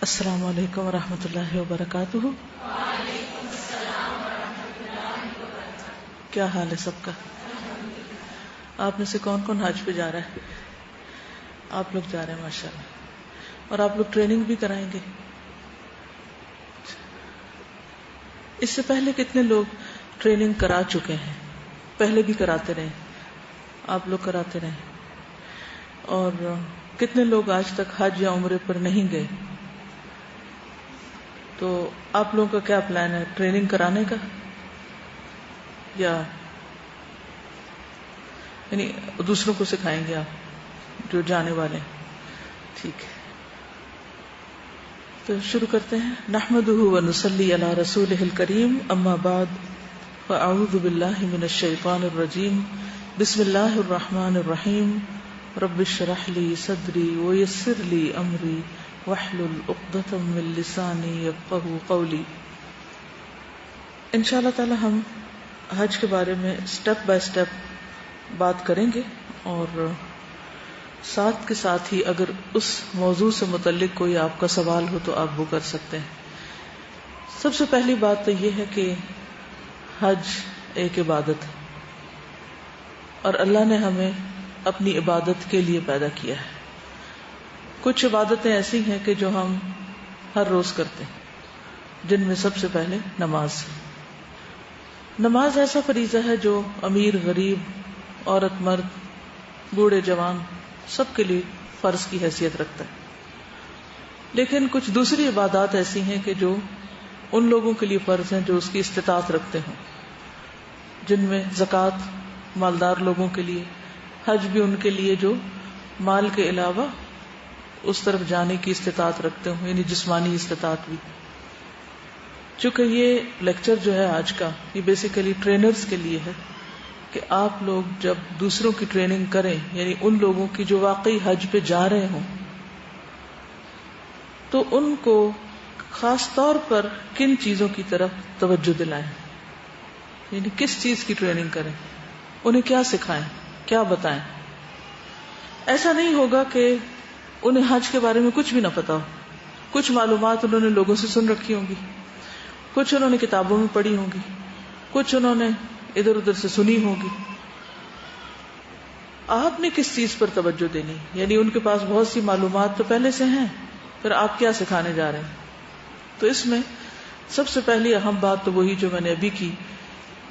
السلام علیکم ورحمۃ اللہ وبرکاتہ۔ کیا حال ہے سب کا؟ آپ میں سے کون کون حج پہ جا رہا ہے؟ آپ لوگ جا رہے ہیں ماشاءاللہ، اور آپ لوگ ٹریننگ بھی کرائیں گے؟ اس سے پہلے کتنے لوگ ٹریننگ کرا چکے ہیں؟ پہلے بھی کراتے رہے، آپ لوگ کراتے رہے، اور کتنے لوگ آج تک حج یا عمرے پر نہیں گئے؟ تو آپ لوگوں کا کیا پلان ہے، ٹریننگ کرانے کا یا یعنی دوسروں کو سکھائیں گے آپ جو جانے والے ہیں؟ ٹھیک ہے، تو شروع کرتے ہیں۔ نحمده ونصلی علی رسولہ الکریم، اما بعد فاعوذ باللہ من الشیطان الرجیم، بسم اللہ الرحمن الرحیم، رب اشرح لی صدری ویسر لی امری واحلل عقدۃ من لسانی یفقہوا قولی۔ انشاءاللہ تعالی ہم حج کے بارے میں سٹیپ بائی سٹیپ بات کریں گے، اور ساتھ کے ساتھ ہی اگر اس موضوع سے متعلق کوئی آپ کا سوال ہو تو آپ وہ کر سکتے ہیں۔ سب سے پہلی بات تو یہ ہے کہ حج ایک عبادت ہے، اور اللہ نے ہمیں اپنی عبادت کے لیے پیدا کیا ہے۔ کچھ عبادتیں ایسی ہیں کہ جو ہم ہر روز کرتے ہیں، جن میں سب سے پہلے نماز۔ نماز ایسا فریضہ ہے جو امیر غریب، عورت مرد، بوڑھے جوان سب کے لیے فرض کی حیثیت رکھتا ہے۔ لیکن کچھ دوسری عبادات ایسی ہیں کہ جو ان لوگوں کے لیے فرض ہیں جو اس کی استطاعت رکھتے ہوں، جن میں زکوٰۃ مالدار لوگوں کے لیے، حج بھی ان کے لیے جو مال کے علاوہ اس طرف جانے کی استطاعت رکھتے ہوں، یعنی جسمانی استطاعت بھی۔ چونکہ یہ لیکچر جو ہے آج کا، یہ بیسیکلی ٹرینرز کے لیے ہے کہ آپ لوگ جب دوسروں کی ٹریننگ کریں، یعنی ان لوگوں کی جو واقعی حج پہ جا رہے ہوں، تو ان کو خاص طور پر کن چیزوں کی طرف توجہ دلائیں، یعنی کس چیز کی ٹریننگ کریں، انہیں کیا سکھائیں، کیا بتائیں۔ ایسا نہیں ہوگا کہ انہیں حج کے بارے میں کچھ بھی نہ پتا ہو۔ کچھ معلومات انہوں نے لوگوں سے سن رکھی ہوں گی، کچھ انہوں نے کتابوں میں پڑھی ہوں گی، کچھ انہوں نے ادھر ادھر سے سنی ہوگی۔ آپ نے کس چیز پر توجہ دینی؟ یعنی ان کے پاس بہت سی معلومات تو پہلے سے ہیں، پھر آپ کیا سکھانے جا رہے ہیں؟ تو اس میں سب سے پہلی اہم بات تو وہی جو میں نے ابھی کی،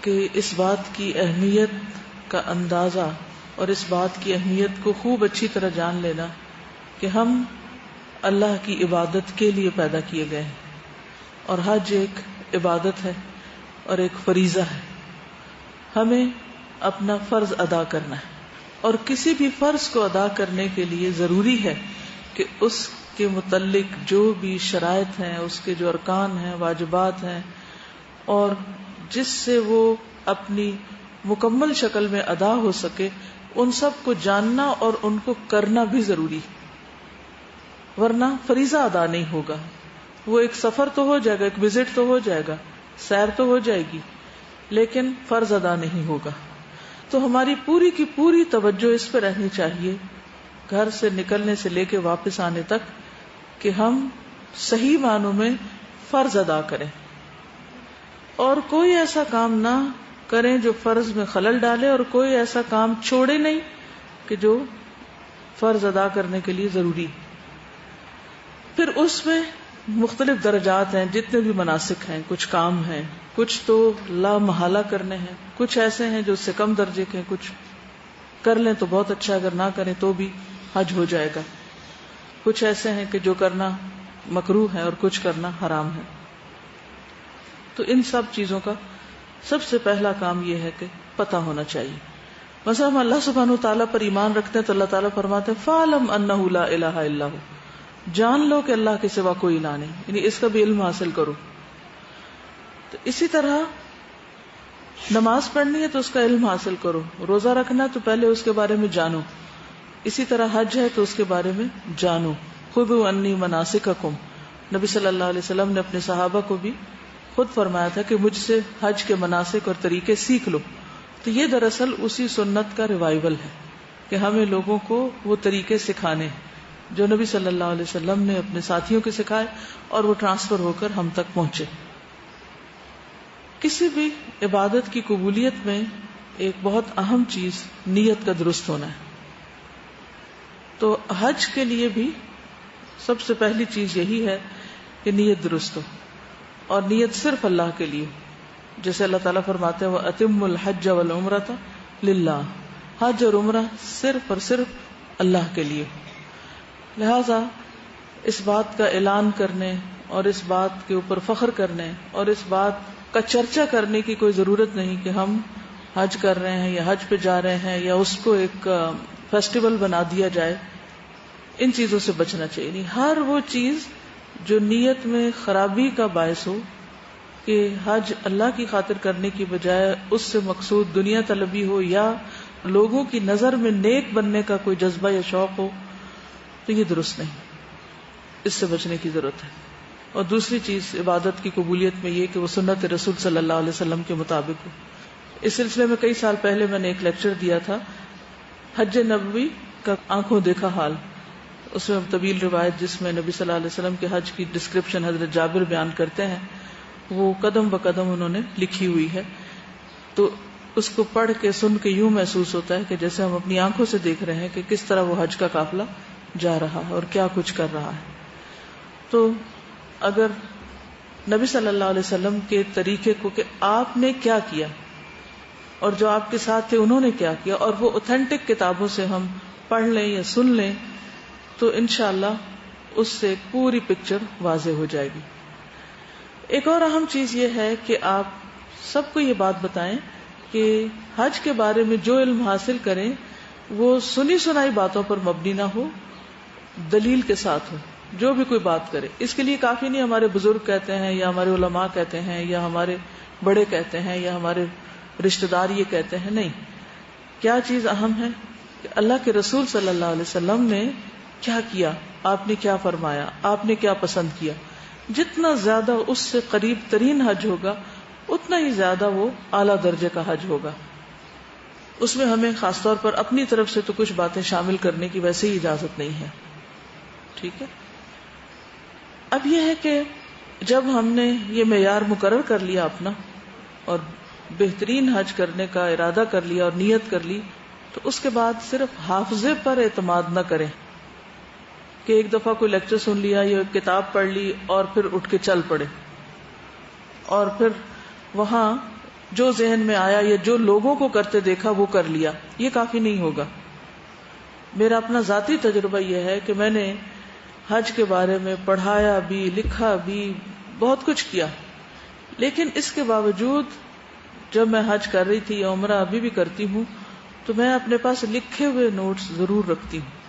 کہ اس بات کی اہمیت کا اندازہ اور اس بات کی اہمیت کو خوب اچھی طرح جان لینا کہ ہم اللہ کی عبادت کے لیے پیدا کیے گئے ہیں، اور حج ایک عبادت ہے اور ایک فریضہ ہے۔ ہمیں اپنا فرض ادا کرنا ہے، اور کسی بھی فرض کو ادا کرنے کے لیے ضروری ہے کہ اس کے متعلق جو بھی شرائط ہیں، اس کے جو ارکان ہیں، واجبات ہیں، اور جس سے وہ اپنی مکمل شکل میں ادا ہو سکے، ان سب کو جاننا اور ان کو کرنا بھی ضروری ہے، ورنہ فریضہ ادا نہیں ہوگا۔ وہ ایک سفر تو ہو جائے گا، ایک وزٹ تو ہو جائے گا، سیر تو ہو جائے گی، لیکن فرض ادا نہیں ہوگا۔ تو ہماری پوری کی پوری توجہ اس پہ رہنی چاہیے، گھر سے نکلنے سے لے کے واپس آنے تک، کہ ہم صحیح معنوں میں فرض ادا کریں، اور کوئی ایسا کام نہ کریں جو فرض میں خلل ڈالے، اور کوئی ایسا کام چھوڑے نہیں کہ جو فرض ادا کرنے کے لیے ضروری۔ پھر اس میں مختلف درجات ہیں، جتنے بھی مناسک ہیں، کچھ کام ہیں، کچھ تو لا محالہ کرنے ہیں، کچھ ایسے ہیں جو اس سے کم درجے کے ہیں، کچھ کر لیں تو بہت اچھا، اگر نہ کریں تو بھی حج ہو جائے گا، کچھ ایسے ہیں کہ جو کرنا مکروہ ہے اور کچھ کرنا حرام ہے۔ تو ان سب چیزوں کا سب سے پہلا کام یہ ہے کہ پتہ ہونا چاہیے۔ مثلا ہم اللہ سبحانہ وتعالیٰ پر ایمان رکھتے ہیں تو اللہ تعالیٰ فرماتے ہیں فَاعْلَمْ أَنَّهُ لَا إِلَهَ إِلَّا هُوَ، جان لو کہ اللہ کے سوا کوئی الہ نہیں، یعنی اس کا بھی علم حاصل کرو۔ تو اسی طرح نماز پڑھنی ہے تو اس کا علم حاصل کرو، روزہ رکھنا تو پہلے اس کے بارے میں جانو، اسی طرح حج ہے تو اس کے بارے میں جانو۔ خُذُوا عَنِّي مَنَاسِكَكُمْ، نبی صلی اللہ علیہ وسلم نے اپنے صحابہ کو بھی خود فرمایا تھا کہ مجھ سے حج کے مناسک اور طریقے سیکھ لو۔ تو یہ دراصل اسی سنت کا ریوائول ہے کہ ہمیں لوگوں کو وہ طریقے سکھانے ہیں۔ جو نبی صلی اللہ علیہ وسلم نے اپنے ساتھیوں کے سکھائے اور وہ ٹرانسفر ہو کر ہم تک پہنچے. کسی بھی عبادت کی قبولیت میں ایک بہت اہم چیز نیت کا درست ہونا ہے. تو حج کے لیے بھی سب سے پہلی چیز یہی ہے کہ نیت درست ہو, اور نیت صرف اللہ کے لیے. جیسے اللہ تعالیٰ فرماتے ہیں وَأَتِمُّ الْحَجَّ وَالْعُمْرَةَ لِلَّهِ, حج اور عمرہ صرف اور صرف اللہ کے لیے. لہذا اس بات کا اعلان کرنے اور اس بات کے اوپر فخر کرنے اور اس بات کا چرچا کرنے کی کوئی ضرورت نہیں کہ ہم حج کر رہے ہیں یا حج پہ جا رہے ہیں, یا اس کو ایک فیسٹیول بنا دیا جائے. ان چیزوں سے بچنا چاہیے. نہیں, ہر وہ چیز جو نیت میں خرابی کا باعث ہو کہ حج اللہ کی خاطر کرنے کی بجائے اس سے مقصود دنیا طلبی ہو یا لوگوں کی نظر میں نیک بننے کا کوئی جذبہ یا شوق ہو, تو یہ درست نہیں. اس سے بچنے کی ضرورت ہے. اور دوسری چیز عبادت کی قبولیت میں یہ کہ وہ سنت رسول صلی اللہ علیہ وسلم کے مطابق ہو. اس سلسلے میں کئی سال پہلے میں نے ایک لیکچر دیا تھا, حج نبوی کا آنکھوں دیکھا حال. اس میں طویل روایت جس میں نبی صلی اللہ علیہ وسلم کے حج کی ڈسکرپشن حضرت جابر بیان کرتے ہیں, وہ قدم بقدم انہوں نے لکھی ہوئی ہے. تو اس کو پڑھ کے سن کے یوں محسوس ہوتا ہے کہ جیسے ہم اپنی آنکھوں سے دیکھ رہے ہیں کہ کس طرح وہ حج کا قافلہ جا رہا ہے اور کیا کچھ کر رہا ہے. تو اگر نبی صلی اللہ علیہ وسلم کے طریقے کو کہ آپ نے کیا کیا اور جو آپ کے ساتھ تھے انہوں نے کیا کیا, اور وہ اوتھینٹک کتابوں سے ہم پڑھ لیں یا سن لیں, تو انشاءاللہ اس سے پوری پکچر واضح ہو جائے گی. ایک اور اہم چیز یہ ہے کہ آپ سب کو یہ بات بتائیں کہ حج کے بارے میں جو علم حاصل کریں وہ سنی سنائی باتوں پر مبنی نہ ہو, دلیل کے ساتھ ہو. جو بھی کوئی بات کرے, اس کے لیے کافی نہیں ہمارے بزرگ کہتے ہیں یا ہمارے علماء کہتے ہیں یا ہمارے بڑے کہتے ہیں یا ہمارے رشتہ دار یہ کہتے ہیں. نہیں, کیا چیز اہم ہے کہ اللہ کے رسول صلی اللہ علیہ وسلم نے کیا کیا, آپ نے کیا فرمایا, آپ نے کیا پسند کیا. جتنا زیادہ اس سے قریب ترین حج ہوگا اتنا ہی زیادہ وہ اعلیٰ درجے کا حج ہوگا. اس میں ہمیں خاص طور پر اپنی طرف سے تو کچھ باتیں شامل کرنے کی ویسے ہی اجازت نہیں ہے. ٹھیک ہے. اب یہ ہے کہ جب ہم نے یہ معیار مقرر کر لیا اپنا اور بہترین حج کرنے کا ارادہ کر لیا اور نیت کر لی, تو اس کے بعد صرف حافظے پر اعتماد نہ کریں کہ ایک دفعہ کوئی لیکچر سن لیا یا کتاب پڑھ لی اور پھر اٹھ کے چل پڑے اور پھر وہاں جو ذہن میں آیا یا جو لوگوں کو کرتے دیکھا وہ کر لیا. یہ کافی نہیں ہوگا. میرا اپنا ذاتی تجربہ یہ ہے کہ میں نے حج کے بارے میں پڑھایا بھی, لکھا بھی, بہت کچھ کیا, لیکن اس کے باوجود جب میں حج کر رہی تھی یا عمرہ ابھی بھی کرتی ہوں تو میں اپنے پاس لکھے ہوئے نوٹس ضرور رکھتی ہوں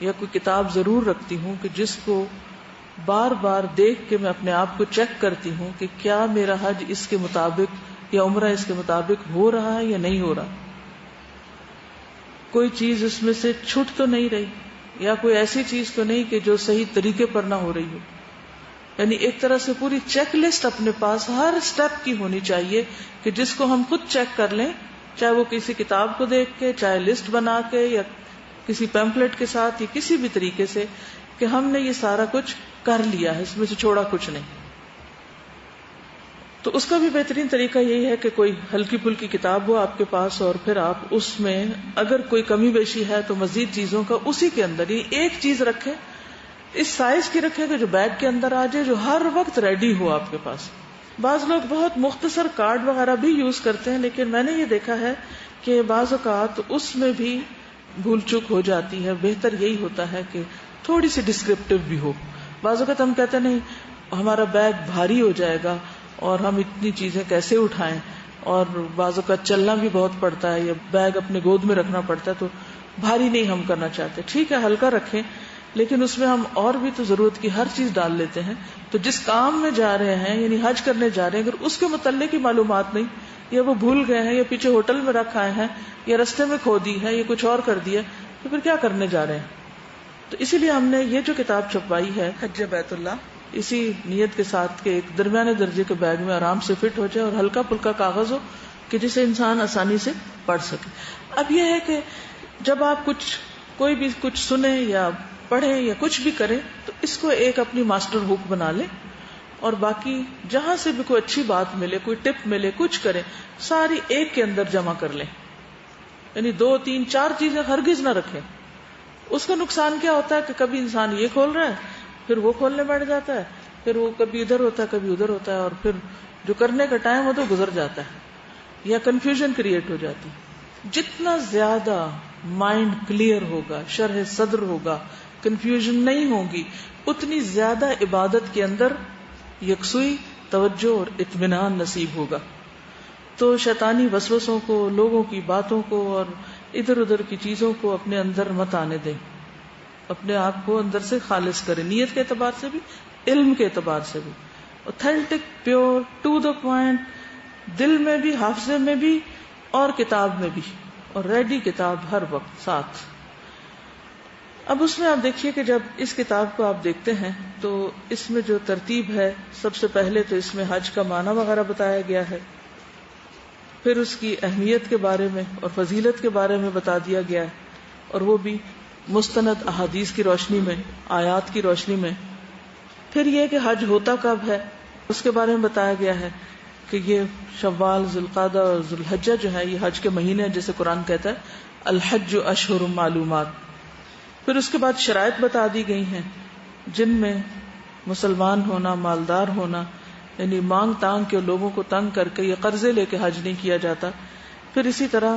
یا کوئی کتاب ضرور رکھتی ہوں کہ جس کو بار بار دیکھ کے میں اپنے آپ کو چیک کرتی ہوں کہ کیا میرا حج اس کے مطابق یا عمرہ اس کے مطابق ہو رہا ہے یا نہیں ہو رہا. کوئی چیز اس میں سے چھوٹ تو نہیں رہی یا کوئی ایسی چیز تو نہیں کہ جو صحیح طریقے پر نہ ہو رہی ہو. یعنی ایک طرح سے پوری چیک لسٹ اپنے پاس ہر سٹیپ کی ہونی چاہیے کہ جس کو ہم خود چیک کر لیں, چاہے وہ کسی کتاب کو دیکھ کے, چاہے لسٹ بنا کے یا کسی پیمفلٹ کے ساتھ یا کسی بھی طریقے سے, کہ ہم نے یہ سارا کچھ کر لیا ہے, اس میں سے چھوڑا کچھ نہیں. تو اس کا بھی بہترین طریقہ یہی ہے کہ کوئی ہلکی پھلکی کتاب ہو آپ کے پاس اور پھر آپ اس میں اگر کوئی کمی بیشی ہے تو مزید چیزوں کا اسی کے اندر ہی ایک چیز رکھیں, اس سائز کی رکھیں کہ جو بیگ کے اندر آ جائے, جو ہر وقت ریڈی ہو آپ کے پاس. بعض لوگ بہت مختصر کارڈ وغیرہ بھی یوز کرتے ہیں, لیکن میں نے یہ دیکھا ہے کہ بعض اوقات اس میں بھی بھول چوک ہو جاتی ہے. بہتر یہی ہوتا ہے کہ تھوڑی سی ڈسکرپٹیو بھی ہو. بعض اوقات ہم کہتے نہیں ہمارا بیگ بھاری ہو جائے گا اور ہم اتنی چیزیں کیسے اٹھائیں, اور بعض اوقات چلنا بھی بہت پڑتا ہے یا بیگ اپنے گود میں رکھنا پڑتا ہے, تو بھاری نہیں ہم کرنا چاہتے. ٹھیک ہے, ہلکا رکھیں, لیکن اس میں ہم اور بھی تو ضرورت کی ہر چیز ڈال لیتے ہیں. تو جس کام میں جا رہے ہیں یعنی حج کرنے جا رہے ہیں, اگر اس کے متعلق کی معلومات نہیں, یا وہ بھول گئے ہیں یا پیچھے ہوٹل میں رکھ آئے ہیں یا رستے میں کھو دی ہے یا کچھ اور کر دیا, تو پھر کیا کرنے جا رہے ہیں. تو اسی لیے ہم نے یہ جو کتاب چھپوائی ہے حج بیت اللہ, اسی نیت کے ساتھ کہ ایک درمیانے درجے کے بیگ میں آرام سے فٹ ہو جائے اور ہلکا پھلکا کاغذ ہو کہ جسے انسان آسانی سے پڑھ سکے. اب یہ ہے کہ جب آپ کوئی بھی کچھ سنیں یا پڑھیں یا کچھ بھی کریں تو اس کو ایک اپنی ماسٹر بک بنا لیں، اور باقی جہاں سے بھی کوئی اچھی بات ملے، کوئی ٹپ ملے، کچھ کریں، ساری ایک کے اندر جمع کر لیں. یعنی 2 3 4 چیزیں ہرگز نہ رکھیں. اس کا نقصان کیا ہوتا ہے کہ کبھی انسان یہ کھول رہا ہے، پھر وہ کھولنے بیٹھ جاتا ہے، پھر وہ کبھی ادھر ہوتا ہے کبھی ادھر ہوتا ہے، اور پھر جو کرنے کا ٹائم ہو تو گزر جاتا ہے، یا کنفیوژن کریٹ ہو جاتی. جتنا زیادہ مائنڈ کلیئر ہوگا، شرح صدر ہوگا، کنفیوژن نہیں ہوگی، اتنی زیادہ عبادت کے اندر یکسوئی، توجہ اور اطمینان نصیب ہوگا. تو شیطانی وسوسوں کو، لوگوں کی باتوں کو اور ادھر ادھر کی چیزوں کو اپنے اندر مت آنے دیں. اپنے آپ کو اندر سے خالص کریں، نیت کے اعتبار سے بھی، علم کے اعتبار سے بھی، authentic, pure, to the point, دل میں بھی، حافظے میں بھی اور کتاب میں بھی، اور ریڈی کتاب ہر وقت ساتھ. اب اس میں آپ دیکھیے کہ جب اس کتاب کو آپ دیکھتے ہیں تو اس میں جو ترتیب ہے، سب سے پہلے تو اس میں حج کا معنی وغیرہ بتایا گیا ہے، پھر اس کی اہمیت کے بارے میں اور فضیلت کے بارے میں بتا دیا گیا ہے، اور وہ بھی مستند احادیث کی روشنی میں، آیات کی روشنی میں. پھر یہ کہ حج ہوتا کب ہے اس کے بارے میں بتایا گیا ہے کہ یہ شوال، ذوالقعدہ اور ذوالحجہ جو ہے یہ حج کے مہینے ہیں، جیسے قرآن کہتا ہے الحج اشہر معلومات. پھر اس کے بعد شرائط بتا دی گئی ہیں جن میں مسلمان ہونا، مالدار ہونا، یعنی مانگ تانگ کے لوگوں کو تنگ کر کے یا قرضے لے کے حج نہیں کیا جاتا. پھر اسی طرح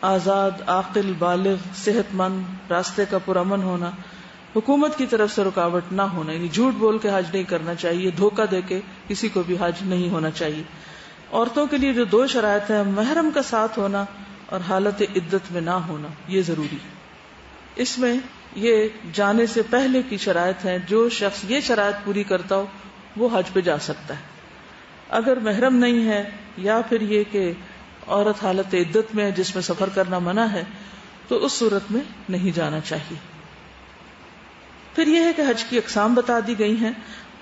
آزاد، عاقل، بالغ، صحت مند، راستے کا پرامن ہونا، حکومت کی طرف سے رکاوٹ نہ ہونا، یعنی جھوٹ بول کے حج نہیں کرنا چاہیے، دھوکہ دے کے کسی کو بھی حج نہیں ہونا چاہیے. عورتوں کے لیے جو 2 شرائط ہیں، محرم کا ساتھ ہونا اور حالت عدت میں نہ ہونا، یہ ضروری. اس میں یہ جانے سے پہلے کی شرائط ہیں، جو شخص یہ شرائط پوری کرتا ہو وہ حج پہ جا سکتا ہے. اگر محرم نہیں ہے یا پھر یہ کہ عورت حالت عدت میں ہے جس میں سفر کرنا منع ہے تو اس صورت میں نہیں جانا چاہیے. پھر یہ ہے کہ حج کی اقسام بتا دی گئی ہیں.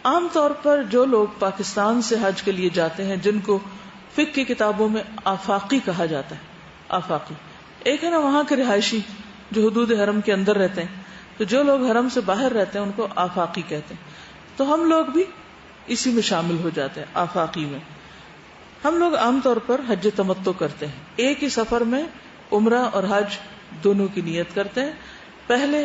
عام طور پر جو لوگ پاکستان سے حج کے لیے جاتے ہیں، جن کو فقہ کی کتابوں میں آفاقی کہا جاتا ہے، آفاقی ایک ہے نا وہاں کے رہائشی جو حدود حرم کے اندر رہتے ہیں، تو جو لوگ حرم سے باہر رہتے ہیں ان کو آفاقی کہتے ہیں. تو ہم لوگ بھی اسی میں شامل ہو جاتے ہیں، آفاقی میں. ہم لوگ عام طور پر حج تمتع کرتے ہیں، ایک ہی سفر میں عمرہ اور حج دونوں کی نیت کرتے ہیں. پہلے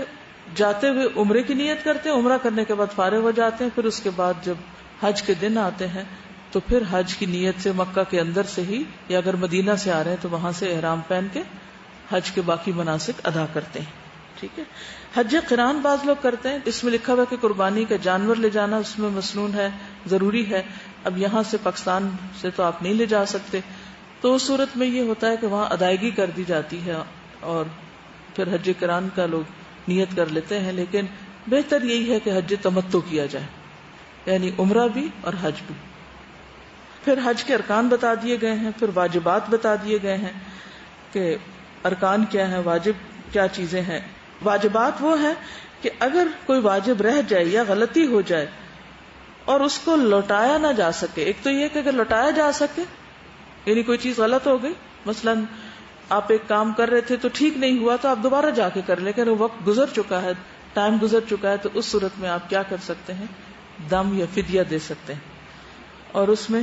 جاتے ہوئے عمرے کی نیت کرتے ہیں، عمرہ کرنے کے بعد فارغ ہو جاتے ہیں. پھر اس کے بعد جب حج کے دن آتے ہیں تو پھر حج کی نیت سے مکہ کے اندر سے ہی، یا اگر مدینہ سے آ رہے ہیں تو وہاں سے احرام پہن کے حج کے باقی مناسک ادا کرتے ہیں. ٹھیک ہے. حج قران بعض لوگ کرتے ہیں، اس میں لکھا ہوا کہ قربانی کا جانور لے جانا اس میں مسنون ہے، ضروری ہے. اب یہاں سے پاکستان سے تو آپ نہیں لے جا سکتے، تو اس صورت میں یہ ہوتا ہے کہ وہاں ادائیگی کر دی جاتی ہے اور پھر حج قران کا لوگ نیت کر لیتے ہیں. لیکن بہتر یہی ہے کہ حج تمتع کیا جائے، یعنی عمرہ بھی اور حج بھی. پھر حج کے ارکان بتا دیے گئے ہیں، پھر واجبات بتا دیے گئے ہیں کہ ارکان کیا ہیں، واجب کیا چیزیں ہیں. واجبات وہ ہیں کہ اگر کوئی واجب رہ جائے یا غلطی ہو جائے اور اس کو لوٹایا نہ جا سکے. ایک تو یہ کہ اگر لوٹایا جا سکے، یعنی کوئی چیز غلط ہو گئی، مثلا آپ ایک کام کر رہے تھے تو ٹھیک نہیں ہوا تو آپ دوبارہ جا کے کر لیں، لیکن وقت گزر چکا ہے، ٹائم گزر چکا ہے، تو اس صورت میں آپ کیا کر سکتے ہیں، دم یا فدیہ دے سکتے ہیں. اور اس میں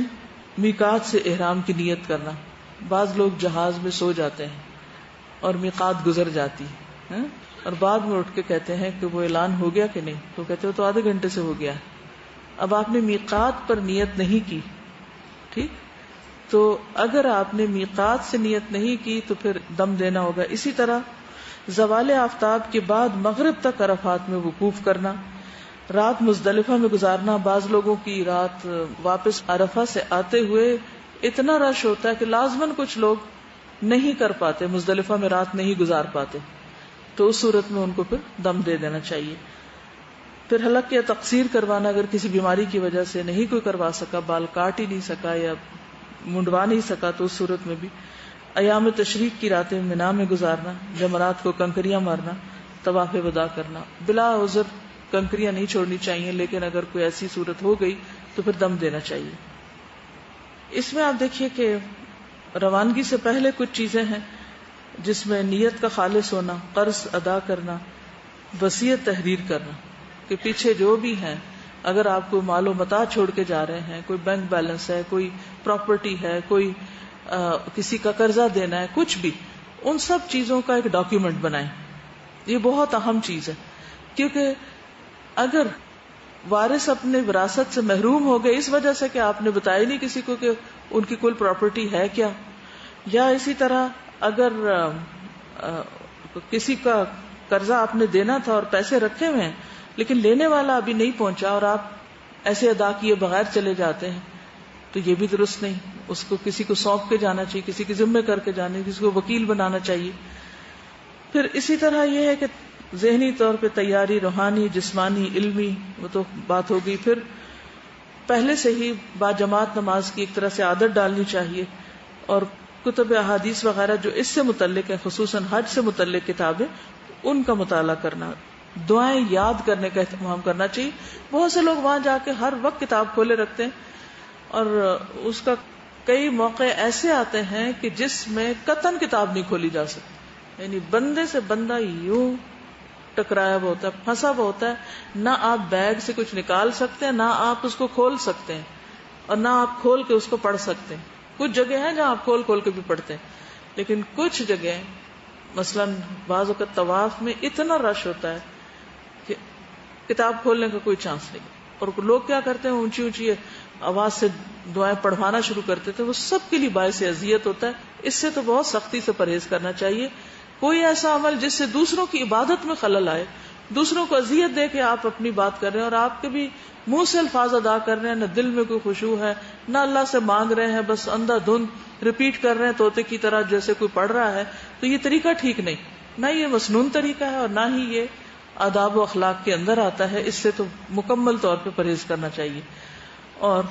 میقات سے احرام کی نیت کرنا. بعض لوگ جہاز میں سو جاتے ہیں اور میقات گزر جاتی ہے، اور بعد میں اٹھ کے کہتے ہیں کہ وہ اعلان ہو گیا کہ نہیں، تو کہتے ہو تو آدھے گھنٹے سے ہو گیا. اب آپ نے میقات پر نیت نہیں کی، ٹھیک، تو اگر آپ نے میقات سے نیت نہیں کی تو پھر دم دینا ہوگا. اسی طرح زوال آفتاب کے بعد مغرب تک عرفات میں وقوف کرنا، رات مزدلفہ میں گزارنا. بعض لوگوں کی رات واپس عرفہ سے آتے ہوئے اتنا رش ہوتا ہے کہ لازماً کچھ لوگ نہیں کر پاتے، مزدلفہ میں رات نہیں گزار پاتے، تو اس صورت میں ان کو پھر دم دے دینا چاہیے. پھر حلق یا تقصیر کروانا، اگر کسی بیماری کی وجہ سے نہیں کوئی کروا سکا، بال کاٹ ہی نہیں سکا یا منڈوا نہیں سکا، تو اس صورت میں بھی ایام تشریق کی راتیں منا میں گزارنا، جمرات کو کنکریاں مارنا، طواف وداع کرنا. بلا عذر کنکریاں نہیں چھوڑنی چاہیے، لیکن اگر کوئی ایسی صورت ہو گئی تو پھر دم دینا چاہیے. اس میں آپ دیکھیے کہ روانگی سے پہلے کچھ چیزیں ہیں جس میں نیت کا خالص ہونا، قرض ادا کرنا، وصیت تحریر کرنا کہ پیچھے جو بھی ہیں، اگر آپ کوئی مال و متاع چھوڑ کے جا رہے ہیں، کوئی بینک بیلنس ہے، کوئی پراپرٹی ہے، کوئی کسی کا قرضہ دینا ہے، کچھ بھی، ان سب چیزوں کا ایک ڈاکیومنٹ بنائیں. یہ بہت اہم چیز ہے، کیونکہ اگر وارث اپنے وراثت سے محروم ہو گئے اس وجہ سے کہ آپ نے بتایا نہیں کسی کو کہ ان کی کوئی پراپرٹی ہے کیا، یا اسی طرح اگر کسی کا قرضہ آپ نے دینا تھا اور پیسے رکھے ہوئے ہیں لیکن لینے والا ابھی نہیں پہنچا اور آپ ایسے ادا کیے بغیر چلے جاتے ہیں، تو یہ بھی درست نہیں. اس کو کسی کو سونپ کے جانا چاہیے، کسی کے ذمے کر کے جانا، کسی کو وکیل بنانا چاہیے. پھر اسی طرح یہ ہے کہ ذہنی طور پہ تیاری، روحانی، جسمانی، علمی، وہ تو بات ہوگی. پھر پہلے سے ہی باجماعت نماز کی ایک طرح سے عادت ڈالنی چاہیے، اور کتب احادیث وغیرہ جو اس سے متعلق ہے، خصوصاً حج سے متعلق کتابیں، ان کا مطالعہ کرنا. دعائیں یاد کرنے کا اہتمام کرنا چاہیے. بہت سے لوگ وہاں جا کے ہر وقت کتاب کھولے رکھتے ہیں، اور اس کا کئی موقع ایسے آتے ہیں کہ جس میں قطعاً کتاب نہیں کھولی جا سکتی، یعنی بندے سے بندہ یوں ٹکرایا ہوا ہوتا ہے، پھنسا ہوا ہوتا ہے، نہ آپ بیگ سے کچھ نکال سکتے ہیں، نہ آپ اس کو کھول سکتے ہیں، اور نہ آپ کھول کے اس کو پڑھ سکتے ہیں. کچھ جگہ ہیں جہاں آپ کھول کھول کے بھی پڑھتے ہیں، لیکن کچھ جگہ مثلاً بعض اوقات طواف میں اتنا رش ہوتا ہے کہ کتاب کھولنے کا کوئی چانس نہیں. اور لوگ کیا کرتے ہیں، اونچی اونچی آواز سے دعائیں پڑھوانا شروع کرتے تھے، وہ سب کے لیے باعث اذیت ہوتا ہے. اس سے تو بہت سختی سے پرہیز کرنا چاہیے. کوئی ایسا عمل جس سے دوسروں کی عبادت میں خلل آئے، دوسروں کو اذیت دے کے آپ اپنی بات کر رہے ہیں، اور آپ کے بھی منہ سے الفاظ ادا کر رہے ہیں، نہ دل میں کوئی خشوع ہے، نہ اللہ سے مانگ رہے ہیں، بس اندھا دھند ریپیٹ کر رہے ہیں طوطے کی طرح جیسے کوئی پڑھ رہا ہے، تو یہ طریقہ ٹھیک نہیں. نہ یہ مسنون طریقہ ہے، اور نہ ہی یہ آداب و اخلاق کے اندر آتا ہے. اس سے تو مکمل طور پہ پرہیز کرنا چاہیے. اور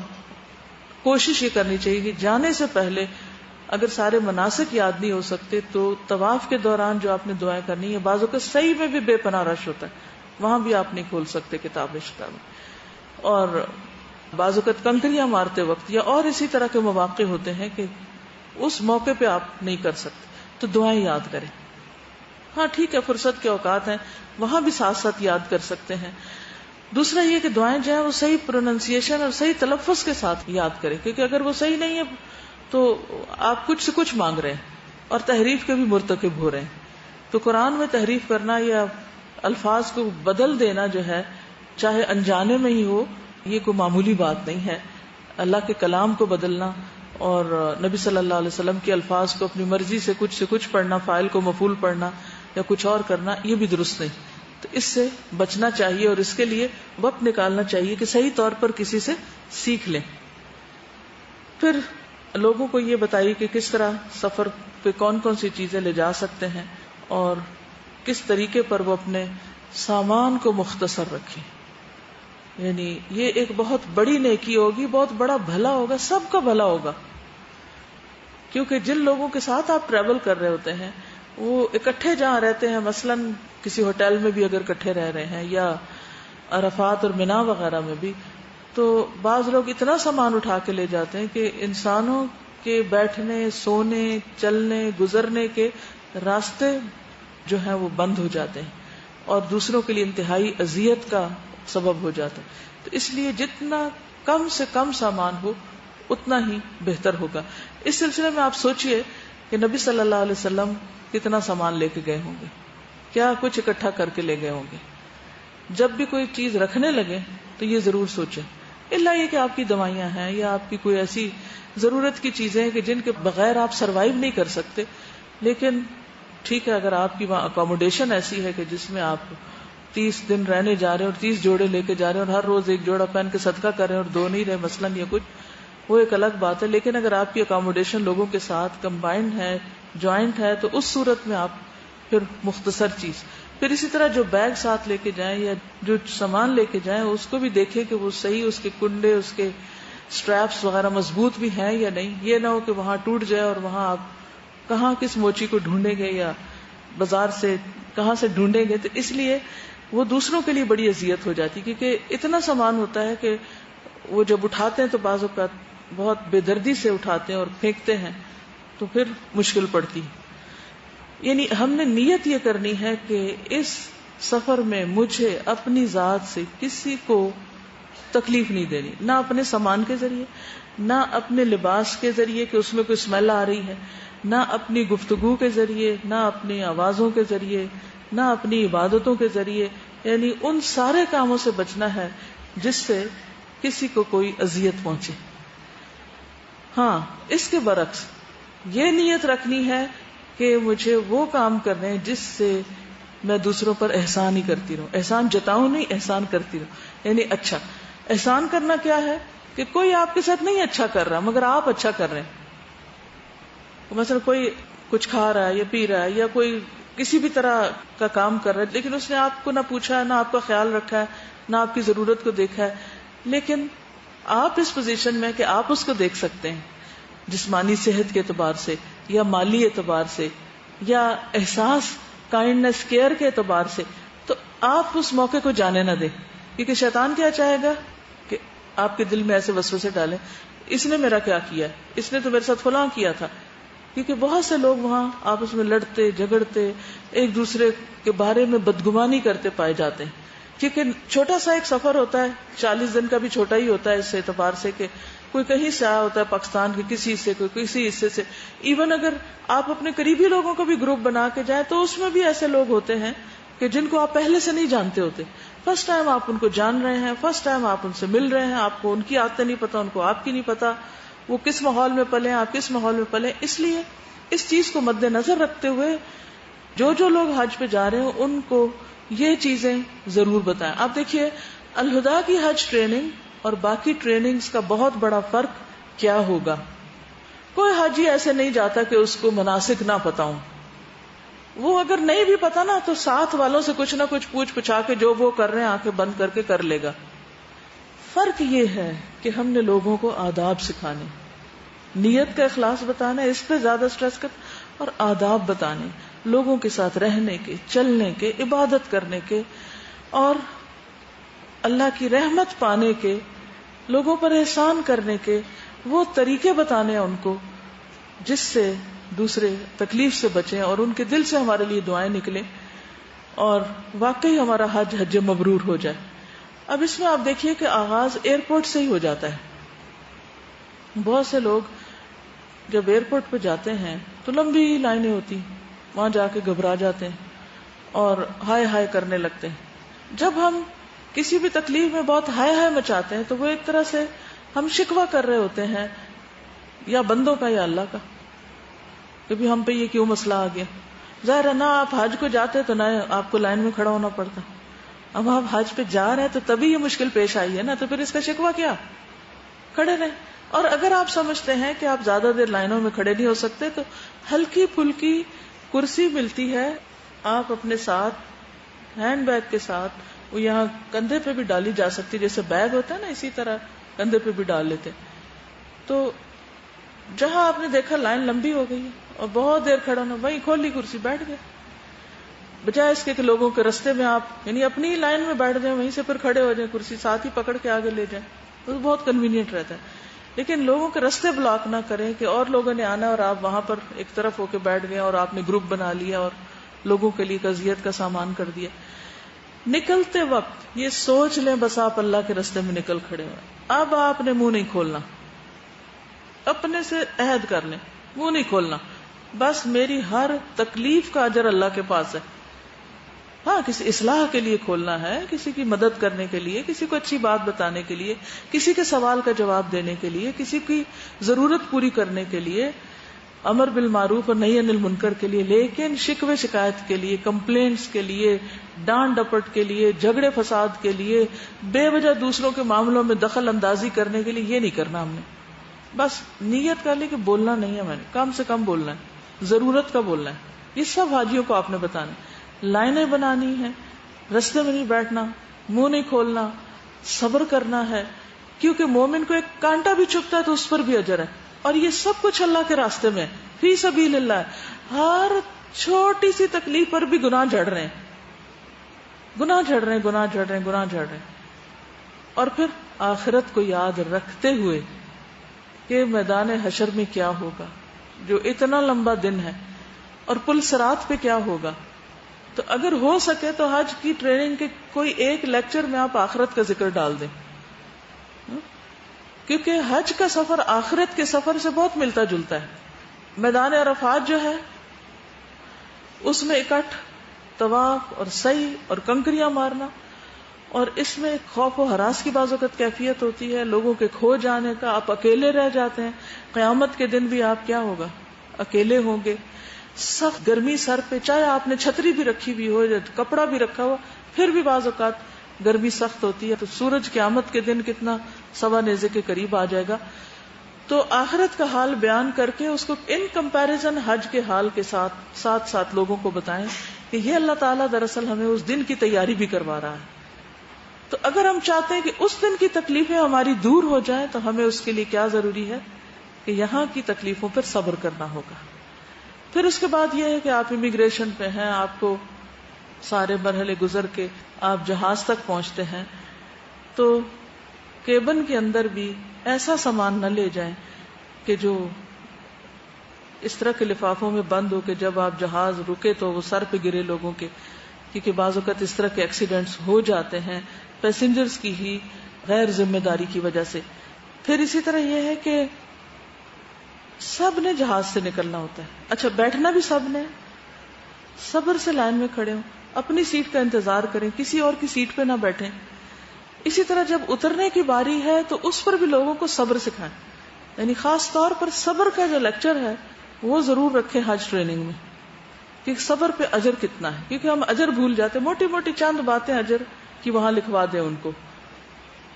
کوشش یہ کرنی چاہیے کہ جانے سے پہلے اگر سارے مناسک یاد نہیں ہو سکتے تو طواف کے دوران جو آپ نے دعائیں کرنی ہے، بعض اوقات صحیح میں بھی بے پناہ رش ہوتا ہے، وہاں بھی آپ نہیں کھول سکتے کتاب شتاب. اور بعض اوقات کنکریاں مارتے وقت یا اور اسی طرح کے مواقع ہوتے ہیں کہ اس موقع پہ آپ نہیں کر سکتے، تو دعائیں یاد کریں. ہاں ٹھیک ہے، فرصت کے اوقات ہیں، وہاں بھی ساتھ ساتھ یاد کر سکتے ہیں. دوسرا یہ کہ دعائیں جو ہیں وہ صحیح پروننسیشن اور صحیح تلفظ کے ساتھ یاد کریں، کیونکہ اگر وہ صحیح نہیں ہے تو آپ کچھ سے کچھ مانگ رہے ہیں اور تحریف کے بھی مرتکب ہو رہے ہیں. تو قرآن میں تحریف کرنا یا الفاظ کو بدل دینا جو ہے، چاہے انجانے میں ہی ہو، یہ کوئی معمولی بات نہیں ہے. اللہ کے کلام کو بدلنا اور نبی صلی اللہ علیہ وسلم کے الفاظ کو اپنی مرضی سے کچھ پڑھنا، فاعل کو مفعول پڑھنا یا کچھ اور کرنا، یہ بھی درست نہیں. تو اس سے بچنا چاہیے اور اس کے لیے وقت نکالنا چاہیے کہ صحیح طور پر کسی سے سیکھ لیں. پھر لوگوں کو یہ بتائیے کہ کس طرح سفر پہ کون کون سی چیزیں لے جا سکتے ہیں اور کس طریقے پر وہ اپنے سامان کو مختصر رکھیں. یعنی یہ ایک بہت بڑی نیکی ہوگی، بہت بڑا بھلا ہوگا، سب کا بھلا ہوگا. کیونکہ جن لوگوں کے ساتھ آپ ٹریول کر رہے ہوتے ہیں وہ اکٹھے جہاں رہتے ہیں، مثلاً کسی ہوٹل میں بھی اگر اکٹھے رہ رہے ہیں یا عرفات اور منا وغیرہ میں بھی، تو بعض لوگ اتنا سامان اٹھا کے لے جاتے ہیں کہ انسانوں کے بیٹھنے، سونے، چلنے، گزرنے کے راستے جو ہیں وہ بند ہو جاتے ہیں اور دوسروں کے لیے انتہائی اذیت کا سبب ہو جاتا ہے. تو اس لیے جتنا کم سے کم سامان ہو اتنا ہی بہتر ہوگا. اس سلسلے میں آپ سوچئے کہ نبی صلی اللہ علیہ وسلم کتنا سامان لے کے گئے ہوں گے، کیا کچھ اکٹھا کر کے لے گئے ہوں گے. جب بھی کوئی چیز رکھنے لگے تو یہ ضرور سوچیں، الا یہ کہ آپ کی دوائیاں ہیں یا آپ کی کوئی ایسی ضرورت کی چیزیں ہیں کہ جن کے بغیر آپ سروائیو نہیں کر سکتے. لیکن ٹھیک ہے، اگر آپ کی وہاں اکوموڈیشن ایسی ہے کہ جس میں آپ 30 دن رہنے جا رہے ہیں اور 30 جوڑے لے کے جا رہے ہیں اور ہر روز ایک جوڑا پہن کے صدقہ کر رہے ہیں اور 2 نہیں رہے مثلاً یا کچھ، وہ ایک الگ بات ہے. لیکن اگر آپ کی اکوموڈیشن لوگوں کے ساتھ کمبائنڈ ہے، جوائنٹ ہے، تو اس صورت میں آپ پھر مختصر چیز. پھر اسی طرح جو بیگ ساتھ لے کے جائیں یا جو سامان لے کے جائیں اس کو بھی دیکھیں کہ وہ صحیح، اس کے کنڈے، اس کے سٹریپس وغیرہ مضبوط بھی ہیں یا نہیں. یہ نہ ہو کہ وہاں ٹوٹ جائے اور وہاں آپ کہاں کس موچی کو ڈھونڈیں گے یا بازار سے کہاں سے ڈھونڈیں گے. تو اس لیے وہ دوسروں کے لیے بڑی اذیت ہو جاتی، کیونکہ اتنا سامان ہوتا ہے کہ وہ جب اٹھاتے ہیں تو بعض اوقات بہت بے دردی سے اٹھاتے ہیں اور پھینکتے ہیں، تو پھر مشکل پڑتی. یعنی ہم نے نیت یہ کرنی ہے کہ اس سفر میں مجھے اپنی ذات سے کسی کو تکلیف نہیں دینی، نہ اپنے سامان کے ذریعے، نہ اپنے لباس کے ذریعے کہ اس میں کوئی اسمیل آ رہی ہے، نہ اپنی گفتگو کے ذریعے، نہ اپنی آوازوں کے ذریعے، نہ اپنی عبادتوں کے ذریعے. یعنی ان سارے کاموں سے بچنا ہے جس سے کسی کو کوئی اذیت پہنچے. ہاں اس کے برعکس یہ نیت رکھنی ہے کہ مجھے وہ کام کرنے ہیں جس سے میں دوسروں پر احسان ہی کرتی رہوں، احسان جتاؤں نہیں، احسان کرتی رہوں. یعنی اچھا احسان کرنا کیا ہے کہ کوئی آپ کے ساتھ نہیں اچھا کر رہا مگر آپ اچھا کر رہے ہیں. مثلا کوئی کچھ کھا رہا ہے یا پی رہا ہے یا کوئی کسی بھی طرح کا کام کر رہا ہے، لیکن اس نے آپ کو نہ پوچھا ہے، نہ آپ کا خیال رکھا ہے، نہ آپ کی ضرورت کو دیکھا ہے، لیکن آپ اس پوزیشن میں کہ آپ اس کو دیکھ سکتے ہیں جسمانی صحت کے اعتبار سے یا مالی اعتبار سے یا احساس کائنڈنس کیئر کے اعتبار سے، تو آپ اس موقع کو جانے نہ دیں. کیونکہ شیطان کیا چاہے گا کہ آپ کے دل میں ایسے وسوسے ڈالیں، اس نے میرا کیا کیا، اس نے تو میرے ساتھ فلاں کیا تھا. کیونکہ بہت سے لوگ وہاں آپس میں لڑتے جھگڑتے ایک دوسرے کے بارے میں بدگمانی کرتے پائے جاتے ہیں. کیونکہ چھوٹا سا ایک سفر ہوتا ہے، 40 دن کا بھی چھوٹا ہی ہوتا ہے اس اعتبار سے کہ کوئی کہیں سے آیا ہوتا ہے پاکستان کے کسی حصے کوئی کسی حصے سے. ایون اگر آپ اپنے قریبی لوگوں کو بھی گروپ بنا کے جائیں تو اس میں بھی ایسے لوگ ہوتے ہیں کہ جن کو آپ پہلے سے نہیں جانتے ہوتے. فرسٹ ٹائم آپ ان کو جان رہے ہیں، فرسٹ ٹائم آپ ان سے مل رہے ہیں، آپ کو ان کی عادتیں نہیں پتا، ان کو آپ کی نہیں پتا، وہ کس ماحول میں پلے، آپ کس ماحول میں پلے. اس لیے اس چیز کو مد نظر رکھتے ہوئے جو لوگ حج پہ جا رہے ہیں ان کو یہ چیزیں ضرور بتائیں. آپ دیکھیے الہدا کی حج ٹریننگ اور باقی ٹریننگز کا بہت بڑا فرق کیا ہوگا. کوئی حاجی ایسے نہیں جاتا کہ اس کو مناسک نہ پتا ہوں. وہ اگر نہیں بھی پتا نا تو ساتھ والوں سے کچھ نہ کچھ پوچھ پچھا کے جو وہ کر رہے ہیں آنکھیں بند کر کے کر لے گا. فرق یہ ہے کہ ہم نے لوگوں کو آداب سکھانے، نیت کا اخلاص بتانا، اس پہ زیادہ سٹریس کر، اور آداب بتانے، لوگوں کے ساتھ رہنے کے، چلنے کے، عبادت کرنے کے اور اللہ کی رحمت پانے کے، لوگوں پر احسان کرنے کے وہ طریقے بتانے ہیں ان کو جس سے دوسرے تکلیف سے بچیں اور ان کے دل سے ہمارے لیے دعائیں نکلیں اور واقعی ہمارا حج مبرور ہو جائے. اب اس میں آپ دیکھیے کہ آغاز ایئرپورٹ سے ہی ہو جاتا ہے. بہت سے لوگ جب ایئرپورٹ پہ جاتے ہیں تو لمبی لائنیں ہوتی، وہاں جا کے گھبرا جاتے ہیں اور ہائے ہائے کرنے لگتے ہیں. جب ہم کسی بھی تکلیف میں بہت ہائے ہائے مچاتے ہیں تو وہ ایک طرح سے ہم شکوہ کر رہے ہوتے ہیں یا بندوں کا یا اللہ کا کہ بھی ہم پہ یہ کیوں مسئلہ آ گیا. ظاہر ہے نہ آپ حج کو جاتے تو نہ آپ کو لائن میں کھڑا ہونا پڑتا. اب آپ حج پہ جا رہے ہیں تو تبھی یہ مشکل پیش آئی ہے نا، تو پھر اس کا شکوہ کیا، کھڑے رہیں. اور اگر آپ سمجھتے ہیں کہ آپ زیادہ دیر لائنوں میں کھڑے نہیں ہو سکتے تو ہلکی پھلکی کرسی ملتی ہے، آپ اپنے ساتھ ہینڈ بیگ کے ساتھ، وہ یہاں کندھے پہ بھی ڈالی جا سکتی، جیسے بیگ ہوتا ہے نا اسی طرح کندھے پہ بھی ڈال لیتے. تو جہاں آپ نے دیکھا لائن لمبی ہو گئی اور بہت دیر کھڑا ہونا، وہیں کھولی کرسی بیٹھ گئے، بجائے اس کے کہ لوگوں کے رستے میں آپ یعنی اپنی لائن میں بیٹھ جائیں، وہیں سے پھر کھڑے ہو جائیں، کرسی ساتھ ہی پکڑ کے آگے لے جائیں، تو بہت کنوینئنٹ رہتا ہے. لیکن لوگوں کے رستے بلاک نہ کریں کہ اور لوگوں نے آنا اور آپ وہاں پر ایک طرف ہو کے بیٹھ گئے اور آپ نے گروپ بنا لیا اور لوگوں کے لیے اذیت کا سامان کر دیا. نکلتے وقت یہ سوچ لیں بس آپ اللہ کے رستے میں نکل کھڑے ہوئے، اب آپ نے منہ نہیں کھولنا، اپنے سے عہد کر لیں منہ نہیں کھولنا، بس میری ہر تکلیف کا اجر اللہ کے پاس ہے. ہاں کسی اصلاح کے لیے کھولنا ہے، کسی کی مدد کرنے کے لیے، کسی کو اچھی بات بتانے کے لیے، کسی کے سوال کا جواب دینے کے لیے، کسی کی ضرورت پوری کرنے کے لیے، امر بالمعروف اور نہی عن المنکر کے لیے. لیکن شکوے شکایت کے لیے، کمپلینٹس کے لیے، ڈانٹ ڈپٹ کے لیے، جھگڑے فساد کے لیے، بے وجہ دوسروں کے معاملوں میں دخل اندازی کرنے کے لیے یہ نہیں کرنا. ہم نے بس نیت کر لی کہ بولنا نہیں ہے، میں نے کم سے کم بولنا ہے، ضرورت کا بولنا ہے. یہ سب حاجیوں کو آپ نے بتانا. لائنیں بنانی ہے، رستے میں نہیں بیٹھنا، منہ نہیں کھولنا، صبر کرنا ہے، کیونکہ مومن کو ایک کانٹا بھی چبھتا ہے تو اس پر بھی اجر ہے. اور یہ سب کچھ اللہ کے راستے میں فی سبیل اللہ. ہر چھوٹی سی تکلیف پر بھی گناہ جھڑ رہے ہیں، گناہ جھڑ رہے ہیں، گناہ جھڑ رہے ہیں، گناہ جھڑ رہے ہیں. اور پھر آخرت کو یاد رکھتے ہوئے کہ میدان حشر میں کیا ہوگا، جو اتنا لمبا دن ہے، اور پل صراط پہ کیا ہوگا، تو اگر ہو سکے تو حج کی ٹریننگ کے کوئی ایک لیکچر میں آپ آخرت کا ذکر ڈال دیں، کیونکہ حج کا سفر آخرت کے سفر سے بہت ملتا جلتا ہے. میدان عرفات جو ہے اس میں اکٹھ طواف اور سعی اور کنکریاں مارنا، اور اس میں خوف و ہراس کی بعض اوقات کیفیت ہوتی ہے، لوگوں کے کھو جانے کا، آپ اکیلے رہ جاتے ہیں. قیامت کے دن بھی آپ کیا ہوگا، اکیلے ہوں گے، سخت گرمی سر پہ، چاہے آپ نے چھتری بھی رکھی ہوئی ہو یا کپڑا بھی رکھا ہوا، پھر بھی بعض اوقات گرمی سخت ہوتی ہے. تو سورج قیامت کے دن کتنا سوا نیزے کے قریب آ جائے گا. تو آخرت کا حال بیان کر کے اس کو ان کمپیریزن حج کے حال کے ساتھ لوگوں کو بتائیں کہ یہ اللہ تعالیٰ دراصل ہمیں اس دن کی تیاری بھی کروا رہا ہے. تو اگر ہم چاہتے ہیں کہ اس دن کی تکلیفیں ہماری دور ہو جائیں تو ہمیں اس کے لیے کیا ضروری ہے کہ یہاں کی تکلیفوں پر صبر کرنا ہوگا. پھر اس کے بعد یہ ہے کہ آپ امیگریشن پہ ہیں، آپ کو سارے مرحلے گزر کے آپ جہاز تک پہنچتے ہیں، تو کیبن کے اندر بھی ایسا سامان نہ لے جائیں کہ جو اس طرح کے لفافوں میں بند ہو کہ جب آپ جہاز رکے تو وہ سر پہ گرے لوگوں کے، کیونکہ بعض اوقات اس طرح کے ایکسیڈنٹس ہو جاتے ہیں پیسنجرز کی ہی غیر ذمہ داری کی وجہ سے. پھر اسی طرح یہ ہے کہ سب نے جہاز سے نکلنا ہوتا ہے. اچھا بیٹھنا بھی سب نے، صبر سے لائن میں کھڑے ہوں، اپنی سیٹ کا انتظار کریں، کسی اور کی سیٹ پہ نہ بیٹھیں. اسی طرح جب اترنے کی باری ہے تو اس پر بھی لوگوں کو صبر سکھائیں. یعنی خاص طور پر صبر کا جو لیکچر ہے وہ ضرور رکھیں حج ٹریننگ میں، کہ صبر پہ اجر کتنا ہے، کیونکہ ہم اجر بھول جاتے ہیں. موٹی موٹی چند باتیں اجر کی وہاں لکھوا دیں ان کو.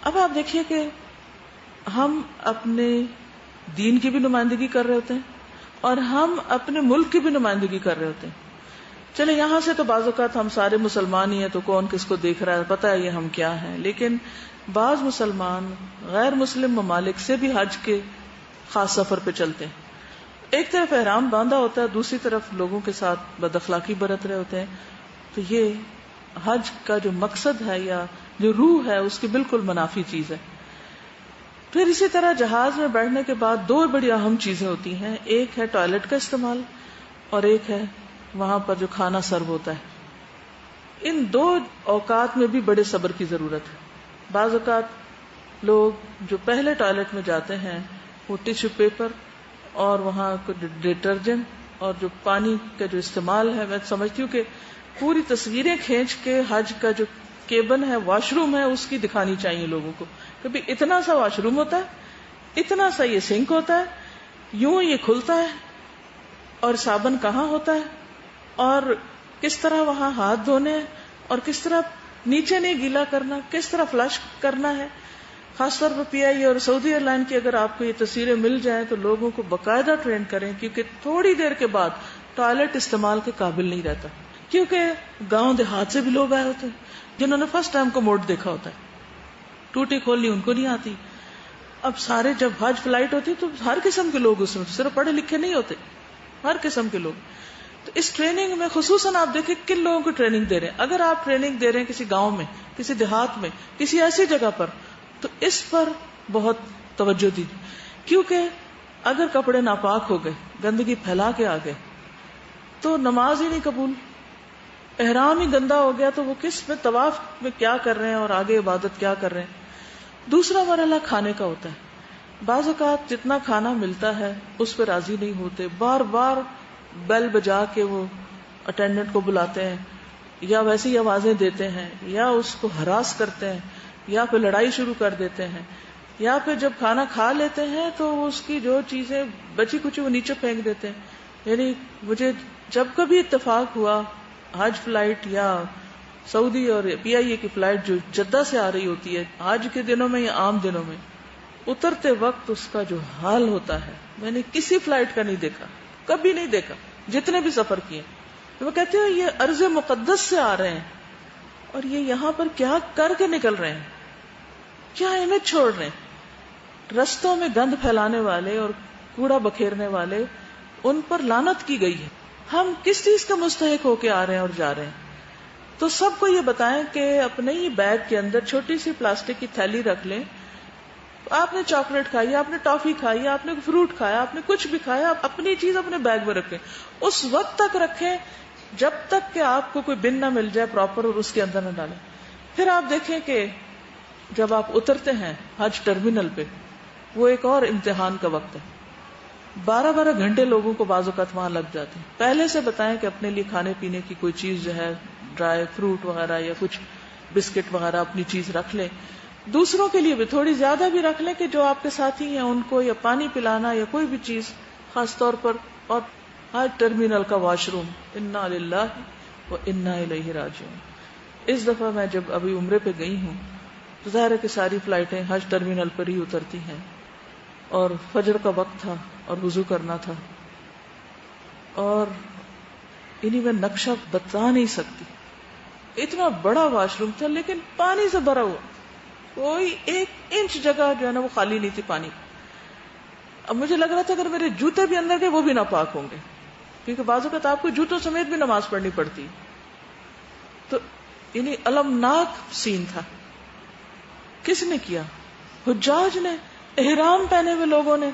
اب آپ دیکھیے کہ ہم اپنے دین کی بھی نمائندگی کر رہے ہوتے ہیں اور ہم اپنے ملک کی بھی نمائندگی کر رہے ہوتے ہیں. چلے یہاں سے تو بعض اوقات ہم سارے مسلمان ہی ہیں تو کون کس کو دیکھ رہا ہے، پتہ ہے یہ ہم کیا ہیں. لیکن بعض مسلمان غیر مسلم ممالک سے بھی حج کے خاص سفر پہ چلتے ہیں. ایک طرف احرام باندھا ہوتا ہے، دوسری طرف لوگوں کے ساتھ بد اخلاقی برت رہے ہوتے ہیں. تو یہ حج کا جو مقصد ہے یا جو روح ہے اس کی بالکل منافی چیز ہے. پھر اسی طرح جہاز میں بیٹھنے کے بعد دو بڑی اہم چیزیں ہوتی ہیں، ایک ہے ٹوائلٹ کا استعمال اور ایک ہے وہاں پر جو کھانا سرو ہوتا ہے. ان دو اوقات میں بھی بڑے صبر کی ضرورت ہے. بعض اوقات لوگ جو پہلے ٹوائلٹ میں جاتے ہیں وہ ٹیشو پیپر اور وہاں ڈٹرجنٹ اور جو پانی کا جو استعمال ہے، میں سمجھتی ہوں کہ پوری تصویریں کھینچ کے حج کا جو کیبن ہے، واش روم ہے، اس کی دکھانی چاہیے لوگوں کو. کبھی اتنا سا واش روم ہوتا ہے، اتنا سا یہ سنک ہوتا ہے، یوں یہ کھلتا ہے، اور صابن کہاں ہوتا ہے، اور کس طرح وہاں ہاتھ دھونے ہیں، اور کس طرح نیچے نہیں گیلا کرنا، کس طرح فلش کرنا ہے. خاص طور پر پی آئی اور سعودی ایئر لائن کی اگر آپ کو یہ تصویریں مل جائیں تو لوگوں کو باقاعدہ ٹرین کریں، کیونکہ تھوڑی دیر کے بعد ٹوائلٹ استعمال کے قابل نہیں رہتا. کیونکہ گاؤں دیہات سے بھی لوگ آئے ہوتے ہیں جنہوں نے فرسٹ ٹائم کو موڈ دیکھا ہوتا ہے، ٹوٹی کھولنی ان کو نہیں آتی. اب سارے جب حج فلائٹ ہوتی تو ہر قسم کے لوگ اس میں، صرف پڑھے لکھے نہیں ہوتے، ہر قسم کے لوگ. تو اس ٹریننگ میں خصوصاً آپ دیکھیں کن لوگوں کو ٹریننگ دے رہے ہیں. اگر آپ ٹریننگ دے رہے ہیں کسی گاؤں میں، کسی دیہات میں، کسی ایسی جگہ پر، تو اس پر بہت توجہ دی، کیونکہ اگر کپڑے ناپاک ہو گئے، گندگی پھیلا کے آ گئے تو نماز ہی نہیں قبول. احرام ہی گندا ہو گیا تو وہ کس میں طواف میں کیا کر رہے ہیں اور آگے عبادت کیا کر رہے ہیں. دوسرا مرحلہ کھانے کا ہوتا ہے. بعض اوقات جتنا کھانا ملتا ہے اس پہ راضی نہیں ہوتے، بار بار بیل بجا کے وہ اٹینڈنٹ کو بلاتے ہیں، یا ویسی آوازیں دیتے ہیں، یا اس کو ہراس کرتے ہیں، یا پھر لڑائی شروع کر دیتے ہیں، یا پھر جب کھانا کھا لیتے ہیں تو اس کی جو چیزیں بچی کچھ وہ نیچے پھینک دیتے ہیں. یعنی مجھے جب کبھی اتفاق ہوا حج فلائٹ یا سعودی اور پی آئی اے کی فلائٹ جو جدہ سے آ رہی ہوتی ہے آج کے دنوں میں یا عام دنوں میں، اترتے وقت اس کا جو حال ہوتا ہے میں نے کسی فلائٹ کا نہیں دیکھا، کبھی نہیں دیکھا جتنے بھی سفر کیے. وہ کہتے ہیں یہ ارض مقدس سے آ رہے ہیں اور یہ یہاں پر کیا کر کے نکل رہے ہیں، کیا امیج چھوڑ رہے ہیں. رستوں میں گند پھیلانے والے اور کوڑا بکھیرنے والے، ان پر لعنت کی گئی ہے. ہم کس چیز کا مستحق ہو کے آ رہے ہیں اور جا رہے ہیں. تو سب کو یہ بتائیں کہ اپنے ہی بیگ کے اندر چھوٹی سی پلاسٹک کی تھیلی رکھ لیں. آپ نے چاکلیٹ کھائی، آپ نے ٹافی کھائی، آپ نے فروٹ کھایا، آپ نے کچھ بھی کھایا، اپنی چیز اپنے بیگ میں رکھیں. اس وقت تک رکھیں جب تک کہ آپ کو کوئی بن نہ مل جائے پراپر اور اس کے اندر نہ ڈالیں. پھر آپ دیکھیں کہ جب آپ اترتے ہیں حج ٹرمینل پہ، وہ ایک اور امتحان کا وقت ہے. 12 گھنٹے لوگوں کو بعض اوقات وہاں لگ جاتے ہیں. پہلے سے بتائیں کہ اپنے لیے کھانے پینے کی کوئی چیز جو ہے، ڈرائی فروٹ وغیرہ یا کچھ بسکٹ وغیرہ اپنی چیز رکھ لیں. دوسروں کے لیے بھی تھوڑی زیادہ بھی رکھ لیں کہ جو آپ کے ساتھی ہیں ان کو یا پانی پلانا یا کوئی بھی چیز خاص طور پر. اور ہر ٹرمینل کا واش روم، انا للہ و انا الیہ راجعون. اس دفعہ میں جب ابھی عمرے پہ گئی ہوں تو ظاہر ہے کہ ساری فلائٹیں حج ٹرمینل پر ہی اترتی ہیں، اور فجر کا وقت تھا اور وضو کرنا تھا، اور انہیں میں نقشہ بتا نہیں سکتی. اتنا بڑا واش روم تھا لیکن پانی سے بھرا ہوا، کوئی 1 انچ جگہ جو ہے نا وہ خالی نہیں تھی پانی. اب مجھے لگ رہا تھا اگر میرے جوتے بھی اندر گئے وہ بھی ناپاک ہوں گے، کیونکہ بعض اوقات آپ کو جوتوں سمیت بھی نماز پڑھنی پڑتی. تو یعنی المناک سین تھا. کس نے کیا؟ حجاج نے، احرام پہنے ہوئے لوگوں نے،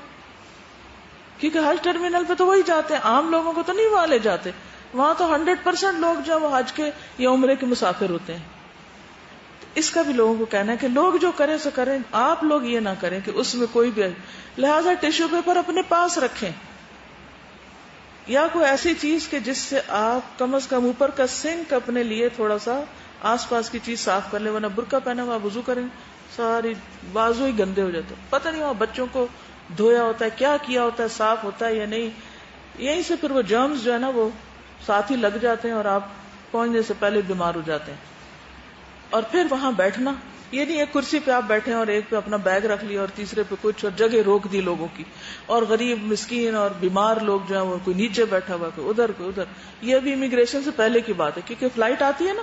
کیونکہ حج ٹرمینل پہ تو وہی جاتے ہیں، عام لوگوں کو تو نہیں وہاں لے جاتے. وہاں تو 100% لوگ جو وہ حج کے یا عمرے کے مسافر ہوتے ہیں. اس کا بھی لوگوں کو کہنا ہے کہ لوگ جو کریں سو کریں، آپ لوگ یہ نہ کریں کہ اس میں کوئی بھی. لہذا ٹیشو پیپر اپنے پاس رکھیں، یا کوئی ایسی چیز کہ جس سے آپ کم از کم اوپر کا سنک اپنے لیے تھوڑا سا آس پاس کی چیز صاف کر لیں. ورنہ برقع پہنا ہوا وضو کریں ساری بازو ہی گندے ہو جاتے. پتہ نہیں وہاں بچوں کو دھویا ہوتا ہے، کیا کیا ہوتا ہے، صاف ہوتا ہے یا نہیں. یہیں سے پھر وہ جرمز جو ہے نا وہ ساتھ ہی لگ جاتے ہیں اور آپ پہنچنے سے پہلے بیمار ہو جاتے ہیں. اور پھر وہاں بیٹھنا یہ نہیں ایک کرسی پہ آپ بیٹھے اور ایک پہ اپنا بیگ رکھ لیا اور تیسرے پہ کچھ، اور جگہ روک دی لوگوں کی. اور غریب مسکین اور بیمار لوگ جو ہیں وہ کوئی نیچے بیٹھا ہوا، کوئی ادھر کوئی ادھر. یہ بھی امیگریشن سے پہلے کی بات ہے، کیونکہ فلائٹ آتی ہے نا،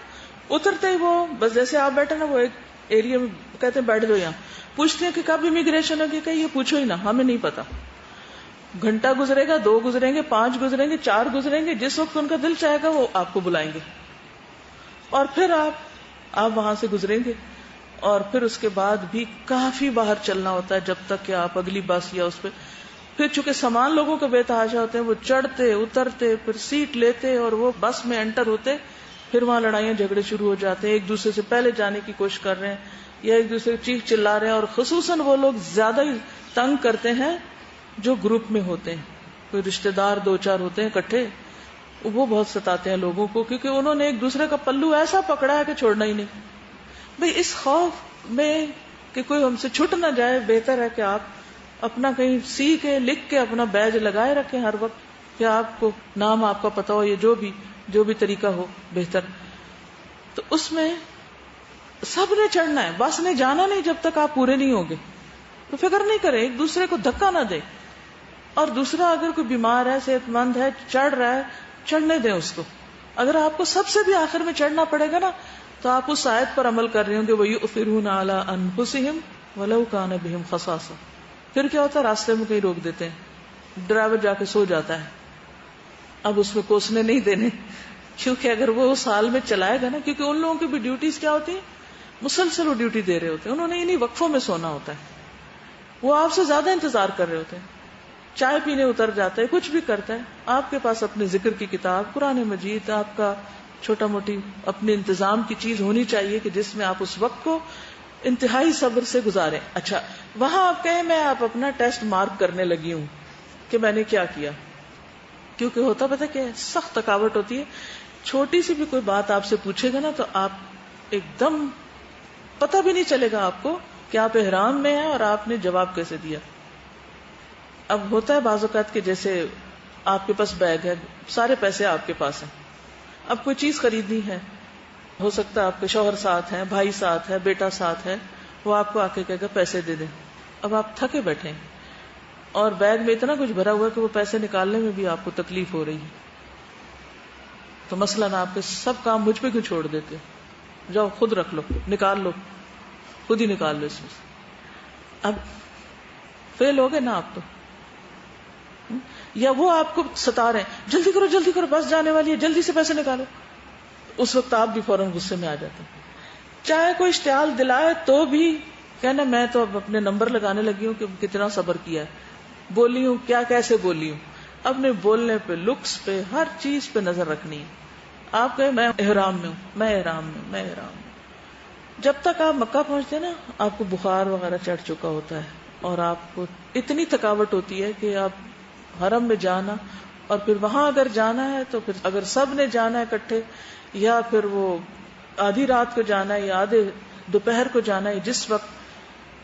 اترتے ہی وہ بس جیسے آپ بیٹھے نا وہ ایک ایریا میں کہتے ہیں بیٹھ جاؤ. یہاں پوچھتے ہیں کہ کب امیگریشن ہوگی، کہ یہ پوچھو ہی نا، ہمیں نہیں پتا. گھنٹہ گزرے گا، 2 گزریں گے، 5 گزریں گے، 4 گزریں گے، جس وقت ان کا دل چاہے گا وہ آپ کو بلائیں گے. اور پھر آپ وہاں سے گزریں گے. اور پھر اس کے بعد بھی کافی باہر چلنا ہوتا ہے جب تک کہ آپ اگلی بس یا اس پہ. پھر چونکہ سامان لوگوں کے بے تحاشا ہوتے ہیں، وہ چڑھتے اترتے، پھر سیٹ لیتے اور وہ بس میں انٹر ہوتے. پھر وہاں لڑائیاں جھگڑے شروع ہو جاتے ہیں، ایک دوسرے سے پہلے جانے کی کوشش کر رہے ہیں یا ایک دوسرے چیخ چلا رہے ہیں. اور خصوصاً وہ لوگ زیادہ ہی تنگ کرتے ہیں جو گروپ میں ہوتے ہیں. کوئی رشتے دار 2-4 ہوتے ہیں اکٹھے، وہ بہت ستاتے ہیں لوگوں کو، کیونکہ انہوں نے ایک دوسرے کا پلو ایسا پکڑا ہے کہ چھوڑنا ہی نہیں. بھئی اس خوف میں کہ کوئی ہم سے چھٹ نہ جائے، بہتر ہے کہ آپ اپنا کہیں سی کے لکھ کے اپنا بیج لگائے رکھیں ہر وقت، کہ آپ کو نام آپ کا پتا ہو، یہ جو بھی طریقہ ہو بہتر. تو اس میں سب نے چڑھنا ہے، بس نے جانا نہیں جب تک آپ پورے نہیں ہوگے. تو فکر نہیں کریں، ایک دوسرے کو دھکا نہ دیں. اور دوسرا اگر کوئی بیمار ہے، صحت مند ہے، چڑھ رہا ہے، چڑھنے دیں اس کو. اگر آپ کو سب سے بھی آخر میں چڑھنا پڑے گا نا تو آپ اس آیت پر عمل کر رہے ہوں گے، وَيُؤْثِرُونَ عَلَىٰ أَنفُسِهِمْ وَلَوْ كَانَ بِهِمْ خَصَاصَةٌ. پھر کیا ہوتا ہے، راستے میں کہیں روک دیتے ہیں، ڈرائیور جا کے سو جاتا ہے. اب اس میں کوسنے نہیں دینے، کیونکہ اگر وہ اس حال میں چلائے گا نا، کیونکہ ان لوگوں کی بھی ڈیوٹیز کیا ہوتی ہیں، مسلسل وہ ڈیوٹی دے رہے ہوتے ہیں. انہوں نے انہیں وقفوں میں سونا ہوتا ہے، وہ آپ سے زیادہ انتظار کر رہے ہوتے ہیں. چائے پینے اتر جاتا ہے، کچھ بھی کرتا ہے، آپ کے پاس اپنے ذکر کی کتاب، قرآن مجید، آپ کا چھوٹا موٹی اپنے انتظام کی چیز ہونی چاہیے کہ جس میں آپ اس وقت کو انتہائی صبر سے گزاریں. اچھا وہاں آپ کہیں میں آپ اپنا ٹیسٹ مارک کرنے لگی ہوں کہ میں نے کیا کیا، کیونکہ ہوتا پتہ کہ سخت تھکاوٹ ہوتی ہے. چھوٹی سی بھی کوئی بات آپ سے پوچھے گا نا تو آپ ایک دم پتہ بھی نہیں چلے گا آپ کو کہ آپ احرام میں ہیں اور آپ نے جواب کیسے دیا. اب ہوتا ہے بعض اوقات کہ جیسے آپ کے پاس بیگ ہے، سارے پیسے آپ کے پاس ہیں، اب کوئی چیز خریدنی ہے، ہو سکتا ہے آپ کے شوہر ساتھ ہیں، بھائی ساتھ ہے، بیٹا ساتھ ہے، وہ آپ کو آ کے کہے گا پیسے دے دیں. اب آپ تھکے بیٹھے ہیں اور بیگ میں اتنا کچھ بھرا ہوا ہے کہ وہ پیسے نکالنے میں بھی آپ کو تکلیف ہو رہی ہے. تو مثلاً آپ کے سب کام مجھ پہ کیوں چھوڑ دیتے، جاؤ خود رکھ لو، نکال لو، خود ہی نکال لو اس میں سے. اب فیل ہو گئے نا آپ تو. یا وہ آپ کو ستا رہے ہیں، جلدی کرو بس جانے والی ہے، جلدی سے پیسے نکالو. اس وقت آپ بھی فوراً غصے میں آ جاتے ہیں. چاہے کوئی اشتعال دلائے تو بھی کہنا میں تو اب اپنے نمبر لگانے لگی ہوں کہ کتنا صبر کیا ہے، بولی ہوں کیا، کیسے بولی ہوں. اپنے بولنے پہ، لکس پہ، ہر چیز پہ نظر رکھنی ہے. آپ کہیں میں احرام میں ہوں، میں احرام میں ہوں، میں احرام میں ہوں. جب تک آپ مکہ پہنچتے ہیں نا، آپ کو بخار وغیرہ چڑھ چکا ہوتا ہے اور آپ کو اتنی تھکاوٹ ہوتی ہے کہ آپ حرم میں جانا اور پھر وہاں اگر جانا ہے تو پھر اگر سب نے جانا ہے اکٹھے، یا پھر وہ آدھی رات کو جانا ہے یا آدھے دوپہر کو جانا ہے، جس وقت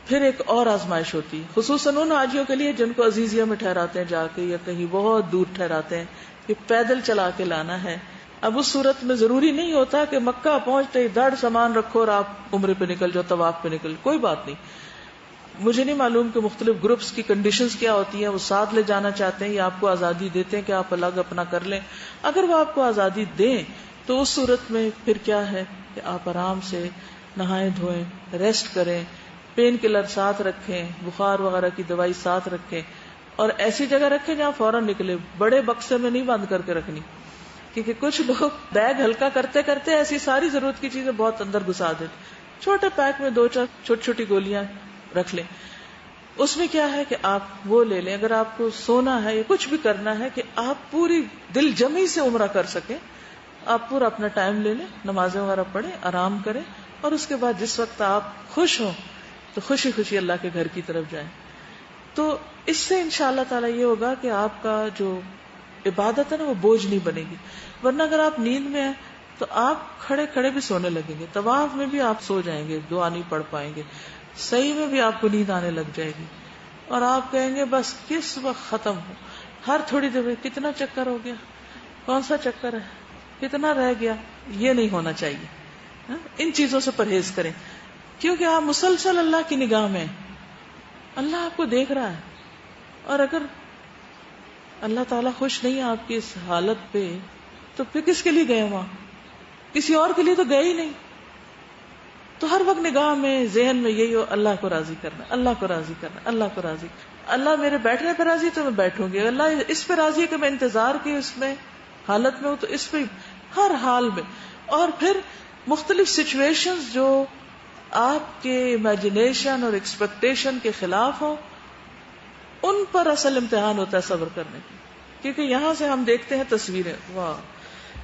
پھر ایک اور آزمائش ہوتی ہے، خصوصاً ان حاجیوں کے لیے جن کو عزیزیہ میں ٹھہراتے ہیں جا کے یا کہیں بہت دور ٹھہراتے ہیں کہ پیدل چلا کے لانا ہے. اب اس صورت میں ضروری نہیں ہوتا کہ مکہ پہنچتے ہی دڑ سامان رکھو اور آپ عمرے پہ نکل جاؤ، طواف پہ نکل، کوئی بات نہیں. مجھے نہیں معلوم کہ مختلف گروپس کی کنڈیشنز کیا ہوتی ہیں، وہ ساتھ لے جانا چاہتے ہیں یا آپ کو آزادی دیتے ہیں کہ آپ الگ اپنا کر لیں. اگر وہ آپ کو آزادی دیں تو اس صورت میں پھر کیا ہے کہ آپ آرام سے نہائیں دھوئیں، ریسٹ کریں، پین کلر ساتھ رکھیں، بخار وغیرہ کی دوائی ساتھ رکھیں، اور ایسی جگہ رکھیں جہاں فوراً نکلے. بڑے بکسے میں نہیں بند کر کے رکھنی، کیونکہ کچھ لوگ بیگ ہلکا کرتے کرتے ایسی ساری ضرورت کی چیزیں بہت اندر گھسا دیتے. چھوٹے پیک میں 2-4 چھوٹی چھوٹی گولیاں رکھ لیں. اس میں کیا ہے کہ آپ وہ لے لیں اگر آپ کو سونا ہے یا کچھ بھی کرنا ہے کہ آپ پوری دل جمی سے عمرہ کر سکیں. آپ پورا اپنا ٹائم لے لیں، نمازیں وغیرہ پڑھیں، آرام کریں، اور اس کے بعد جس وقت آپ خوش ہوں تو خوشی خوشی اللہ کے گھر کی طرف جائیں. تو اس سے انشاءاللہ تعالیٰ یہ ہوگا کہ آپ کا جو عبادت ہے نا وہ بوجھ نہیں بنے گی. ورنہ اگر آپ نیند میں ہیں تو آپ کھڑے کھڑے بھی سونے لگیں گے، طواف میں بھی آپ سو جائیں گے، دعا نہیں پڑھ پائیں گے، صحیح میں بھی آپ کو نیند آنے لگ جائے گی اور آپ کہیں گے بس کس وقت ختم ہو. ہر تھوڑی دیر میں کتنا چکر ہو گیا، کون سا چکر ہے، کتنا رہ گیا. یہ نہیں ہونا چاہیے. ان چیزوں سے پرہیز کریں کیونکہ آپ مسلسل اللہ کی نگاہ میں، اللہ آپ کو دیکھ رہا ہے. اور اگر اللہ تعالیٰ خوش نہیں ہے آپ کی اس حالت پہ تو پھر کس کے لیے گئے وہاں؟ کسی اور کے لیے تو گئے ہی نہیں. تو ہر وقت نگاہ میں ذہن میں یہی ہو، اللہ کو راضی کرنا، اللہ کو راضی کرنا، اللہ کو راضی. اللہ میرے بیٹھنے پہ راضی تو میں بیٹھوں گی، اللہ اس پہ راضی ہے کہ میں انتظار کی اس میں حالت میں ہوں تو اس پہ ہر حال میں. اور پھر مختلف سچویشنز جو آپ کے امیجنیشن اور ایکسپیکٹیشن کے خلاف ہوں ان پر اصل امتحان ہوتا ہے صبر کرنے کی. کیونکہ یہاں سے ہم دیکھتے ہیں تصویریں، واہ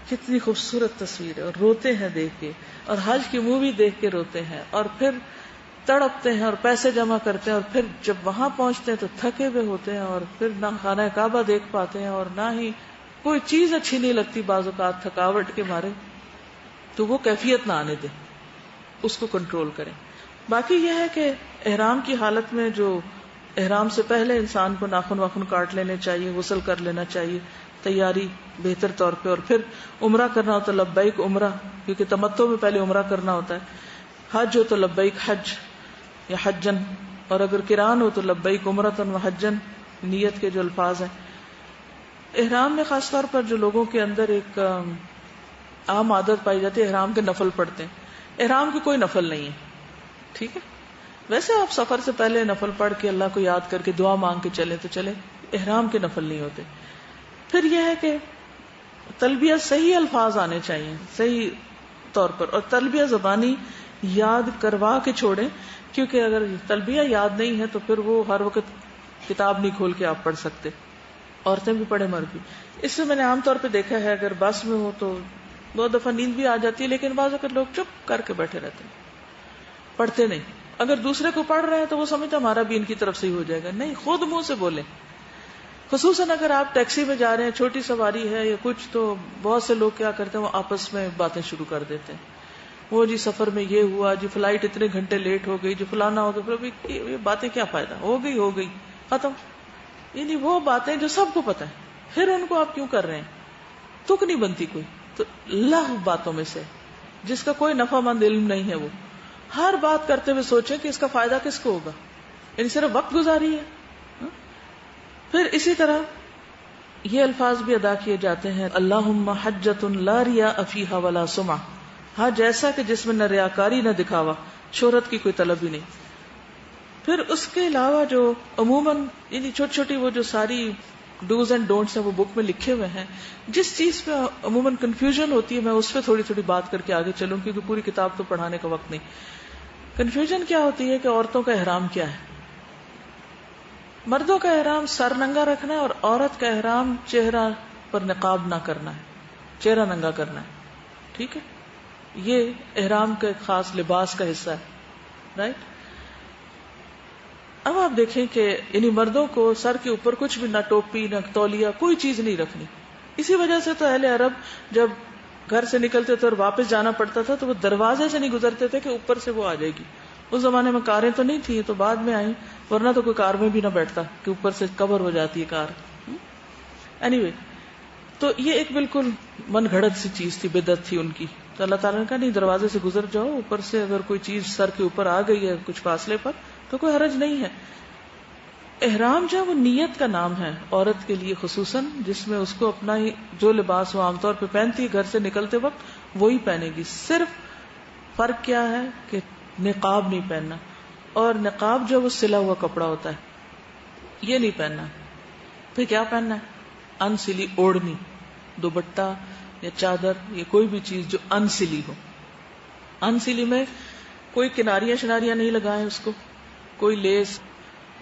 کتنی خوبصورت تصویر ہے، اور روتے ہیں دیکھ کے، اور حج کی مووی دیکھ کے روتے ہیں، اور پھر تڑپتے ہیں اور پیسے جمع کرتے ہیں، اور پھر جب وہاں پہنچتے ہیں تو تھکے ہوئے ہوتے ہیں، اور پھر نہ خانہ کعبہ دیکھ پاتے ہیں اور نہ ہی کوئی چیز اچھی نہیں لگتی بعض اوقات تھکاوٹ کے مارے. تو وہ کیفیت نہ آنے دیں، اس کو کنٹرول کریں. باقی یہ ہے کہ احرام کی حالت میں جو احرام سے پہلے انسان کو ناخن واخن کاٹ لینے چاہیے، غسل کر لینا چاہیے، تیاری بہتر طور پہ. اور پھر عمرہ کرنا ہوتا ہے لبیک عمرہ، کیونکہ تمتع میں پہلے عمرہ کرنا ہوتا ہے. حج ہو تو لبیک حج یا حجن، اور اگر قران ہو تو لبیک عمرتن و حجن، نیت کے جو الفاظ ہیں. احرام میں خاص طور پر جو لوگوں کے اندر ایک عام عادت پائی جاتی ہے، احرام کے نفل پڑھتے ہیں. احرام کی کوئی نفل نہیں ہے، ٹھیک ہے. ویسے آپ سفر سے پہلے نفل پڑھ کے اللہ کو یاد کر کے دعا مانگ کے چلے تو چلے، احرام کے نفل نہیں ہوتے. پھر یہ ہے کہ تلبیہ صحیح الفاظ آنے چاہیے صحیح طور پر، اور تلبیہ زبانی یاد کروا کے چھوڑیں، کیونکہ اگر تلبیہ یاد نہیں ہے تو پھر وہ ہر وقت کتاب نہیں کھول کے آپ پڑھ سکتے. عورتیں بھی پڑھے، مرد بھی. اس سے میں نے عام طور پہ دیکھا ہے اگر بس میں ہو تو بہت دفعہ نیند بھی آ جاتی ہے، لیکن بعض اوقات لوگ چپ کر کے بیٹھے رہتے ہیں، پڑھتے نہیں. اگر دوسرے کو پڑھ رہے ہیں تو وہ سمجھتا ہمارا بھی ان کی طرف سے ہی ہو جائے گا. نہیں، خود منہ سے بولیں. خصوصاً اگر آپ ٹیکسی میں جا رہے ہیں، چھوٹی سواری ہے یا کچھ، تو بہت سے لوگ کیا کرتے ہیں، وہ آپس میں باتیں شروع کر دیتے ہیں. وہ جی سفر میں یہ ہوا، جی فلائٹ اتنے گھنٹے لیٹ ہو گئی، جو فلانا ہو گیا. پھر یہ باتیں کیا فائدہ، ہو گئی ختم. یعنی وہ باتیں جو سب کو پتہ ہے، پھر ان کو آپ کیوں کر رہے ہیں؟ تک نہیں بنتی کوئی. تو لغو باتوں میں سے جس کا کوئی نفع مند علم نہیں ہے، وہ ہر بات کرتے ہوئے سوچیں کہ اس کا فائدہ کس کو ہوگا، یعنی صرف وقت گزاری ہے. پھر اسی طرح یہ الفاظ بھی ادا کیے جاتے ہیں، اللہم حجۃ لا ریاء فیہا ولا سمعہ، حج ایسا کہ جس میں نہ ریاکاری نہ دکھاوا، شہرت کی کوئی طلب ہی نہیں. پھر اس کے علاوہ جو عموماً یعنی چھوٹی چھوٹی وہ جو ساری ڈوز اینڈ ڈونٹس ہیں وہ بک میں لکھے ہوئے ہیں. جس چیز پہ عموماً کنفیوژن ہوتی ہے میں اس پہ تھوڑی تھوڑی بات کر کے آگے چلوں، کیونکہ پوری کتاب تو پڑھانے کا وقت نہیں. کنفیوژن کیا ہوتی ہے کہ عورتوں کا احرام کیا ہے. مردوں کا احرام سر ننگا رکھنا ہے، اور عورت کا احرام چہرہ پر نقاب نہ کرنا ہے، چہرہ ننگا کرنا ہے. ٹھیک ہے، یہ احرام کا ایک خاص لباس کا حصہ ہے، رائٹ. اب آپ دیکھیں کہ یعنی مردوں کو سر کے اوپر کچھ بھی، نہ ٹوپی نہ تولیہ، کوئی چیز نہیں رکھنی. اسی وجہ سے تو اہل عرب جب گھر سے نکلتے تھے اور واپس جانا پڑتا تھا تو وہ دروازے سے نہیں گزرتے تھے کہ اوپر سے وہ آ جائے گی. اس زمانے میں کاریں تو نہیں تھی، تو بعد میں آئیں، ورنہ تو کوئی کار میں بھی نہ بیٹھتا کہ اوپر سے کور ہو جاتی ہے کار. اینی تو یہ ایک بالکل من گھڑت سی چیز تھی، بدعت تھی ان کی. تو اللہ تعالیٰ نے کہا نہیں، دروازے سے گزر جاؤ، اوپر سے اگر کوئی چیز سر کے اوپر آ گئی ہے کچھ فاصلے پر تو کوئی حرج نہیں ہے. احرام جو ہے وہ نیت کا نام ہے عورت کے لیے خصوصاً، جس میں اس کو اپنا ہی جو لباس وہ عام طور پہ پہنتی ہے گھر سے نکلتے وقت وہی پہنے گی. صرف فرق کیا ہے کہ نقاب نہیں پہننا، اور نقاب جو وہ سلا ہوا کپڑا ہوتا ہے یہ نہیں پہننا. پھر کیا پہننا ہے؟ ان سلی اوڑھنی، دوپٹہ یا چادر یا کوئی بھی چیز جو ان سلی ہو. ان سلی میں کوئی کناریاں شناریاں نہیں لگائیں اس کو، کوئی لیس،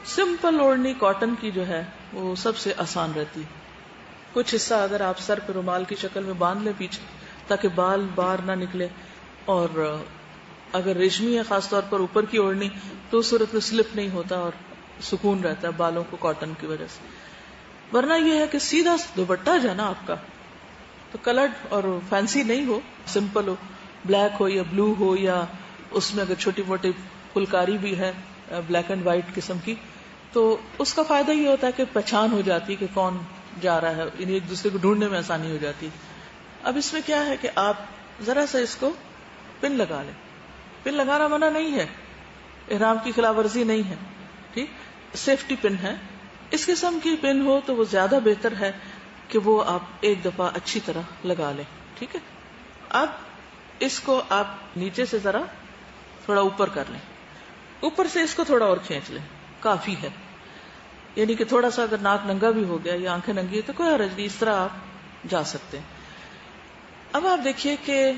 سمپل اوڑھنی کاٹن کی جو ہے وہ سب سے آسان رہتی. کچھ حصہ اگر آپ سر پہ رومال کی شکل میں باندھ لیں پیچھے تاکہ بال باہر نہ نکلے، اور اگر ریشمی ہے خاص طور پر اوپر کی اوڑھنی تو اس صورت میں سلپ نہیں ہوتا اور سکون رہتا ہے بالوں کو کاٹن کی وجہ سے. ورنہ یہ ہے کہ سیدھا دوپٹہ جو ہے نا آپ کا تو کلرڈ اور فینسی نہیں ہو، سمپل ہو، بلیک ہو یا بلو ہو، یا اس میں اگر چھوٹی موٹی پھلکاری بھی ہے بلیک اینڈ وائٹ قسم کی، تو اس کا فائدہ یہ ہوتا ہے کہ پہچان ہو جاتی ہے کہ کون جا رہا ہے، یعنی ایک دوسرے کو ڈھونڈنے میں آسانی ہو جاتی. اب اس میں کیا ہے کہ آپ ذرا سا اس کو پن لگا لیں. پن لگانا منع نہیں ہے، احرام کی خلاف ورزی نہیں ہے، ٹھیک، سیفٹی پن ہے. اس قسم کی پن ہو تو وہ زیادہ بہتر ہے کہ وہ آپ ایک دفعہ اچھی طرح لگا لیں. ٹھیک ہے، اب اس کو آپ نیچے سے ذرا تھوڑا اوپر کر لیں، اوپر سے اس کو تھوڑا اور کھینچ لیں، کافی ہے. یعنی کہ تھوڑا سا اگر ناک ننگا بھی ہو گیا یا آنکھیں ننگی ہے تو کوئی حرج نہیں، اس طرح آپ جا سکتے ہیں. اب آپ دیکھیے کہ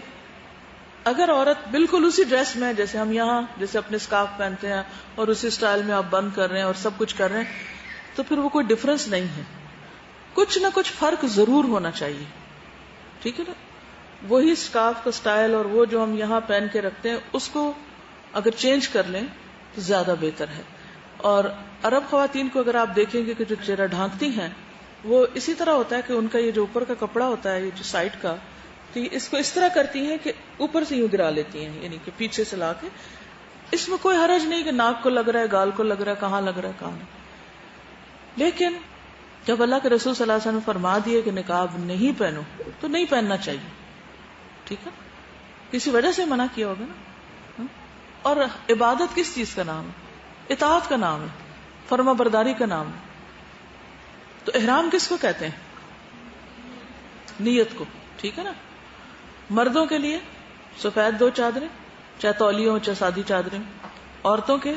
اگر عورت بالکل اسی ڈریس میں جیسے ہم یہاں جیسے اپنے اسکارف پہنتے ہیں اور اسی سٹائل میں آپ بند کر رہے ہیں اور سب کچھ کر رہے ہیں تو پھر وہ کوئی ڈفرنس نہیں ہے. کچھ نہ کچھ فرق ضرور ہونا چاہیے. ٹھیک ہے نا، وہی اسکارف کا سٹائل اور وہ جو ہم یہاں پہن کے رکھتے ہیں اس کو اگر چینج کر لیں تو زیادہ بہتر ہے. اور عرب خواتین کو اگر آپ دیکھیں گے کہ جو چہرہ ڈھانکتی ہیں وہ اسی طرح ہوتا ہے کہ ان کا یہ جو اوپر کا کپڑا ہوتا ہے، یہ جو سائڈ کا، تو اس کو اس طرح کرتی ہیں کہ اوپر سے یوں گرا لیتی ہیں، یعنی کہ پیچھے سے لا کے. اس میں کوئی حرج نہیں کہ ناک کو لگ رہا ہے، گال کو لگ رہا ہے، کہاں لگ رہا ہے کہاں نہیں. لیکن جب اللہ کے رسول صلی اللہ علیہ وسلم نے فرما دیے کہ نقاب نہیں پہنو تو نہیں پہننا چاہیے. ٹھیک ہے، کسی وجہ سے منع کیا ہوگا نا. اور عبادت کس چیز کا نام ہے؟ اطاعت کا نام ہے، فرما برداری کا نام ہے. تو احرام کس کو کہتے ہیں؟ نیت کو. ٹھیک ہے نا. مردوں کے لیے سفید 2 چادریں، چاہے تولیوں چاہے سادی چادریں. عورتوں کے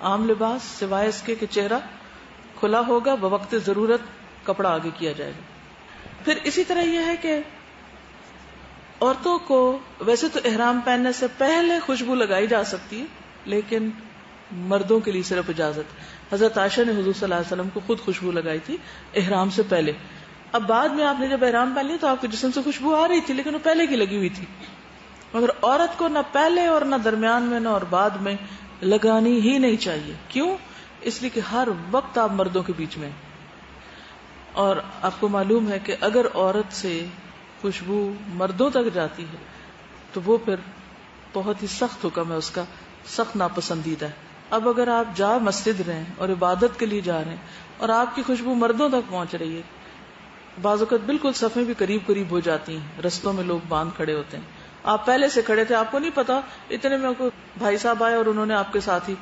عام لباس سوائے اس کے کہ چہرہ کھلا ہوگا، بوقت ضرورت کپڑا آگے کیا جائے گا. پھر اسی طرح یہ ہے کہ عورتوں کو ویسے تو احرام پہننے سے پہلے خوشبو لگائی جا سکتی ہے، لیکن مردوں کے لیے صرف اجازت. حضرت عائشہ نے حضور صلی اللہ علیہ وسلم کو خود خوشبو لگائی تھی احرام سے پہلے. اب بعد میں آپ نے جب احرام پہن لیا تو آپ کے جسم سے خوشبو آ رہی تھی، لیکن وہ پہلے کی لگی ہوئی تھی. مگر عورت کو نہ پہلے اور نہ درمیان میں نہ اور بعد میں لگانی ہی نہیں چاہیے. کیوں؟ اس لیے کہ ہر وقت آپ مردوں کے بیچ میں. اور آپ کو معلوم ہے کہ اگر عورت سے خوشبو مردوں تک جاتی ہے تو وہ پھر بہت ہی سخت حکم ہے اس کا، سخت ناپسندیدہ ہے. اب اگر آپ جا مسجد رہے ہیں اور عبادت کے لیے جا رہے ہیں اور آپ کی خوشبو مردوں تک پہنچ رہی ہے، بعض اوقات بالکل صفیں بھی قریب قریب ہو جاتی ہیں، رستوں میں لوگ باندھ کھڑے ہوتے ہیں، آپ پہلے سے کھڑے تھے، آپ کو نہیں پتا، اتنے میں کوئی بھائی صاحب آئے اور انہوں نے آپ کے ساتھ ہی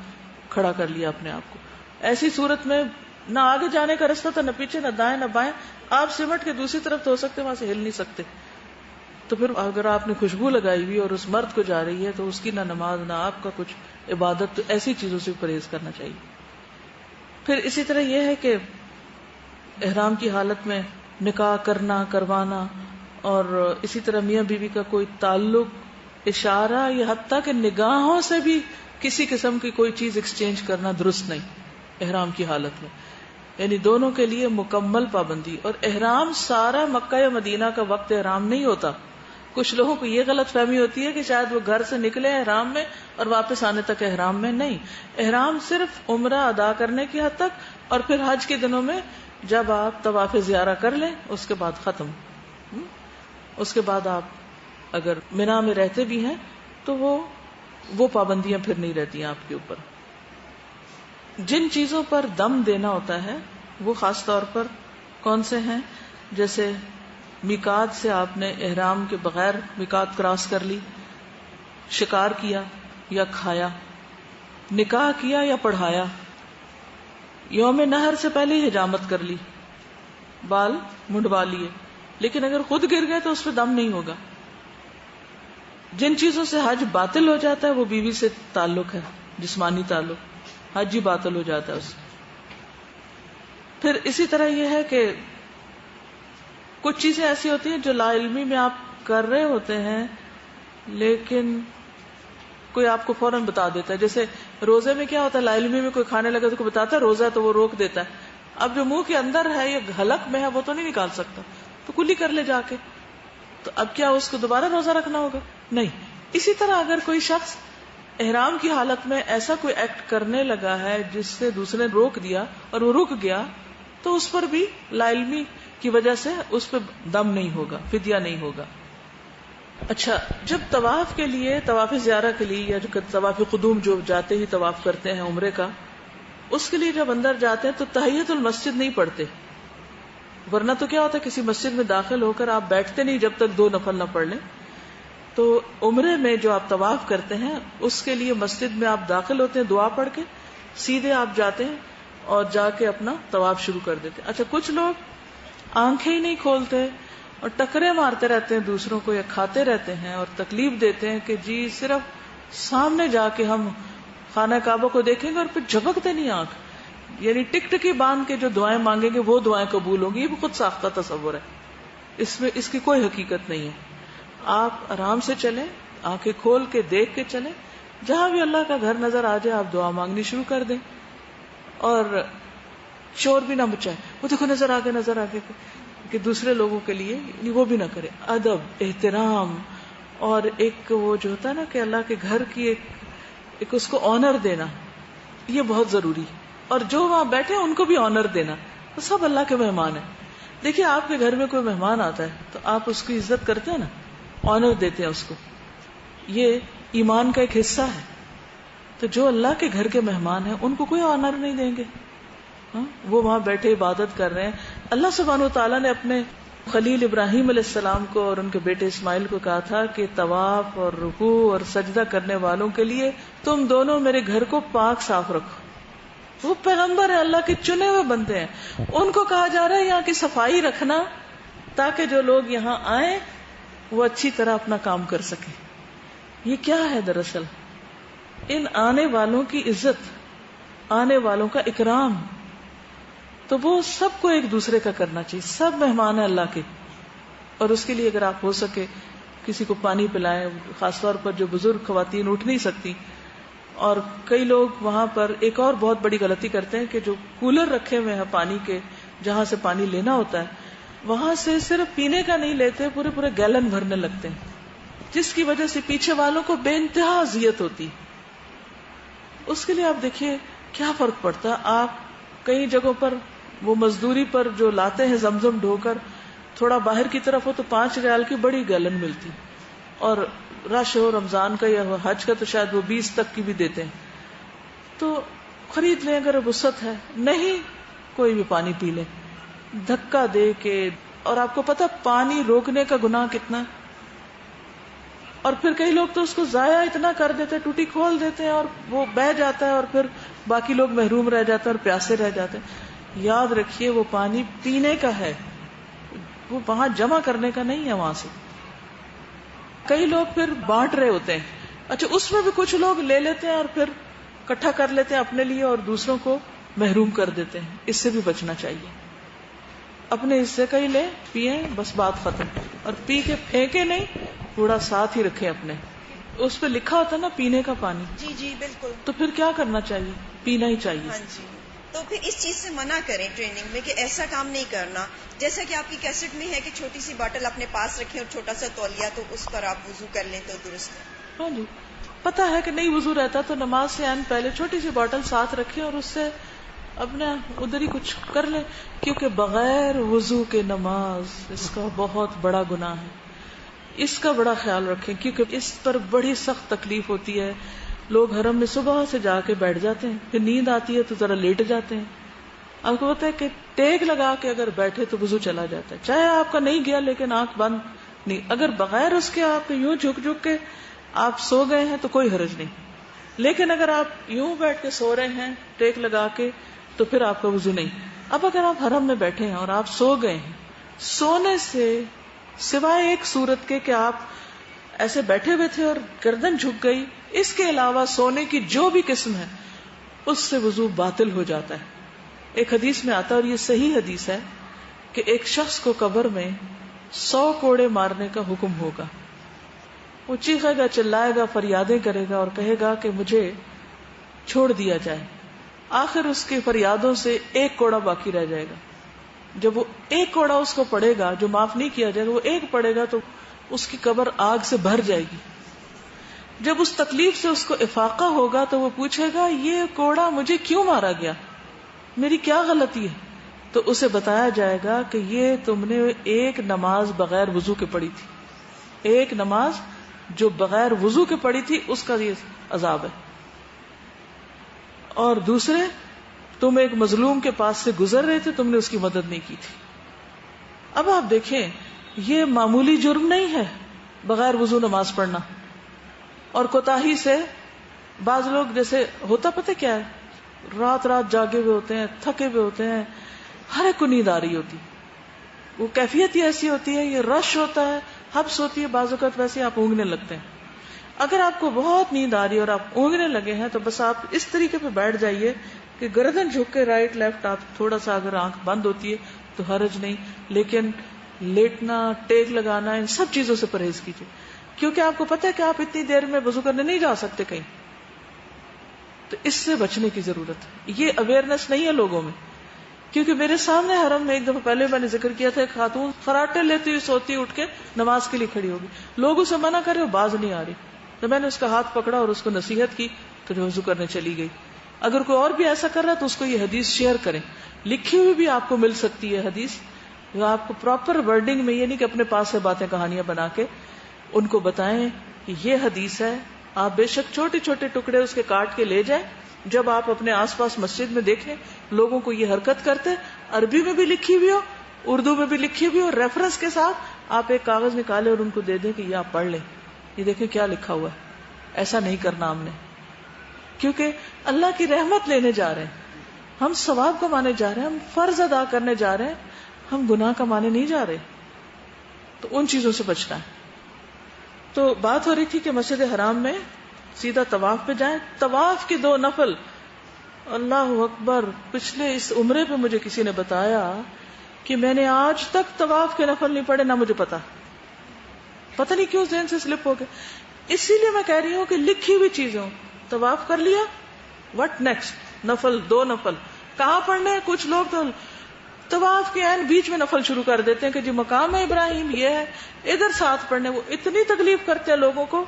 کھڑا کر لیا اپنے آپ کو. ایسی صورت میں نہ آگے جانے کا رستہ تھا، نہ پیچھے، نہ دائیں نہ بائیں، آپ سمٹ کے دوسری طرف تو ہو سکتے، وہاں سے ہل نہیں سکتے. تو پھر اگر آپ نے خوشبو لگائی ہوئی اور اس مرد کو جا رہی ہے تو اس کی نہ نماز نہ آپ کا کچھ عبادت، تو ایسی چیزوں سے پرہیز کرنا چاہیے. پھر اسی طرح یہ ہے کہ احرام کی حالت میں نکاح کرنا کروانا اور اسی طرح میاں بیوی کا کوئی تعلق، اشارہ یا حتیٰ کہ نگاہوں سے بھی کسی قسم کی کوئی چیز ایکسچینج کرنا درست نہیں احرام کی حالت میں. یعنی دونوں کے لیے مکمل پابندی. اور احرام سارا مکہ یا مدینہ کا وقت احرام نہیں ہوتا، کچھ لوگوں کو یہ غلط فہمی ہوتی ہے کہ شاید وہ گھر سے نکلے احرام میں اور واپس آنے تک احرام میں. نہیں، احرام صرف عمرہ ادا کرنے کی حد تک، اور پھر حج کے دنوں میں جب آپ طواف زیارہ کر لیں اس کے بعد ختم. اس کے بعد آپ اگر منا میں رہتے بھی ہیں تو وہ پابندیاں پھر نہیں رہتی ہیں آپ کے اوپر. جن چیزوں پر دم دینا ہوتا ہے وہ خاص طور پر کون سے ہیں؟ جیسے میقات سے آپ نے احرام کے بغیر میقات کراس کر لی، شکار کیا یا کھایا، نکاح کیا یا پڑھایا، یوم نہر سے پہلے ہی حجامت کر لی، بال منڈوا لیے، لیکن اگر خود گر گئے تو اس پہ دم نہیں ہوگا. جن چیزوں سے حج باطل ہو جاتا ہے وہ بیوی سے تعلق ہے، جسمانی تعلق، حج ہی باطل ہو جاتا ہے اس سے. پھر اسی طرح یہ ہے کہ کچھ چیزیں ایسی ہوتی ہیں جو لا علمی میں آپ کر رہے ہوتے ہیں لیکن کوئی آپ کو فوراً بتا دیتا ہے. جیسے روزے میں کیا ہوتا ہے، لا علمی میں کوئی کھانے لگا تو کوئی بتاتا ہے روزہ ہے تو وہ روک دیتا ہے. اب جو منہ کے اندر ہے یا حلق میں ہے وہ تو نہیں نکال سکتا، تو کلی کر لے جا کے. تو اب کیا اس کو دوبارہ روزہ رکھنا ہوگا؟ نہیں. اسی طرح اگر کوئی شخص احرام کی حالت میں ایسا کوئی ایکٹ کرنے لگا ہے جس سے دوسرے نے روک دیا اور وہ رک گیا تو اس پر بھی لا علمی کی وجہ سے اس پہ دم نہیں ہوگا، فدیہ نہیں ہوگا. اچھا، جب طواف کے لیے، طواف زیارہ کے لیے یا جو طواف قدوم جو جاتے ہی طواف کرتے ہیں عمرے کا، اس کے لیے جب اندر جاتے ہیں تو تحیۃ المسجد نہیں پڑھتے. ورنہ تو کیا ہوتا ہے کسی مسجد میں داخل ہو کر آپ بیٹھتے نہیں جب تک 2 نفل نہ پڑھ لیں. تو عمرے میں جو آپ طواف کرتے ہیں اس کے لیے مسجد میں آپ داخل ہوتے ہیں دعا پڑھ کے، سیدھے آپ جاتے ہیں اور جا کے اپنا طواف شروع کر دیتے ہیں. اچھا، کچھ لوگ آنکھیں ہی نہیں کھولتے اور ٹکرے مارتے رہتے ہیں دوسروں کو یا کھاتے رہتے ہیں اور تکلیف دیتے ہیں کہ جی صرف سامنے جا کے ہم خانہ کعبہ کو دیکھیں گے اور پھر جھپکتے نہیں آنکھ، یعنی ٹک ٹکی باندھ کے جو دعائیں مانگیں گے وہ دعائیں قبول ہوں گی. یہ بھی خود ساختہ تصور ہے، اس میں اس کی کوئی حقیقت نہیں ہے. آپ آرام سے چلیں، آنکھیں کھول کے دیکھ کے چلیں، جہاں بھی اللہ کا گھر نظر آ جائے آپ دعا مانگنی شروع کر دیں اور شور بھی نہ مچائیں. وہ دیکھو نظر آگے نظر آگے کہ دوسرے لوگوں کے لیے وہ بھی نہ کرے. ادب، احترام اور ایک وہ جو ہوتا ہے نا کہ اللہ کے گھر کی ایک اس کو آنر دینا، یہ بہت ضروری. اور جو وہاں بیٹھے ان کو بھی آنر دینا. تو سب اللہ کے مہمان ہیں. دیکھیے آپ کے گھر میں کوئی مہمان آتا ہے تو آپ اس کی عزت کرتے ہیں نا، آنر دیتے ہیں اس کو. یہ ایمان کا ایک حصہ ہے. تو جو اللہ کے گھر کے مہمان ہیں ان کو کوئی آنر نہیں دیں گے. وہ وہاں بیٹھے عبادت کر رہے ہیں. اللہ سبحانہ و تعالیٰ نے اپنے خلیل ابراہیم علیہ السلام کو اور ان کے بیٹے اسماعیل کو کہا تھا کہ طواف اور رکوع اور سجدہ کرنے والوں کے لیے تم دونوں میرے گھر کو پاک صاف رکھو. وہ پیغمبر ہیں، اللہ کے چنے ہوئے بندے ہیں. ان کو کہا جا رہا ہے یہاں کی صفائی رکھنا تاکہ جو لوگ یہاں آئیں وہ اچھی طرح اپنا کام کر سکیں. یہ کیا ہے دراصل؟ ان آنے والوں کی عزت، آنے والوں کا اکرام. تو وہ سب کو ایک دوسرے کا کرنا چاہیے. سب مہمان ہیں اللہ کے، اور اس کے لیے اگر آپ ہو سکے کسی کو پانی پلائیں. خاص طور پر جو بزرگ خواتین اٹھ نہیں سکتی. اور کئی لوگ وہاں پر ایک اور بہت بڑی غلطی کرتے ہیں کہ جو کولر رکھے ہوئے ہیں پانی کے، جہاں سے پانی لینا ہوتا ہے، وہاں سے صرف پینے کا نہیں لیتے، پورے پورے گیلن بھرنے لگتے ہیں، جس کی وجہ سے پیچھے والوں کو بے انتہا اذیت ہوتی. اس کے لیے آپ دیکھیے کیا فرق پڑتا ہے. آپ کئی جگہوں پر وہ مزدوری پر جو لاتے ہیں زمزم ڈھو کر، تھوڑا باہر کی طرف ہو تو 5 ریال کی بڑی گیلن ملتی، اور رش ہو رمضان کا یا حج کا تو شاید وہ 20 تک کی بھی دیتے ہیں. تو خرید لیں اگر وسعت ہے. نہیں، کوئی بھی پانی پی لیں دھکا دے کے. اور آپ کو پتا پانی روکنے کا گناہ کتنا ہے. اور پھر کئی لوگ تو اس کو ضائع اتنا کر دیتے ہیں، ٹوٹی کھول دیتے ہیں اور وہ بہہ جاتا ہے اور پھر باقی لوگ محروم رہ جاتے ہیں اور پیاسے رہ جاتے ہیں. یاد رکھیے وہ پانی پینے کا ہے، وہ وہاں جمع کرنے کا نہیں ہے. وہاں سے کئی لوگ پھر بانٹ رہے ہوتے ہیں. اچھا، اس میں بھی کچھ لوگ لے لیتے ہیں اور پھر اکٹھا کر لیتے ہیں اپنے لیے اور دوسروں کو محروم کر دیتے ہیں. اس سے بھی بچنا چاہیے. اپنے حصے کا ہی لیں، پیئیں، بس بات ختم. اور پی کے پھینکے نہیں، کوڑا ساتھ ہی رکھیں اپنے. اس پہ لکھا ہوتا ہے نا پینے کا پانی. جی جی بالکل. تو پھر کیا کرنا چاہیے؟ پینا ہی چاہیے. ہاں جی. تو پھر اس چیز سے منع کریں ٹریننگ میں کہ ایسا کام نہیں کرنا. جیسا کہ آپ کی کیسٹ میں ہے کہ چھوٹی سی باٹل اپنے پاس رکھیں اور چھوٹا سا تولیہ، تو اس پر آپ وضو کر لیں تو درست ہے. ہاں جی، پتا ہے کہ نہیں وضو رہتا تو نماز سے پہلے چھوٹی سی باٹل ساتھ رکھیں اور اس سے اپنا ادھر ہی کچھ کر لیں، کیونکہ بغیر وضو کے نماز اس کا بہت بڑا گناہ ہے. اس کا بڑا خیال رکھیں کیونکہ اس پر بڑی سخت تکلیف ہوتی ہے. لوگ حرم میں صبح سے جا کے بیٹھ جاتے ہیں، پھر نیند آتی ہے تو ذرا لیٹ جاتے ہیں. آپ کو پتا ہے کہ ٹیک لگا کے اگر بیٹھے تو وضو چلا جاتا ہے، چاہے آپ کا نہیں گیا لیکن آنکھ بند نہیں. اگر بغیر اس کے آپ یوں جھک جھک کے آپ سو گئے ہیں تو کوئی حرج نہیں، لیکن اگر آپ یوں بیٹھ کے سو رہے ہیں ٹیک لگا کے تو پھر آپ کا وضو نہیں. اب اگر آپ حرم میں بیٹھے ہیں اور آپ سو گئے ہیں، سونے سے سوائے ایک صورت کے کہ آپ ایسے بیٹھے ہوئے تھے اور گردن جھک گئی، اس کے علاوہ سونے کی جو بھی قسم ہے اس سے وضو باطل ہو جاتا ہے. ایک حدیث میں آتا ہے اور یہ صحیح حدیث ہے کہ ایک شخص کو قبر میں 100 کوڑے مارنے کا حکم ہوگا. وہ چیخے گا، چلائے گا، فریادیں کرے گا اور کہے گا کہ مجھے چھوڑ دیا جائے. آخر اس کی فریادوں سے ایک کوڑا باقی رہ جائے گا. جب وہ ایک کوڑا اس کو پڑے گا جو معاف نہیں کیا جائے گا، وہ ایک پڑے گا تو اس کی قبر آگ سے بھر جائے گی. جب اس تکلیف سے اس کو افاقہ ہوگا تو وہ پوچھے گا یہ کوڑا مجھے کیوں مارا گیا، میری کیا غلطی ہے؟ تو اسے بتایا جائے گا کہ یہ تم نے ایک نماز بغیر وضو کے پڑھی تھی، ایک نماز جو بغیر وضو کے پڑھی تھی اس کا یہ عذاب ہے. اور دوسرے، تم ایک مظلوم کے پاس سے گزر رہے تھے، تم نے اس کی مدد نہیں کی تھی. اب آپ دیکھیں یہ معمولی جرم نہیں ہے بغیر وضو نماز پڑھنا. اور کوتاہی سے بعض لوگ جیسے ہوتا پتہ کیا ہے، رات رات جاگے ہوئے ہوتے ہیں، تھکے ہوئے ہوتے ہیں، ہر ایک کو نیند آ رہی ہوتی، وہ کیفیت ہی ایسی ہوتی ہے، یہ رش ہوتا ہے، حبس ہوتی ہے، بعض اوقات ویسے آپ اونگنے لگتے ہیں. اگر آپ کو بہت نیند آ رہی ہے اور آپ اونگنے لگے ہیں تو بس آپ اس طریقے پہ بیٹھ جائیے کہ گردن جھک کے رائٹ لیفٹ آپ تھوڑا سا، اگر آنکھ بند ہوتی ہے تو حرج نہیں، لیکن لیٹنا، ٹیک لگانا، ان سب چیزوں سے پرہیز کیجیے. کیونکہ آپ کو پتہ ہے کہ آپ اتنی دیر میں وضو کرنے نہیں جا سکتے کہیں، تو اس سے بچنے کی ضرورت ہے. یہ اویئرنیس نہیں ہے لوگوں میں. کیونکہ میرے سامنے حرم میں ایک دفعہ پہلے میں نے ذکر کیا تھا، ایک خاتون خراٹے لیتی ہوئی سوتی اٹھ کے نماز کے لیے کھڑی ہوگی، لوگ اسے منع کر رہے ہو، باز نہیں آ رہی. تو میں نے اس کا ہاتھ پکڑا اور اس کو نصیحت کی تو جو وضو کرنے چلی گئی. اگر کوئی اور بھی ایسا کر رہا ہے تو اس کو یہ حدیث شیئر کریں، لکھی ہوئی بھی آپ کو مل سکتی ہے حدیث، جو آپ کو پراپر ورڈنگ میں، یہ نہیں کہ اپنے پاس سے باتیں کہانیاں بنا کے ان کو بتائیں کہ یہ حدیث ہے. آپ بے شک چھوٹے چھوٹے ٹکڑے اس کے کاٹ کے لے جائیں. جب آپ اپنے آس پاس مسجد میں دیکھیں لوگوں کو یہ حرکت کرتے، عربی میں بھی لکھی ہوئی ہو، اردو میں بھی لکھی ہوئی ہو، ریفرنس کے ساتھ آپ ایک کاغذ نکالے اور ان کو دے دیں کہ یہ آپ پڑھ لیں، یہ دیکھیں کیا لکھا ہوا ہے. ایسا نہیں کرنا ہم نے، کیونکہ اللہ کی رحمت لینے جا رہے ہیں، ہم ثواب کمانے جا رہے ہیں، ہم فرض ادا کرنے جا رہے ہیں، ہم گناہ کمانے نہیں جا رہے. تو ان چیزوں سے بچنا ہے. تو بات ہو رہی تھی کہ مسجد حرام میں سیدھا طواف پہ جائیں. طواف کی 2 نفل، اللہ اکبر، پچھلے اس عمرے پہ مجھے کسی نے بتایا کہ میں نے آج تک طواف کے نفل نہیں پڑھے، نہ مجھے پتہ نہیں کیوں ذہن سے سلپ ہو گئے. اسی لیے میں کہہ رہی ہوں کہ لکھی ہوئی چیزوں، طواف کر لیا، وٹ نیکسٹ؟ نفل، 2 نفل کہاں پڑھنے ہیں؟ کچھ لوگ تو طواف کے عین بیچ میں نفل شروع کر دیتے ہیں کہ جی مقام ابراہیم یہ ہے، ادھر ساتھ پڑھنے. وہ اتنی تکلیف کرتے ہیں لوگوں کو.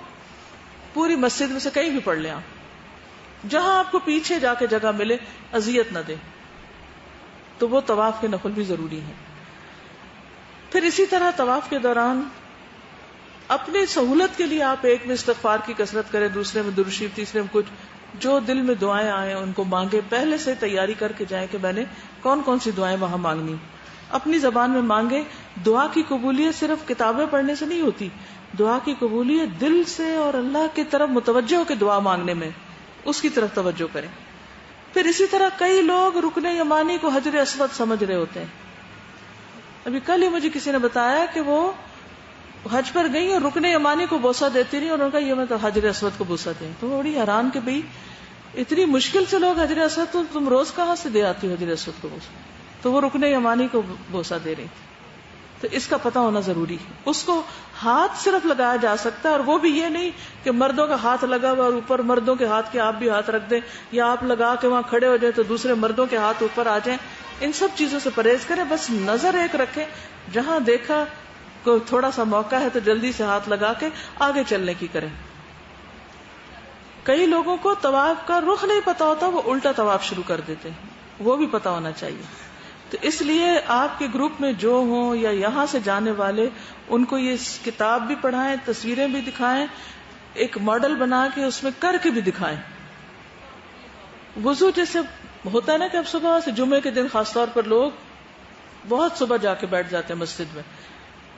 پوری مسجد میں سے کہیں بھی پڑھ لیں آپ، جہاں آپ کو پیچھے جا کے جگہ ملے، اذیت نہ دے. تو وہ طواف کے نفل بھی ضروری ہیں. پھر اسی طرح طواف کے دوران اپنی سہولت کے لیے آپ ایک میں استغفار کی کثرت کریں، دوسرے میں درود شریف، تیسرے میں کچھ جو دل میں دعائیں آئیں ان کو مانگے. پہلے سے تیاری کر کے جائیں کہ میں نے کون کون سی دعائیں وہاں مانگنی. اپنی زبان میں مانگے. دعا کی قبولیت صرف کتابیں پڑھنے سے نہیں ہوتی، دعا کی قبولیت دل سے اور اللہ کی طرف متوجہ ہو کے دعا مانگنے میں، اس کی طرف توجہ کریں. پھر اسی طرح کئی لوگ رکن یمانی کو حجر اسود سمجھ رہے ہوتے ہیں. ابھی کل ہی مجھے کسی نے بتایا کہ وہ حج پر گئی اور رکن یمانی کو بوسہ دیتی رہی اور ان کا یہ مطلب حجر اسود کو بوسہ دیں. تو بڑی حیران کہ بھئی اتنی مشکل سے لوگ حجر اسود، تو تم روز کہاں سے دے آتی ہو حجر اسود کو بوسہ؟ تو وہ رکن یمانی کو بوسہ دے رہی تھی. تو اس کا پتہ ہونا ضروری ہے. اس کو ہاتھ صرف لگایا جا سکتا ہے، اور وہ بھی یہ نہیں کہ مردوں کا ہاتھ لگا ہوا اور اوپر مردوں کے ہاتھ کے آپ بھی ہاتھ رکھ دیں، یا آپ لگا کے وہاں کھڑے ہو جائیں تو دوسرے مردوں کے ہاتھ اوپر آ جائیں. ان سب چیزوں سے پرہیز کریں. بس نظر ایک رکھیں، جہاں دیکھا کوئی تھوڑا سا موقع ہے تو جلدی سے ہاتھ لگا کے آگے چلنے کی کریں. کئی لوگوں کو طواف کا رخ نہیں پتا ہوتا، وہ الٹا طواف شروع کر دیتے ہیں، وہ بھی پتا ہونا چاہیے. تو اس لیے آپ کے گروپ میں جو ہوں یا یہاں سے جانے والے، ان کو یہ کتاب بھی پڑھائیں، تصویریں بھی دکھائیں، ایک ماڈل بنا کے اس میں کر کے بھی دکھائیں. وضو جیسے ہوتا ہے نا کہ اب صبح سے جمعے کے دن خاص طور پر لوگ بہت صبح جا کے بیٹھ جاتے ہیں مسجد میں.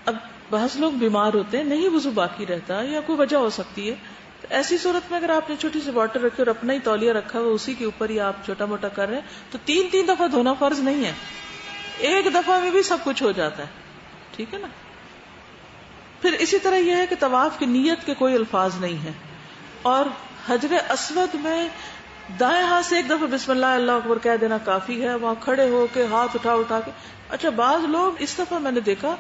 اب بعض لوگ بیمار ہوتے ہیں، نہیں وضو باقی رہتا یا کوئی وجہ ہو سکتی ہے، تو ایسی صورت میں اگر آپ نے چھوٹی سی بوٹل رکھی اور اپنا ہی تولیہ رکھا ہوا اسی کے اوپر ہی آپ چھوٹا موٹا کر رہے ہیں، تو تین دفعہ دھونا فرض نہیں ہے، ایک دفعہ میں بھی سب کچھ ہو جاتا ہے. ٹھیک ہے نا. پھر اسی طرح یہ ہے کہ طواف کی نیت کے کوئی الفاظ نہیں ہیں، اور حجر اسود میں دائیں ہاتھ سے ایک دفعہ بسم اللہ اللہ اکبر کہہ دینا کافی ہے، وہاں کھڑے ہو کے ہاتھ اٹھا کے. اچھا بعض لوگ اس دفعہ میں نے دیکھا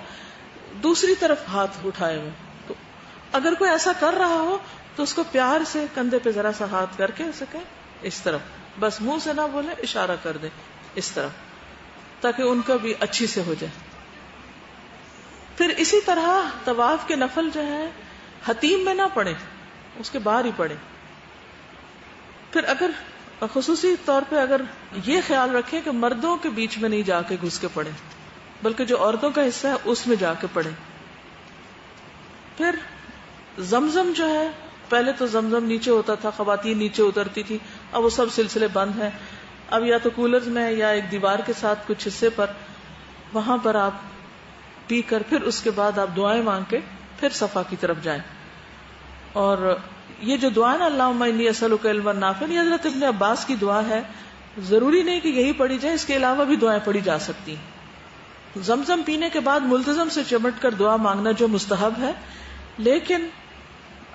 دوسری طرف ہاتھ اٹھائے ہوئے، تو اگر کوئی ایسا کر رہا ہو تو اس کو پیار سے کندھے پہ ذرا سا ہاتھ کر کے اسے کہیں اس طرف، بس منہ سے نہ بولے، اشارہ کر دیں اس طرف، تاکہ ان کا بھی اچھی سے ہو جائے. پھر اسی طرح طواف کے نفل جو ہے حتیم میں نہ پڑے، اس کے باہر ہی پڑے. پھر اگر خصوصی طور پہ اگر یہ خیال رکھیں کہ مردوں کے بیچ میں نہیں جا کے گھس کے پڑے، بلکہ جو عورتوں کا حصہ ہے اس میں جا کے پڑے. پھر زمزم جو ہے، پہلے تو زمزم نیچے ہوتا تھا، خواتین نیچے اترتی تھی، اب وہ سب سلسلے بند ہیں. اب یا تو کولرز میں یا ایک دیوار کے ساتھ کچھ حصے پر، وہاں پر آپ پی کر پھر اس کے بعد آپ دعائیں مانگ کے پھر صفا کی طرف جائیں. اور یہ جو دعا نا اللہم انی اسألک علما نافعا، یہ حضرت ابن عباس کی دعا ہے. ضروری نہیں کہ یہی پڑھی جائے، اس کے علاوہ بھی دعائیں پڑھی جا سکتی ہیں. زمزم پینے کے بعد ملتزم سے چمٹ کر دعا مانگنا جو مستحب ہے، لیکن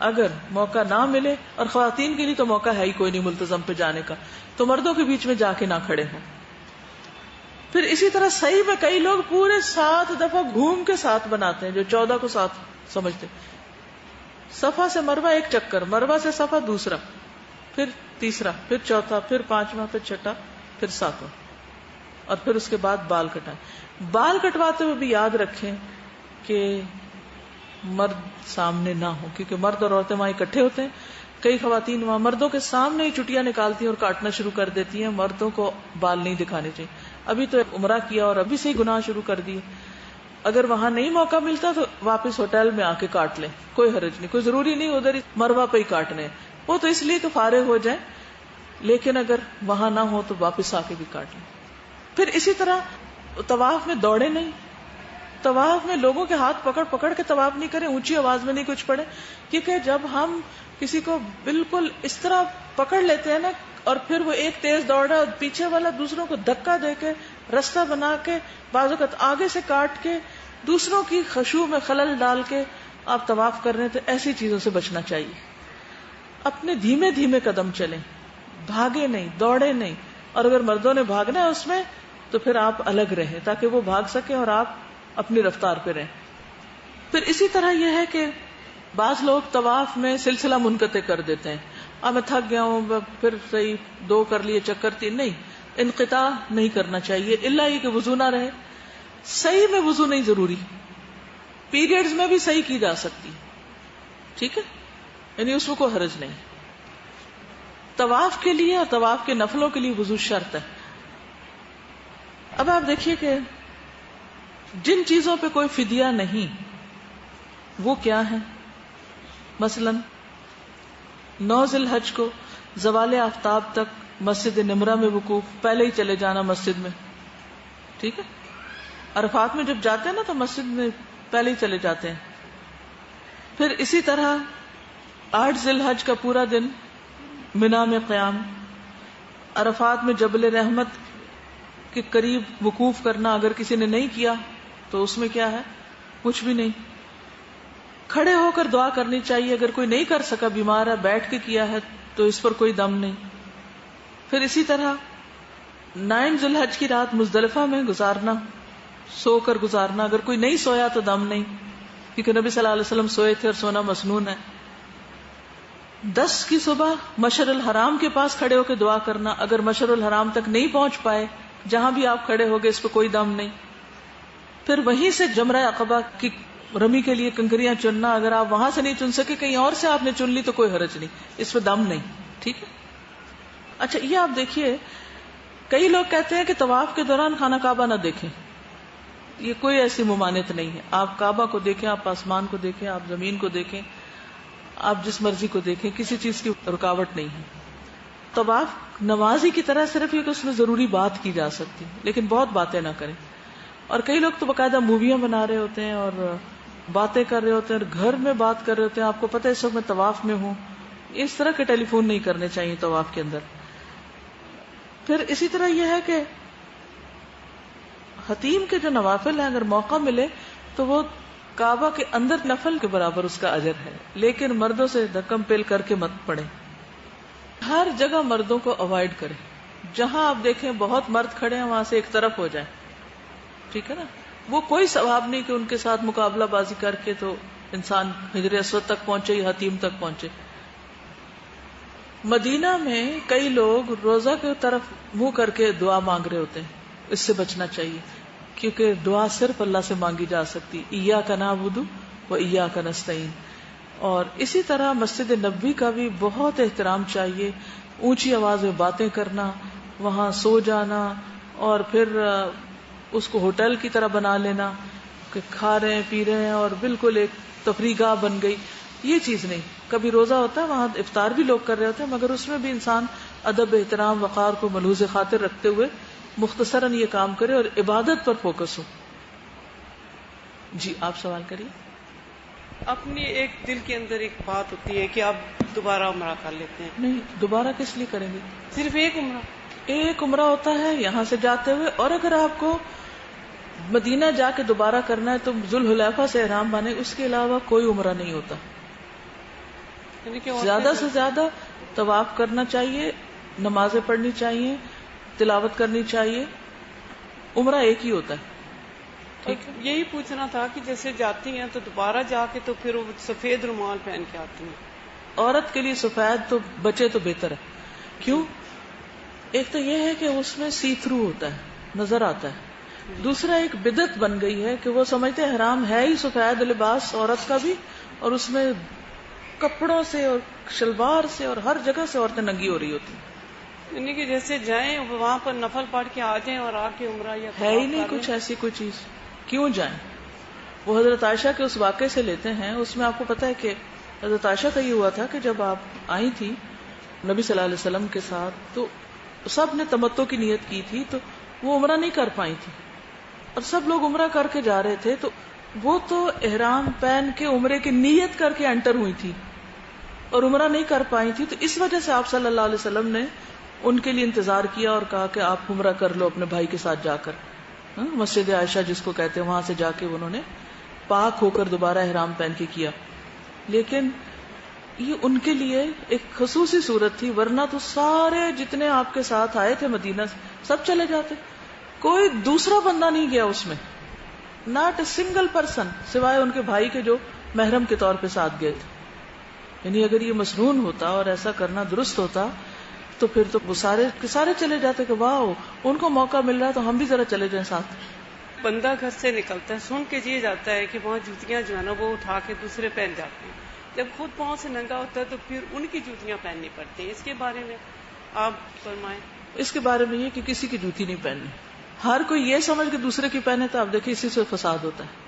اگر موقع نہ ملے، اور خواتین کے لیے تو موقع ہے ہی کوئی نہیں ملتزم پہ جانے کا، تو مردوں کے بیچ میں جا کے نہ کھڑے ہوں. پھر اسی طرح صحیح میں کئی لوگ پورے 7 دفعہ گھوم کے 7 بناتے ہیں، جو 14 کو 7 سمجھتے. صفا سے مروہ ایک چکر، مروہ سے صفا دوسرا، پھر تیسرا، پھر چوتھا، پھر 5واں، پھر چھٹا، پھر 7واں، اور پھر اس کے بعد بال کٹائیں. بال کٹواتے ہوئے بھی یاد رکھیں کہ مرد سامنے نہ ہو، کیونکہ مرد اور عورتیں وہاں اکٹھے ہوتے ہیں. کئی خواتین وہاں مردوں کے سامنے ہی چٹیاں نکالتی ہیں اور کاٹنا شروع کر دیتی ہیں. مردوں کو بال نہیں دکھانے چاہیے. ابھی تو عمرہ کیا اور ابھی سے ہی گناہ شروع کر دیے. اگر وہاں نہیں موقع ملتا تو واپس ہوٹل میں آ کے کاٹ لیں، کوئی حرج نہیں. کوئی ضروری نہیں ادھر مروہ پہ ہی کاٹنے، وہ تو اس لیے کہ فارغ ہو جائیں، لیکن اگر وہاں نہ ہو تو واپس آ کے بھی کاٹ لیں. پھر اسی طرح طواف میں دوڑے نہیں. طواف میں لوگوں کے ہاتھ پکڑ پکڑ کے طواف نہیں کریں، اونچی آواز میں نہیں کچھ پڑھیں، کیونکہ جب ہم کسی کو بالکل اس طرح پکڑ لیتے ہیں نا، اور پھر وہ ایک تیز دوڑا اور پیچھے والا دوسروں کو دھکا دے کے رستہ بنا کے بعض اوقات آگے سے کاٹ کے دوسروں کی خشوع میں خلل ڈال کے آپ طواف کر رہے ہیں، تو ایسی چیزوں سے بچنا چاہیے. اپنے دھیمے دھیمے قدم چلیں، بھاگے نہیں، دوڑے نہیں. اور اگر مردوں نے بھاگنا ہے اس میں تو پھر آپ الگ رہیں تاکہ وہ بھاگ سکیں اور آپ اپنی رفتار پہ رہیں. پھر اسی طرح یہ ہے کہ بعض لوگ طواف میں سلسلہ منقطع کر دیتے ہیں. میں تھک گیا ہوں، پھر صحیح 2 کر لیے چکر 3 نہیں، انقطاع نہیں کرنا چاہیے، الا یہ کہ وضو نہ رہے. صحیح میں وضو نہیں ضروری، پیریڈز میں بھی صحیح کی جا سکتی، ٹھیک ہے، یعنی اس میں کوئی حرج نہیں. طواف کے لیے اور طواف کے نفلوں کے لیے وضو شرط ہے. اب آپ دیکھیے کہ جن چیزوں پہ کوئی فدیہ نہیں وہ کیا ہے. مثلا 9 ذی الحج کو زوال آفتاب تک مسجد نمرہ میں وقوف، پہلے ہی چلے جانا مسجد میں، ٹھیک ہے. عرفات میں جب جاتے ہیں نا تو مسجد میں پہلے ہی چلے جاتے ہیں. پھر اسی طرح 8 ذی الحج کا پورا دن منا میں قیام، عرفات میں جبل رحمت کے قریب وقوف کرنا. اگر کسی نے نہیں کیا تو اس میں کیا ہے، کچھ بھی نہیں. کھڑے ہو کر دعا کرنی چاہیے، اگر کوئی نہیں کر سکا، بیمار ہے، بیٹھ کے کیا ہے تو اس پر کوئی دم نہیں. پھر اسی طرح 9 ذی الحج کی رات مزدلفہ میں گزارنا سو کر گزارنا. اگر کوئی نہیں سویا تو دم نہیں, کیونکہ نبی صلی اللہ علیہ وسلم سوئے تھے اور سونا مسنون ہے. 10 کی صبح مشعر الحرام کے پاس کھڑے ہو کے دعا کرنا. اگر مشعر الحرام تک نہیں پہنچ پائے, جہاں بھی آپ کھڑے ہو گئے اس پہ کوئی دم نہیں. پھر وہیں سے جمرہ عقبہ کی رمی کے لیے کنکریاں چننا. اگر آپ وہاں سے نہیں چن سکے, کہیں اور سے آپ نے چن لی تو کوئی حرج نہیں, اس پہ دم نہیں. ٹھیک ہے. اچھا یہ آپ دیکھیے, کئی لوگ کہتے ہیں کہ طواف کے دوران خانہ کعبہ نہ دیکھیں. یہ کوئی ایسی ممانعت نہیں ہے. آپ کعبہ کو دیکھیں, آپ آسمان کو دیکھیں, آپ زمین کو دیکھیں, آپ جس مرضی کو دیکھیں, کسی چیز کی رکاوٹ نہیں ہے. طواف نمازی کی طرح صرف یہ کہ اس میں ضروری بات کی جا سکتی, لیکن بہت باتیں نہ کریں. اور کئی لوگ تو باقاعدہ موویاں بنا رہے ہوتے ہیں اور باتیں کر رہے ہوتے ہیں اور گھر میں بات کر رہے ہوتے ہیں. آپ کو پتہ ہے اس وقت میں طواف میں ہوں. اس طرح کے ٹیلی فون نہیں کرنے چاہیے طواف کے اندر. پھر اسی طرح یہ ہے کہ حتیم کے جو نوافل ہیں, اگر موقع ملے تو وہ کعبہ کے اندر نفل کے برابر اس کا اجر ہے, لیکن مردوں سے دھکم پیل کر کے مت پڑیں. ہر جگہ مردوں کو اوائڈ کریں. جہاں آپ دیکھیں بہت مرد کھڑے ہیں, وہاں سے ایک طرف ہو جائیں. ٹھیک ہے نا. وہ کوئی ثواب نہیں کہ ان کے ساتھ مقابلہ بازی کر کے تو انسان حجر اسود تک پہنچے یا حتیم تک پہنچے. مدینہ میں کئی لوگ روزہ کی طرف منہ کر کے دعا مانگ رہے ہوتے ہیں. اس سے بچنا چاہیے, کیونکہ دعا صرف اللہ سے مانگی جا سکتی. ایاک نعبد و ایاک نستعین. اور اسی طرح مسجد نبوی کا بھی بہت احترام چاہیے. اونچی آواز میں باتیں کرنا, وہاں سو جانا, اور پھر اس کو ہوٹل کی طرح بنا لینا کہ کھا رہے ہیں پی رہے ہیں اور بالکل ایک تفریح گاہ بن گئی, یہ چیز نہیں. کبھی روزہ ہوتا ہے, وہاں افطار بھی لوگ کر رہے ہوتے ہیں, مگر اس میں بھی انسان ادب, احترام, وقار کو ملحوظ خاطر رکھتے ہوئے مختصراً یہ کام کرے اور عبادت پر فوکس ہو. جی آپ سوال کریے. اپنی ایک دل کے اندر ایک بات ہوتی ہے کہ آپ دوبارہ عمرہ کر لیتے ہیں. نہیں, دوبارہ کس لیے کریں گے؟ صرف ایک عمرہ. ایک عمرہ ہوتا ہے یہاں سے جاتے ہوئے, اور اگر آپ کو مدینہ جا کے دوبارہ کرنا ہے تو ذوالحلیفہ سے احرام باندھے, اس کے علاوہ کوئی عمرہ نہیں ہوتا. زیادہ سے زیادہ طواف کرنا چاہیے, نمازیں پڑھنی چاہیے, تلاوت کرنی چاہیے. عمرہ ایک ہی ہوتا ہے. یہی پوچھنا تھا کہ جیسے جاتی ہیں تو دوبارہ جا کے تو پھر وہ سفید رومال پہن کے آتی ہیں. عورت کے لیے سفید تو بچے تو بہتر ہے. کیوں؟ ایک تو یہ ہے کہ اس میں سی تھرو ہوتا ہے, نظر آتا ہے. دوسرا ایک بدعت بن گئی ہے کہ وہ سمجھتے ہیں حرام ہے ہی سفید لباس عورت کا بھی, اور اس میں کپڑوں سے اور شلوار سے اور ہر جگہ سے عورتیں ننگی ہو رہی ہوتی ہیں. یعنی کہ جیسے جائیں وہاں پر نفل پڑھ کے آ جائیں اور آ کے عمرہ یا ہے ہی نہیں کچھ ایسی کوئی چیز, کیوں جائیں؟ وہ حضرت عائشہ کے اس واقعے سے لیتے ہیں. اس میں آپ کو پتا ہے کہ حضرت عائشہ کا یہ ہوا تھا کہ جب آپ آئی تھی نبی صلی اللہ علیہ وسلم کے ساتھ تو سب نے تمتع کی نیت کی تھی, تو وہ عمرہ نہیں کر پائی تھی, اور سب لوگ عمرہ کر کے جا رہے تھے. تو وہ تو احرام پہن کے عمرے کی نیت کر کے انٹر ہوئی تھی اور عمرہ نہیں کر پائی تھی. تو اس وجہ سے آپ صلی اللہ علیہ وسلم نے ان کے لیے انتظار کیا اور کہا کہ آپ عمرہ کر لو اپنے بھائی کے ساتھ جا کر. مسجد عائشہ جس کو کہتے ہیں, وہاں سے جا کے انہوں نے پاک ہو کر دوبارہ احرام پہن کے کیا. لیکن یہ ان کے لیے ایک خصوصی صورت تھی, ورنہ تو سارے جتنے آپ کے ساتھ آئے تھے مدینہ سب چلے جاتے. کوئی دوسرا بندہ نہیں گیا اس میں, ناٹ اے سنگل پرسن, سوائے ان کے بھائی کے جو محرم کے طور پہ ساتھ گئے تھے. یعنی اگر یہ مسنون ہوتا اور ایسا کرنا درست ہوتا تو پھر تو وہ سارے کے سارے چلے جاتے کہ واہ ان کو موقع مل رہا ہے تو ہم بھی ذرا چلے جائیں ساتھ. بندہ گھر سے نکلتا ہے سن کے یہ جاتا ہے کہ وہاں جوتیاں جو ہے نا وہ اٹھا کے دوسرے پہن جاتے ہیں. جب خود پاؤں سے ننگا ہوتا ہے تو پھر ان کی جوتیاں پہننی پڑتی ہیں. اس کے بارے میں آپ فرمائیں. اس کے بارے میں یہ کہ کسی کی جوتی نہیں پہننی. ہر کوئی یہ سمجھ کے دوسرے کی پہنے تو آپ دیکھیں اسی سے فساد ہوتا ہے.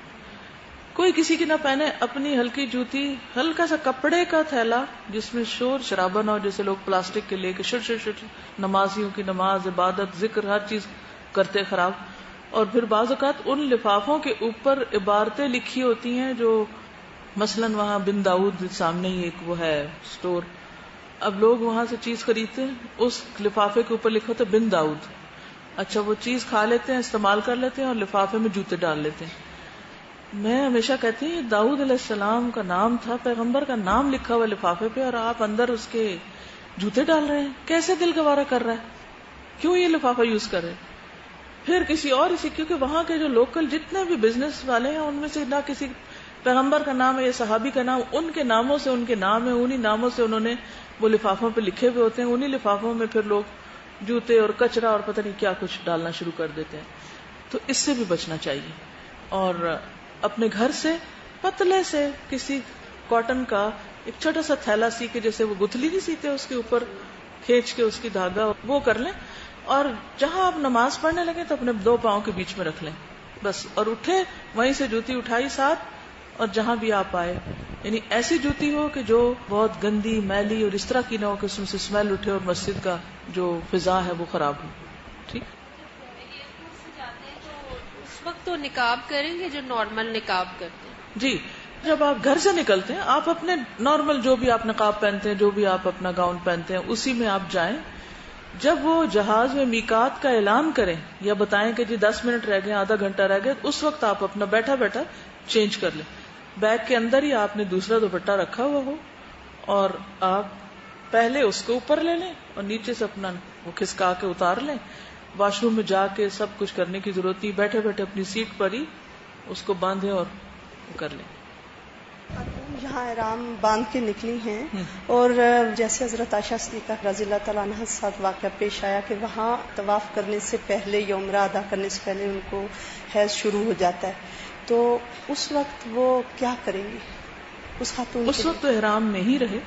کوئی کسی کی نہ پہنے, اپنی ہلکی جوتی, ہلکا سا کپڑے کا تھیلا جس میں شور شرابہ نہ ہو, جیسے لوگ پلاسٹک کے لے کے شٹ نمازیوں کی نماز, عبادت, ذکر, ہر چیز کرتے خراب. اور پھر بعض اوقات ان لفافوں کے اوپر عبارتیں لکھی ہوتی ہیں جو مثلاً وہاں بن داؤد سامنے ہی ایک وہ ہے اسٹور, اب لوگ وہاں سے چیز خریدتے ہیں, اس لفافے کے اوپر لکھا ہوتا ہے بن داؤد. اچھا وہ چیز کھا لیتے ہیں, استعمال کر لیتے ہیں اور لفافے میں جوتے ڈال لیتے ہیں. میں ہمیشہ کہتی ہوں داؤد علیہ السلام کا نام تھا, پیغمبر کا نام لکھا ہوا لفافے پہ, اور آپ اندر اس کے جوتے ڈال رہے ہیں. کیسے دل گوارا کر رہا ہے؟ کیوں یہ لفافہ یوز کر رہے ہیں؟ پھر کسی اور اسی، کیونکہ وہاں کے جو لوکل جتنے بھی بزنس والے ہیں ان میں سے نہ کسی پیغمبر کا نام ہے یا صحابی کا نام، ان کے ناموں سے ان کے نام ہے، انہی ناموں سے انہوں نے وہ لفافوں پہ لکھے ہوئے ہوتے ہیں، انہی لفافوں میں پھر لوگ جوتے اور کچرا اور پتہ نہیں کیا کچھ ڈالنا شروع کر دیتے ہیں. تو اس سے بھی بچنا چاہیے. اور اپنے گھر سے پتلے سے کسی کاٹن کا ایک چھوٹا سا تھیلا سی کے، جیسے وہ گتھلی نہیں سیتے اس کے اوپر کھینچ کے اس کی دھاگا، وہ کر لیں. اور جہاں آپ نماز پڑھنے لگے تو اپنے 2 پاؤں کے بیچ میں رکھ لیں بس، اور اٹھے وہیں سے جوتی اٹھائی ساتھ، اور جہاں بھی آپ آئے، یعنی ایسی جوتی ہو کہ جو بہت گندی میلی اور اس طرح کی نہ ہو کہ اس میں سے اسمیل اٹھے اور مسجد کا جو فضا ہے وہ خراب ہو. ٹھیک. اس وقت تو نقاب کریں گے جو نارمل نقاب کرتے ہیں. جی، جب آپ گھر سے نکلتے ہیں آپ اپنے نارمل جو بھی آپ نقاب پہنتے ہیں، جو بھی آپ اپنا گاؤن پہنتے ہیں، اسی میں آپ جائیں. جب وہ جہاز میں میقات کا اعلان کریں یا بتائیں کہ جی 10 منٹ رہ گئے، آدھا گھنٹہ رہ گئے، اس وقت آپ اپنا بیٹھا بیٹھا چینج کر لیں. بیگ کے اندر ہی آپ نے دوسرا دوپٹہ رکھا ہوا ہو، اور آپ پہلے اس کو اوپر لے لیں اور نیچے سے اپنا وہ کھسکا کے اتار لیں. واش روم میں جا کے سب کچھ کرنے کی ضرورت نہیں، بیٹھے بیٹھے اپنی سیٹ پر ہی اس کو باندھیں اور وہ کر لیں. یہاں احرام باندھ کے نکلی ہیں، اور جیسے حضرت عائشہ صدیقہ رضی اللہ تعالیٰ عنہ کے ساتھ واقعہ پیش آیا کہ وہاں طواف کرنے سے پہلے یا عمرہ ادا کرنے سے پہلے ان کو حیض شروع ہو جاتا ہے، تو اس وقت وہ کیا کریں گی؟ اس خاتون اس وقت تو احرام میں ہی رہے،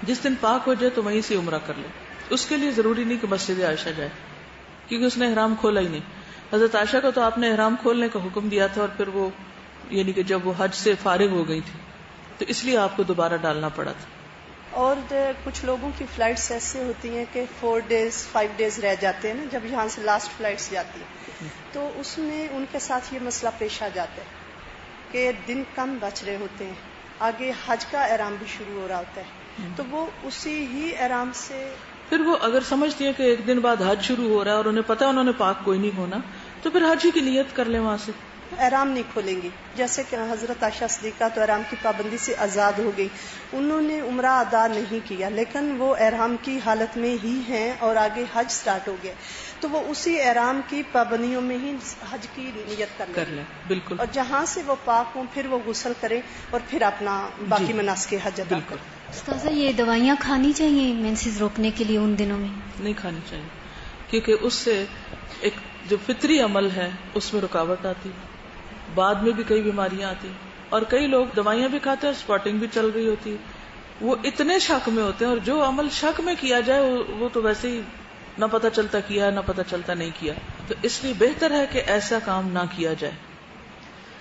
جس دن پاک ہو جائے تو وہیں سے عمرہ کر لے. اس کے لیے ضروری نہیں کہ مسجد عائشہ جائے، کیونکہ اس نے احرام کھولا ہی نہیں. حضرت عائشہ کو تو آپ نے احرام کھولنے کا حکم دیا تھا، اور پھر وہ یعنی کہ جب وہ حج سے فارغ ہو گئی تھی تو اس لیے آپ کو دوبارہ ڈالنا پڑا تھا. اور کچھ لوگوں کی فلائٹس ایسے ہوتی ہیں کہ 4 ڈیز 5 ڈیز رہ جاتے ہیں نا، جب یہاں سے لاسٹ فلائٹس جاتی ہیں، تو اس میں ان کے ساتھ یہ مسئلہ پیش آ جاتا ہے کہ دن کم بچ رہے ہوتے ہیں، آگے حج کا احرام بھی شروع ہو رہا ہوتا ہے، تو وہ اسی ہی احرام سے پھر وہ اگر سمجھتی ہے کہ 1 دن بعد حج شروع ہو رہا ہے اور انہیں پتا انہوں نے پاک کوئی نہیں ہونا، تو پھر حج ہی کی نیت کر لیں وہاں سے. احرام نہیں کھولیں گی. جیسے کہ حضرت عائشہ صدیقہ تو احرام کی پابندی سے آزاد ہو گئی، انہوں نے عمرہ ادا نہیں کیا، لیکن وہ احرام کی حالت میں ہی ہیں اور آگے حج سٹارٹ ہو گیا، تو وہ اسی احرام کی پابندیوں میں ہی حج کی نیت کر لیں. بالکل. اور جہاں سے وہ پاک ہوں پھر وہ غسل کریں اور پھر اپنا باقی مناسک حج ادا کریں. استاذہ یہ دوائیاں کھانی چاہیے مینسز روکنے کے لیے ان دنوں میں؟ نہیں کھانی چاہیے، کیونکہ اس سے ایک جو فطری عمل ہے اس میں رکاوٹ آتی، بعد میں بھی کئی بیماریاں آتی، اور کئی لوگ دوائیاں بھی کھاتے ہیں، اسپاٹنگ بھی چل رہی ہوتی، وہ اتنے شک میں ہوتے ہیں، اور جو عمل شک میں کیا جائے وہ تو ویسے ہی نہ پتہ چلتا کیا نہ پتہ چلتا نہیں کیا. تو اس لیے بہتر ہے کہ ایسا کام نہ کیا جائے.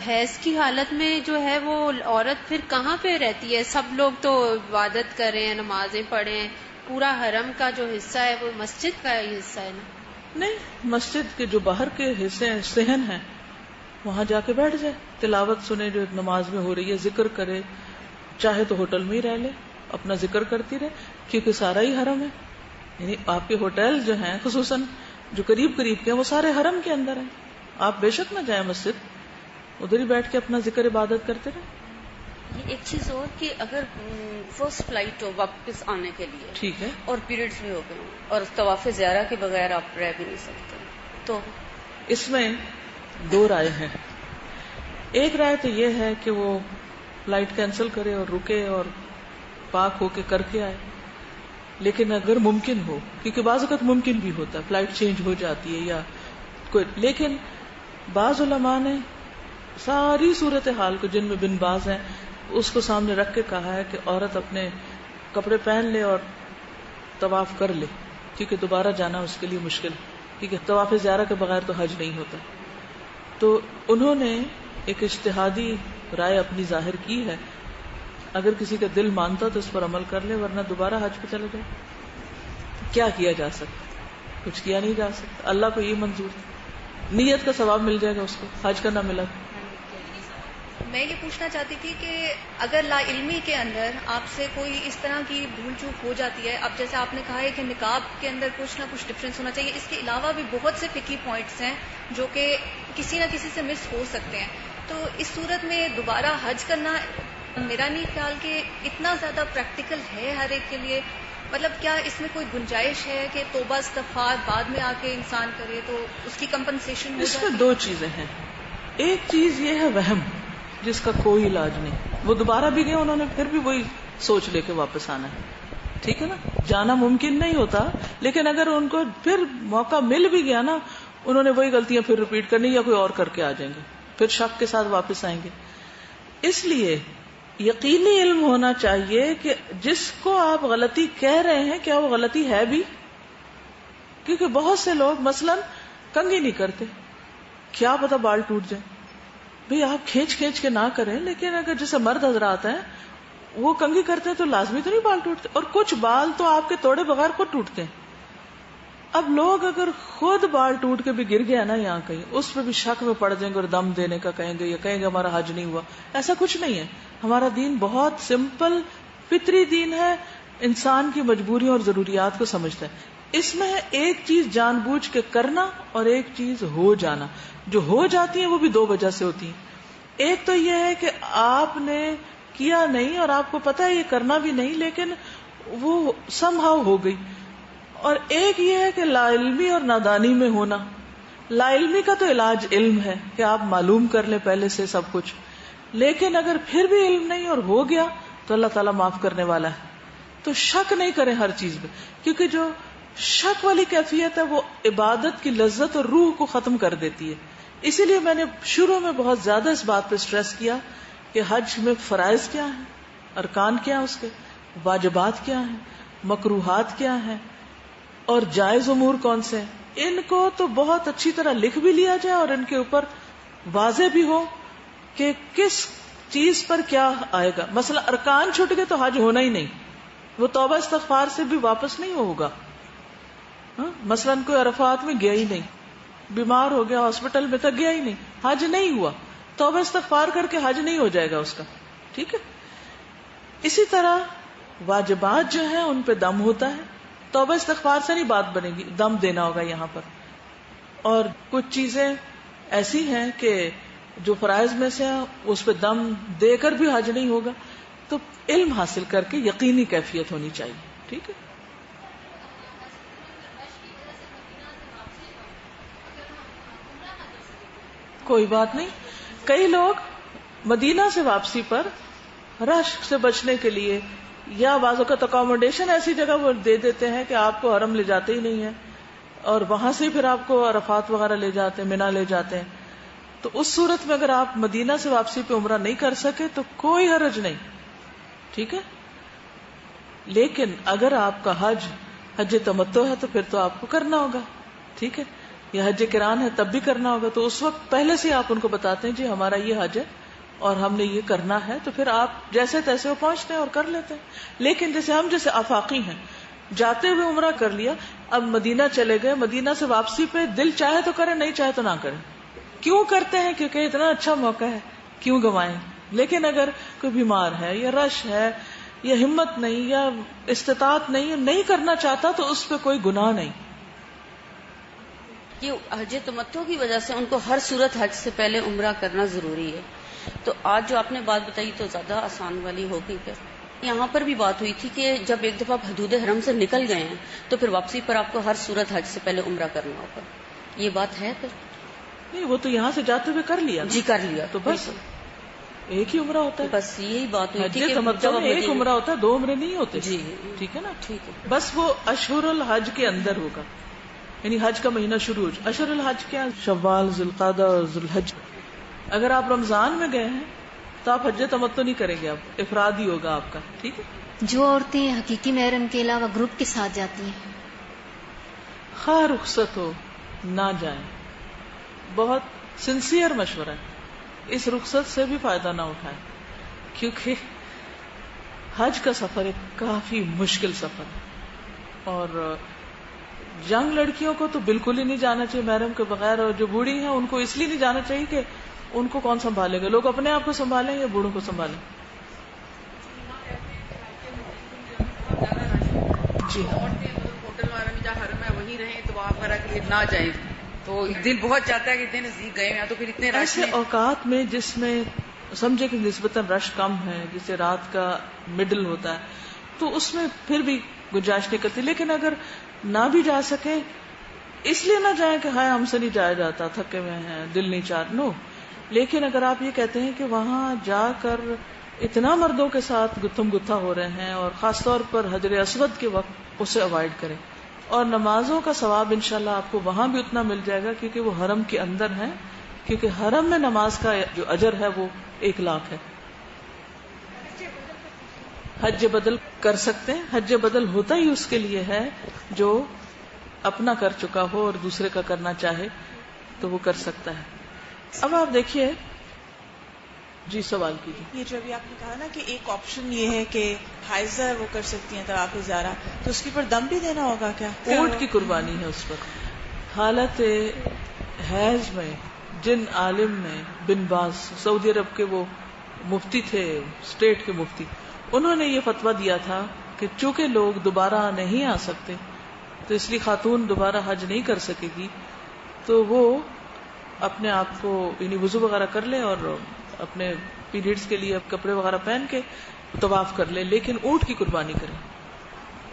حیض کی حالت میں جو ہے وہ عورت پھر کہاں پہ رہتی ہے؟ سب لوگ تو عبادت کر رہے ہیں، نمازیں پڑھیں، پورا حرم کا جو حصہ ہے وہ مسجد کا ہی حصہ ہے نا؟ نہیں، مسجد کے جو باہر کے حصے ہیں، صحن ہیں، وہاں جا کے بیٹھ جائے، تلاوت سنے جو نماز میں ہو رہی ہے، ذکر کرے، چاہے تو ہوٹل میں ہی رہ لے، اپنا ذکر کرتی رہے، کیونکہ سارا ہی حرم ہے. یعنی آپ کے ہوٹل جو ہیں خصوصاً جو قریب قریب کے ہیں وہ سارے حرم کے اندر ہیں. آپ بے شک نہ جائیں مسجد، ادھر ہی بیٹھ کے اپنا ذکر عبادت کرتے رہے. ایک چیز اور کہ اگر فرسٹ فلائٹ ہو واپس آنے کے لیے، ٹھیک ہے، اور پیریڈز بھی ہو گئے ہوں اور طواف زیارہ کے بغیر آپ رہ بھی نہیں سکتے، تو اس میں 2 رائے ہیں. ایک رائے تو یہ ہے کہ وہ فلائٹ کینسل کرے اور رکے اور پاک ہو کے کر کے آئے. لیکن اگر ممکن ہو، کیونکہ بعض اوقات ممکن بھی ہوتا ہے فلائٹ چینج ہو جاتی ہے یا کوئی، لیکن بعض علماء نے ساری صورتحال کو، جن میں بن باز ہیں، اس کو سامنے رکھ کے کہا ہے کہ عورت اپنے کپڑے پہن لے اور طواف کر لے، کیونکہ دوبارہ جانا اس کے لیے مشکل، کیونکہ طواف زیارہ کے بغیر تو حج نہیں ہوتا. تو انہوں نے ایک اجتہادی رائے اپنی ظاہر کی ہے. اگر کسی کا دل مانتا تو اس پر عمل کر لے، ورنہ دوبارہ حج پہ چلے جائے. کیا کیا جا سکتا؟ کچھ کیا نہیں جا سکتا. اللہ کو یہ منظور، نیت کا ثواب مل جائے گا اس کو، حج کا نہ ملا. میں یہ پوچھنا چاہتی تھی کہ اگر لا علمی کے اندر آپ سے کوئی اس طرح کی بھول چوک ہو جاتی ہے، اب جیسے آپ نے کہا ہے کہ نقاب کے اندر کچھ نہ کچھ ڈفرینس ہونا چاہیے، اس کے علاوہ بھی بہت سے فقہی پوائنٹس ہیں جو کہ کسی نہ کسی سے مس ہو سکتے ہیں، تو اس صورت میں دوبارہ حج کرنا میرا نہیں خیال کہ اتنا زیادہ پریکٹیکل ہے ہر ایک کے لیے. مطلب کیا اس میں کوئی گنجائش ہے کہ توبہ استغفار بعد میں آ کے انسان کرے تو اس کی کمپنسیشن ہو اس جاتی میں دو چیزیں ہیں. ایک چیز یہ ہے وہم جس کا کوئی علاج نہیں. وہ دوبارہ بھی گئے, انہوں نے پھر بھی وہی سوچ لے کے واپس آنا ہے, ٹھیک ہے نا. جانا ممکن نہیں ہوتا, لیکن اگر ان کو پھر موقع مل بھی گیا نا, انہوں نے وہی غلطیاں پھر ریپیٹ کرنی یا کوئی اور کر کے آ جائیں گے, پھر شک کے ساتھ واپس آئیں گے. اس لیے یقینی علم ہونا چاہیے کہ جس کو آپ غلطی کہہ رہے ہیں کیا وہ غلطی ہے بھی. کیونکہ بہت سے لوگ مثلاً کنگھی نہیں کرتے, کیا پتا بال ٹوٹ جائیں. بھئی آپ کھینچ کھینچ کے نہ کریں, لیکن اگر جیسے مرد حضرات ہیں وہ کنگھی کرتے ہیں تو لازمی تو نہیں بال ٹوٹتے, اور کچھ بال تو آپ کے توڑے بغیر خود ٹوٹتے ہیں. اب لوگ اگر خود بال ٹوٹ کے بھی گر گیا نا یہاں کہیں, اس پہ بھی شک میں پڑ جائیں گے اور دم دینے کا کہیں گے, یا کہیں گے ہمارا حج نہیں ہوا. ایسا کچھ نہیں ہے. ہمارا دین بہت سمپل فطری دین ہے, انسان کی مجبوریوں اور ضروریات کو سمجھتا ہے. اس میں ایک چیز جان بوجھ کے کرنا اور ایک چیز ہو جانا. جو ہو جاتی ہیں وہ بھی دو وجہ سے ہوتی ہیں. ایک تو یہ ہے کہ آپ نے کیا نہیں اور آپ کو پتا ہے یہ کرنا بھی نہیں, لیکن وہ سم ہاؤ ہو گئی. اور ایک یہ ہے کہ لا علمی اور نادانی میں ہونا. لا علمی کا تو علاج علم ہے کہ آپ معلوم کر لیں پہلے سے سب کچھ, لیکن اگر پھر بھی علم نہیں اور ہو گیا تو اللہ تعالیٰ معاف کرنے والا ہے. تو شک نہیں کریں ہر چیز میں, کیونکہ جو شک والی کیفیت ہے وہ عبادت کی لذت اور روح کو ختم کر دیتی ہے. اسی لیے میں نے شروع میں بہت زیادہ اس بات پہ اسٹریس کیا کہ حج میں فرائض کیا ہیں, ارکان کیا ہیں, اس کے واجبات کیا ہیں, مکروہات کیا ہیں, اور جائز امور کون سے ہیں. ان کو تو بہت اچھی طرح لکھ بھی لیا جائے اور ان کے اوپر واضح بھی ہو کہ کس چیز پر کیا آئے گا. مثلا ارکان چھوٹ گئے تو حج ہونا ہی نہیں, وہ توبہ استغفار سے بھی واپس نہیں ہوگا. مثلا کوئی عرفات میں گیا ہی نہیں, بیمار ہو گیا ہاسپٹل میں تک گیا ہی نہیں, حج نہیں ہوا, توبہ استغفار کر کے حج نہیں ہو جائے گا اس کا, ٹھیک ہے. اسی طرح واجبات جو ہیں ان پہ دم ہوتا ہے, توبہ استغفار سے نہیں بات بنے گی, دم دینا ہوگا یہاں پر. اور کچھ چیزیں ایسی ہیں کہ جو فرائض میں سے ہیں اس پہ دم دے کر بھی حج نہیں ہوگا. تو علم حاصل کر کے یقینی کیفیت ہونی چاہیے, ٹھیک ہے. کوئی بات نہیں, کئی لوگ مدینہ سے واپسی پر رش سے بچنے کے لیے یا بعض اوقات اکوموڈیشن ایسی جگہ وہ دے دیتے ہیں کہ آپ کو حرم لے جاتے ہی نہیں ہے, اور وہاں سے پھر آپ کو عرفات وغیرہ لے جاتے ہیں, منی لے جاتے ہیں. تو اس صورت میں اگر آپ مدینہ سے واپسی پہ عمرہ نہیں کر سکے تو کوئی حرج نہیں, ٹھیک ہے. لیکن اگر آپ کا حج تمتع ہے تو پھر تو آپ کو کرنا ہوگا, ٹھیک ہے, یا حج قران ہے تب بھی کرنا ہوگا. تو اس وقت پہلے سے آپ ان کو بتاتے ہیں جی ہمارا یہ حج ہے اور ہم نے یہ کرنا ہے, تو پھر آپ جیسے تیسے وہ پہنچتے ہیں اور کر لیتے ہیں. لیکن جیسے ہم جیسے آفاقی ہیں, جاتے ہوئے عمرہ کر لیا, اب مدینہ چلے گئے, مدینہ سے واپسی پہ دل چاہے تو کریں, نہیں چاہے تو نہ کریں. کیوں کرتے ہیں؟ کیونکہ اتنا اچھا موقع ہے, کیوں گوائیں. لیکن اگر کوئی بیمار ہے یا رش ہے یا ہمت نہیں یا استطاعت نہیں کرنا چاہتا تو اس پہ کوئی گناہ نہیں. یہ حج تمتع کی وجہ سے ان کو ہر صورت حج سے پہلے عمرہ کرنا ضروری ہے. تو آج جو آپ نے بات بتائی تو زیادہ آسان والی ہو گئی. پھر یہاں پر بھی بات ہوئی تھی کہ جب ایک دفعہ حدود حرم سے نکل گئے ہیں تو پھر واپسی پر آپ کو ہر صورت حج سے پہلے عمرہ کرنا ہوگا. یہ بات ہے؟ پھر نہیں, وہ تو یہاں سے جاتے ہوئے کر لیا, جی کر لیا, تو بس ایک ہی عمرہ ہوتا ہے. بس یہی بات ہوئی تھی کہ ایک عمرہ ہوتا ہے, دو عمرے نہیں ہوتے. جی ٹھیک ہے نا, ٹھیک ہے. بس وہ اشہر الحج کے اندر ہوگا, یعنی حج کا مہینہ شروع ہو. اشہر الحج کیا؟ شوال, ذوالقعدہ اور ذوالحج. اگر آپ رمضان میں گئے ہیں تو آپ حج تمتع نہیں کریں گے, آپ افراد ہی ہوگا آپ کا, ٹھیک ہے. جو عورتیں حقیقی محرم کے علاوہ گروپ کے ساتھ جاتی ہیں, خواہ رخصت ہو نہ جائیں. بہت سنسیئر مشورہ ہے, اس رخصت سے بھی فائدہ نہ اٹھائیں, کیونکہ حج کا سفر ایک کافی مشکل سفر ہے. اور ینگ لڑکیوں کو تو بالکل ہی نہیں جانا چاہیے محرم کے بغیر, اور جو بوڑھی ہیں ان کو اس لیے نہیں جانا چاہیے کہ ان کو کون سنبھالے گا. لوگ اپنے آپ کو سنبھالیں یا بوڑھوں کو سنبھالیں. جی ہوٹل وغیرہ میں جہاں حرم ہے وہیں رہیں, تو آپ وغیرہ کے لیے نہ جائیں. تو دل بہت چاہتا ہے کہ اتنے نزدیک گئے ہیں, تو پھر اتنے رش ایسے اوقات میں جس میں سمجھے کہ نسبتاً رش کم ہے, جسے رات کا مڈل ہوتا ہے, تو اس میں پھر بھی گنجائش نہیں کرتی. لیکن اگر نہ بھی جا سکے اس لیے نہ جائیں کہ ہائے ہم سے نہیں جایا جاتا, تھکے ہوئے ہیں, دل نہیں چاہ, نو. لیکن اگر آپ یہ کہتے ہیں کہ وہاں جا کر اتنا مردوں کے ساتھ گتھم گتھا ہو رہے ہیں, اور خاص طور پر حجر اسود کے وقت اسے اوائڈ کریں. اور نمازوں کا ثواب انشاءاللہ آپ کو وہاں بھی اتنا مل جائے گا کیونکہ وہ حرم کے اندر ہیں, کیونکہ حرم میں نماز کا جو اجر ہے وہ 1,00,000 ہے. حج بدل کر سکتے ہیں. حج بدل ہوتا ہی اس کے لیے ہے جو اپنا کر چکا ہو اور دوسرے کا کرنا چاہے تو وہ کر سکتا ہے. اب آپ دیکھیے, جی سوال کیجیے. یہ جو ابھی آپ نے کہا نا کہ ایک آپشن یہ ہے کہ حائضہ وہ کر سکتی ہیں طواف زیارہ, تو اس کے اوپر دم بھی دینا ہوگا کیا؟ اونٹ کی قربانی ہے اس پر. حالت حیض میں جن عالم نے, بن باز سعودی عرب کے وہ مفتی تھے, اسٹیٹ کے مفتی, انہوں نے یہ فتویٰ دیا تھا کہ چونکہ لوگ دوبارہ نہیں آ سکتے تو اس لیے خاتون دوبارہ حج نہیں کر سکے گی, تو وہ اپنے آپ کو یعنی وضو وغیرہ کر لے اور اپنے پیریڈز کے لیے کپڑے وغیرہ پہن کے طواف کر لے, لیکن اونٹ کی قربانی کریں.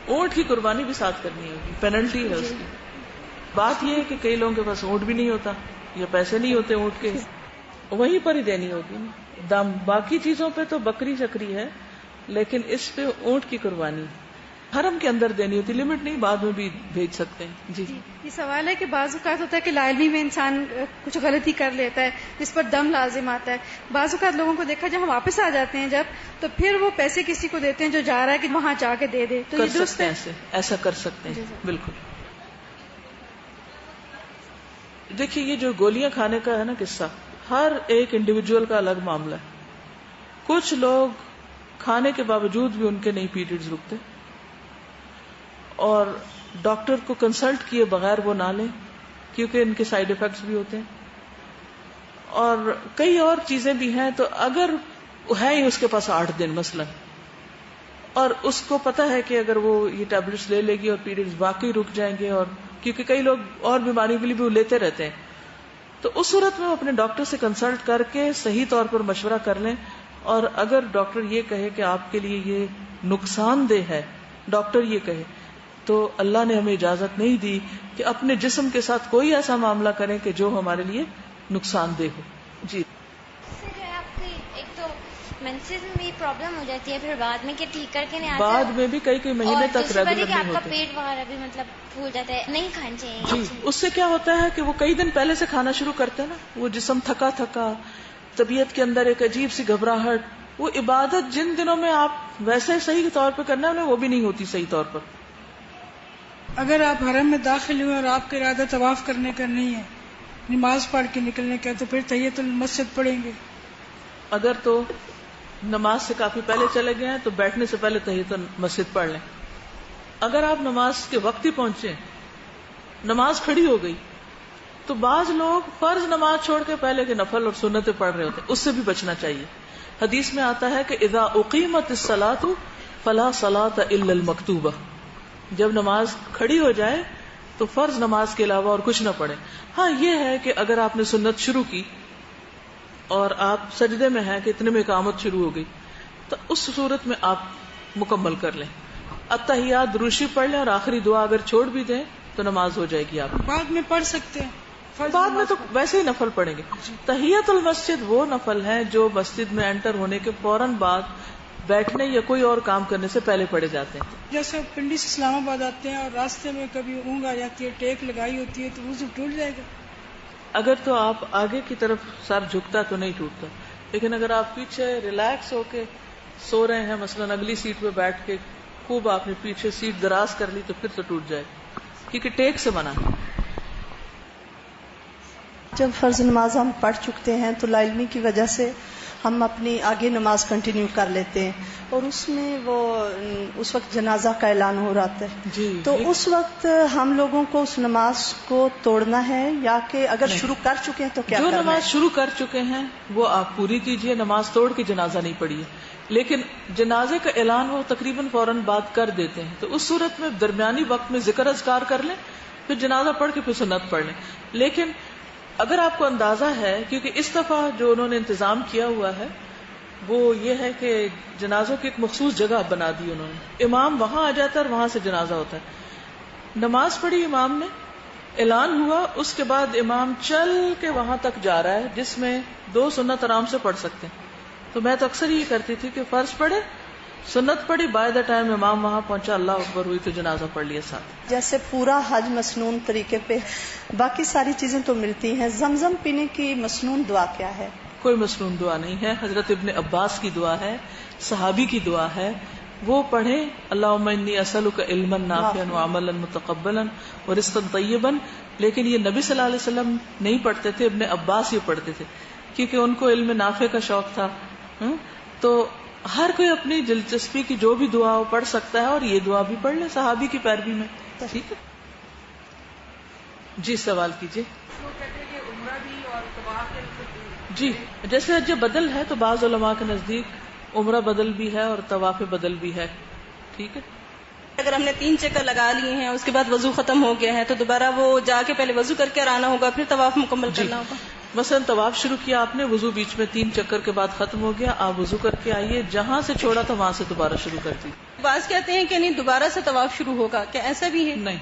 اونٹ کی قربانی بھی ساتھ کرنی ہوگی, پینلٹی ہے اس کی. بات یہ ہے کہ کئی لوگوں کے پاس اونٹ بھی نہیں ہوتا یا پیسے نہیں ہوتے اونٹ کے, وہیں پر ہی دینی ہوگی دم. باقی چیزوں پہ تو بکری چکری ہے, لیکن اس پہ اونٹ کی قربانی حرم کے اندر دینی ہوتی, لمٹ نہیں, بعد میں بھی بھیج سکتے ہیں. جی یہ سوال ہے کہ بعض اوقات ہوتا ہے کہ لا علمی میں انسان کچھ غلطی کر لیتا ہے جس پر دم لازم آتا ہے. بعض اوقات لوگوں کو دیکھا جب ہم واپس آ جاتے ہیں جب, تو پھر وہ پیسے کسی کو دیتے ہیں جو جا رہا ہے کہ وہاں جا کے دے دے, تو یہ درست ہے؟ ایسا کر سکتے ہیں بالکل. دیکھیے یہ جو گولیاں کھانے کا ہے نا قصہ, ہر ایک انڈیویجول کا الگ معاملہ ہے. کچھ لوگ کھانے کے باوجود بھی ان کے نہیں پیریڈز رکتے, اور ڈاکٹر کو کنسلٹ کیے بغیر وہ نہ لیں کیونکہ ان کے سائیڈ ایفیکٹس بھی ہوتے ہیں, اور کئی اور چیزیں بھی ہیں. تو اگر ہے ہی اس کے پاس 8 دن مثلا, اور اس کو پتا ہے کہ اگر وہ یہ ٹیبلٹس لے لے گی اور پیریڈز باقی رک جائیں گے, اور کیونکہ کئی لوگ اور بیماریوں کے لیے بھی وہ لیتے رہتے ہیں, تو اس صورت میں وہ اپنے ڈاکٹر سے کنسلٹ کر کے صحیح طور پر مشورہ کر لیں. اور اگر ڈاکٹر یہ کہے کہ آپ کے لیے یہ نقصان دہ ہے, ڈاکٹر یہ کہے, تو اللہ نے ہمیں اجازت نہیں دی کہ اپنے جسم کے ساتھ کوئی ایسا معاملہ کریں کہ جو ہمارے لیے نقصان دہ ہو. جی ایک تو منسز میں بھی پرابلم ہو جاتی ہے, پھر بعد میں کہ ٹھیک کر کے نہیں آتا, بعد میں بھی کئی مہینے تک ریگولر نہیں ہوتے, آپ کا پیٹ وغیرہ بھی مطلب پھول جاتا ہے, نہیں کھانی چاہیے. جی اس سے کیا ہوتا ہے کہ وہ کئی دن پہلے سے کھانا شروع کرتے ہیں نا, وہ جسم تھکا تھکا, طبیعت کے اندر ایک عجیب سی گھبراہٹ, وہ عبادت جن دنوں میں آپ ویسے صحیح طور پہ کرنا ہے وہ بھی نہیں ہوتی صحیح طور پر. اگر آپ حرم میں داخل ہوئے اور آپ کا ارادہ طواف کرنے کا نہیں ہے, نماز پڑھ کے نکلنے کا, تو پھر تحیۃ المسجد پڑھیں گے. اگر تو نماز سے کافی پہلے چلے گئے ہیں تو بیٹھنے سے پہلے تحیۃ المسجد پڑھ لیں. اگر آپ نماز کے وقت ہی پہنچے, نماز کھڑی ہو گئی, تو بعض لوگ فرض نماز چھوڑ کے پہلے کے نفل اور سنتیں پڑھ رہے ہوتے ہیں, اس سے بھی بچنا چاہیے. حدیث میں آتا ہے کہ اذا اقیمت الصلاۃ فلا صلاۃ الا المکتوبہ, جب نماز کھڑی ہو جائے تو فرض نماز کے علاوہ اور کچھ نہ پڑھے. ہاں یہ ہے کہ اگر آپ نے سنت شروع کی اور آپ سجدے میں ہیں کہ اتنے میں اقامت شروع ہو گئی, تو اس صورت میں آپ مکمل کر لیں, التحیات دروشی پڑھ لیں, اور آخری دعا اگر چھوڑ بھی دیں تو نماز ہو جائے گی. آپ بعد میں پڑھ سکتے ہیں, بعد میں تو ویسے ہی نفل پڑھیں گے. تحیۃ المسجد وہ نفل ہیں جو مسجد میں انٹر ہونے کے فوراً بعد بیٹھنے یا کوئی اور کام کرنے سے پہلے پڑھے جاتے ہیں. جیسے پنڈی سے اسلام آباد آتے ہیں اور راستے میں کبھی اونگ آ جاتی ہے, ٹیک لگائی ہوتی ہے, تو وضو ٹوٹ جائے گا. اگر تو آپ آگے کی طرف سر جھکتا تو نہیں ٹوٹتا, لیکن اگر آپ پیچھے ریلیکس ہو کے سو رہے ہیں, مثلاً اگلی سیٹ پہ بیٹھ کے خوب آپ نے پیچھے سیٹ دراز کر لی, تو پھر تو ٹوٹ جائے, کیونکہ ٹیک سے منع ہے. جب فرض نماز ہم پڑھ چکتے ہیں تو لا علمی کی وجہ سے ہم اپنی آگے نماز کنٹینیو کر لیتے ہیں, اور اس میں وہ اس وقت جنازہ کا اعلان ہو رہا ہے. تو اس وقت ہم لوگوں کو اس نماز کو توڑنا ہے, یا کہ اگر شروع کر چکے ہیں تو کیا جو کرنا ہے؟ نماز شروع کر چکے ہیں وہ آپ پوری کیجئے, نماز توڑ کے جنازہ نہیں پڑھیے. لیکن جنازے کا اعلان وہ تقریباً فوراً بعد کر دیتے ہیں, تو اس صورت میں درمیانی وقت میں ذکر اذکار کر لیں, پھر جنازہ پڑھ کے پھر سنت پڑھ لیں. لیکن اگر آپ کو اندازہ ہے, کیونکہ اس دفعہ جو انہوں نے انتظام کیا ہوا ہے وہ یہ ہے کہ جنازوں کی ایک مخصوص جگہ بنا دی انہوں نے. امام وہاں آ جاتا ہے اور وہاں سے جنازہ ہوتا ہے. نماز پڑھی امام نے, اعلان ہوا, اس کے بعد امام چل کے وہاں تک جا رہا ہے جس میں 2 سنت آرام سے پڑھ سکتے ہیں. تو میں تو اکثر یہ کرتی تھی کہ فرض پڑھے, سنت پڑھی, بائی دا ٹائم امام وہاں پہنچا اللہ اکبر ہوئی تو جنازہ پڑھ لیا ساتھ. جیسے پورا حج مسنون طریقے پہ, باقی ساری چیزیں تو ملتی ہیں. زمزم پینے کی مسنون دعا کیا ہے؟ کوئی مسنون دعا نہیں ہے. حضرت ابن عباس کی دعا ہے, صحابی کی دعا ہے, وہ پڑھیں. اللہم انی اسألک علما نافعا وعملا متقبلا ورزقا طیبا. لیکن یہ نبی صلی اللہ علیہ وسلم نہیں پڑھتے تھے, ابن عباس یہ پڑھتے تھے کیونکہ ان کو علم نافع کا شوق تھا. تو ہر کوئی اپنی دلچسپی کی جو بھی دعا پڑھ سکتا ہے, اور یہ دعا بھی پڑھ لے صحابی کی پیروی میں. ٹھیک ہے جی, سوال کیجیے. جی جیسے حج بدل ہے تو بعض علماء کے نزدیک عمرہ بدل بھی ہے اور طواف بدل بھی ہے. ٹھیک ہے, اگر ہم نے 3 چکر لگا لیے ہیں اس کے بعد وضو ختم ہو گیا ہے تو دوبارہ وہ جا کے پہلے وضو کر کے آنا ہوگا, پھر طواف مکمل کرنا ہوگا. مثلا طواف شروع کیا آپ نے, وضو بیچ میں 3 چکر کے بعد ختم ہو گیا, آپ وضو کر کے آئیے, جہاں سے چھوڑا تھا وہاں سے دوبارہ شروع کر دی. بعض کہتے ہیں کہ نہیں دوبارہ سے طواف شروع ہوگا, کیا ایسا بھی ہے؟ نہیں,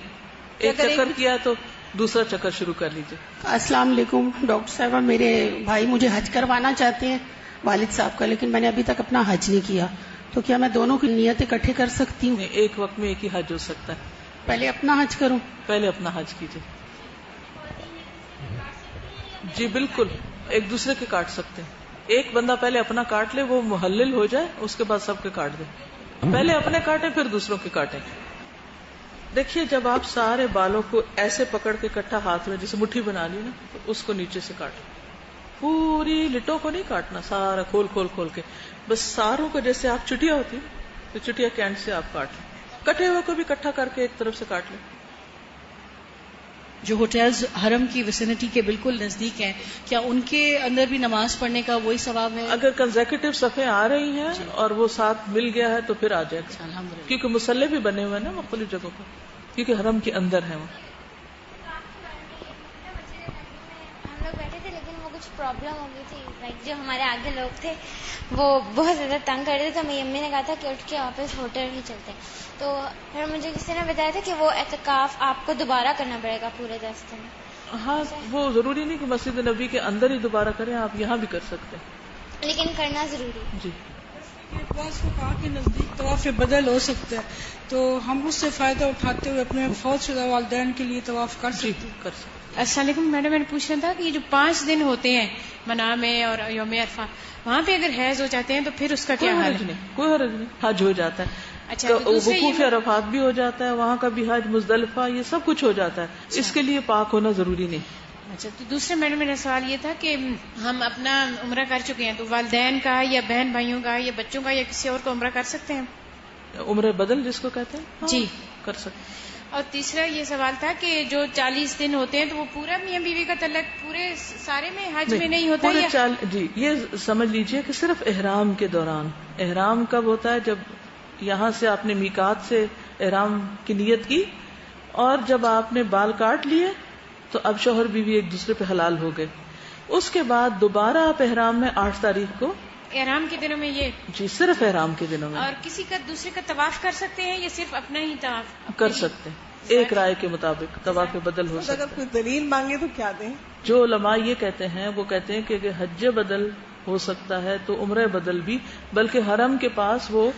ایک چکر کیا تو دوسرا چکر شروع کر لیجیے. السلام علیکم ڈاکٹر صاحبہ, میرے بھائی مجھے حج کروانا چاہتے ہیں والد صاحب کا, لیکن میں نے ابھی تک اپنا حج نہیں کیا, تو کیا میں دونوں کی نیت اکٹھے کر سکتی ہوں؟ ایک وقت میں ایک ہی حج ہو سکتا ہے. پہلے اپنا حج کروں؟ پہلے اپنا حج کیجیے. جی بالکل, ایک دوسرے کے کاٹ سکتے ہیں. ایک بندہ پہلے اپنا کاٹ لے, وہ محلل ہو جائے, اس کے بعد سب کے کاٹ دے. پہلے اپنے کاٹیں پھر دوسروں کے کاٹیں. دیکھیے جب آپ سارے بالوں کو ایسے پکڑ کے اکٹھا ہاتھ میں جیسے مٹھی بنا لی نا, تو اس کو نیچے سے کاٹیں. پوری لٹوں کو نہیں کاٹنا, سارا کھول کھول کھول کے, بس ساروں کو جیسے آپ چٹیا ہوتی تو چٹیا کے اینڈ سے آپ کاٹ لیں. کٹے ہوئے کو بھی اکٹھا کر کے ایک طرف سے کاٹ لیں. جو ہوٹلز حرم کی ویسینٹی کے بالکل نزدیک ہیں, کیا ان کے اندر بھی نماز پڑھنے کا وہی ثواب ہے؟ اگر کنزیکٹو صفحے آ رہی ہیں اور وہ ساتھ مل گیا ہے تو پھر آ جائے گا, کیونکہ مصلے بھی بنے ہوئے ہیں نا مختلف جگہوں پر, کیونکہ حرم کے اندر ہے وہ. ہم لوگ بیٹھے تھے لیکن وہ کچھ پرابلم ہو گئی تھی, لائک جو ہمارے آگے لوگ تھے وہ بہت زیادہ تنگ کر رہے تھے, تو میری امی نے کہا تھا کہ اٹھ کے واپس ہوٹل ہی چلتے ہیں. تو پھر مجھے کسی نے بتایا تھا کہ وہ اعتکاف آپ کو دوبارہ کرنا پڑے گا پورے 10 دن. ہاں, وہ ضروری نہیں کہ مسجد نبی کے اندر ہی دوبارہ کریں, آپ یہاں بھی کر سکتے ہیں, لیکن کرنا ضروری ہے. جی, بعض فقہا کے نزدیک طواف بدل ہو سکتا ہے, تو ہم اس سے فائدہ اٹھاتے ہوئے اپنے فوت شدہ والدین کے لیے طواف کر سکتے ہیں. السلام علیکم میڈم, میں نے پوچھنا تھا کہ یہ جو 5 دن ہوتے ہیں منا میں اور یوم عرفہ, وہاں پہ اگر حیض ہو جاتے ہیں تو پھر اس کا کیا حال ہے؟ کوئی حرج نہیں, حج ہو جاتا ہے. اچھا, وقوف عرفات بھی ہو جاتا ہے, وہاں کا بھی حج, مزدلفہ, یہ سب کچھ ہو جاتا ہے. اس کے لیے پاک ہونا ضروری نہیں. اچھا, تو دوسرے میڈم میرا سوال یہ تھا کہ ہم اپنا عمرہ کر چکے ہیں, تو والدین کا یا بہن بھائیوں کا یا بچوں کا یا کسی اور کو عمرہ کر سکتے ہیں؟ عمرہ بدل جس کو کہتے ہیں, جی کر سکتے ہیں. اور تیسرا یہ سوال تھا کہ جو 40 دن ہوتے ہیں تو وہ پورا میاں بیوی کا تعلق پورے سارے میں حج میں نہیں ہوتا ہے؟ جی, یہ سمجھ لیجئے کہ صرف احرام کے دوران. احرام کب ہوتا ہے؟ جب یہاں سے آپ نے میقات سے احرام کی نیت کی, اور جب آپ نے بال کاٹ لیے تو اب شوہر بیوی ایک دوسرے پہ حلال ہو گئے. اس کے بعد دوبارہ آپ احرام میں 8 تاریخ کو, احرام کے دنوں میں یہ, جی صرف احرام کے دنوں میں. اور کسی کا دوسرے کا طواف کر سکتے ہیں یا صرف اپنا ہی طواف کر سکتے ہیں؟ ایک رائے کے مطابق طواف بدل ہو سکتا ہے. اگر کوئی دلیل مانگے تو کیا دیں؟ جو علماء یہ کہتے ہیں وہ کہتے ہیں کہ حج بدل ہو سکتا ہے تو عمرہ بدل بھی, بلکہ حرم کے پاس وہ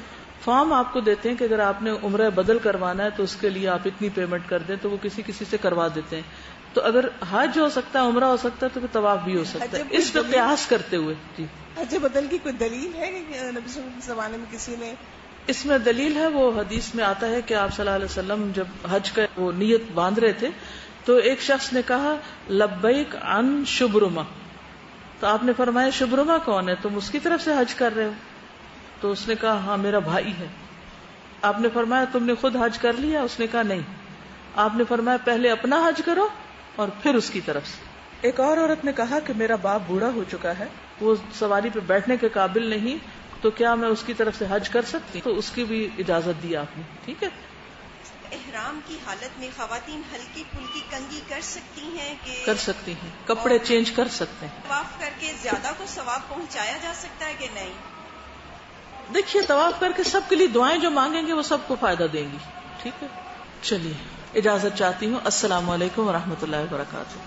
فارم آپ کو دیتے ہیں کہ اگر آپ نے عمرہ بدل کروانا ہے تو اس کے لیے آپ اتنی پیمنٹ کر دیں, تو وہ کسی سے کروا دیتے ہیں. تو اگر حج ہو سکتا ہے, عمرہ ہو سکتا ہے, تو پھر طواف بھی ہو سکتا ہے, اس پہ قیاس کرتے ہوئے. جی, حج بدل کی کوئی دلیل ہے کہ نبی صلی اللہ علیہ وسلم کے زمانے میں کسی نے؟ اس میں دلیل ہے, وہ حدیث میں آتا ہے کہ آپ صلی اللہ علیہ وسلم جب حج کا وہ نیت باندھ رہے تھے تو ایک شخص نے کہا لبیک عن شبرمہ, تو آپ نے فرمایا شبرمہ کون ہے, تم اس کی طرف سے حج کر رہے ہو؟ تو اس نے کہا ہاں میرا بھائی ہے. آپ نے فرمایا تم نے خود حج کر لیا؟ اس نے کہا نہیں. آپ نے فرمایا پہلے اپنا حج کرو اور پھر اس کی طرف سے. ایک اور عورت نے کہا کہ میرا باپ بوڑھا ہو چکا ہے, وہ سواری پہ بیٹھنے کے قابل نہیں, تو کیا میں اس کی طرف سے حج کر سکتی؟ تو اس کی بھی اجازت دی آپ نے. ٹھیک ہے, احرام کی حالت میں خواتین ہلکی پھلکی کنگھی کر سکتی ہیں کہ کر سکتی ہیں, کپڑے چینج کر سکتے ہیں. طواف کر کے زیادہ کو ثواب پہنچایا جا سکتا ہے کہ نہیں؟ دیکھیے طواف کر کے سب کے لیے دعائیں جو مانگیں گے وہ سب کو فائدہ دیں گی. ٹھیک ہے, چلیے اجازت چاہتی ہوں. السلام علیکم ورحمۃ اللہ وبرکاتہ.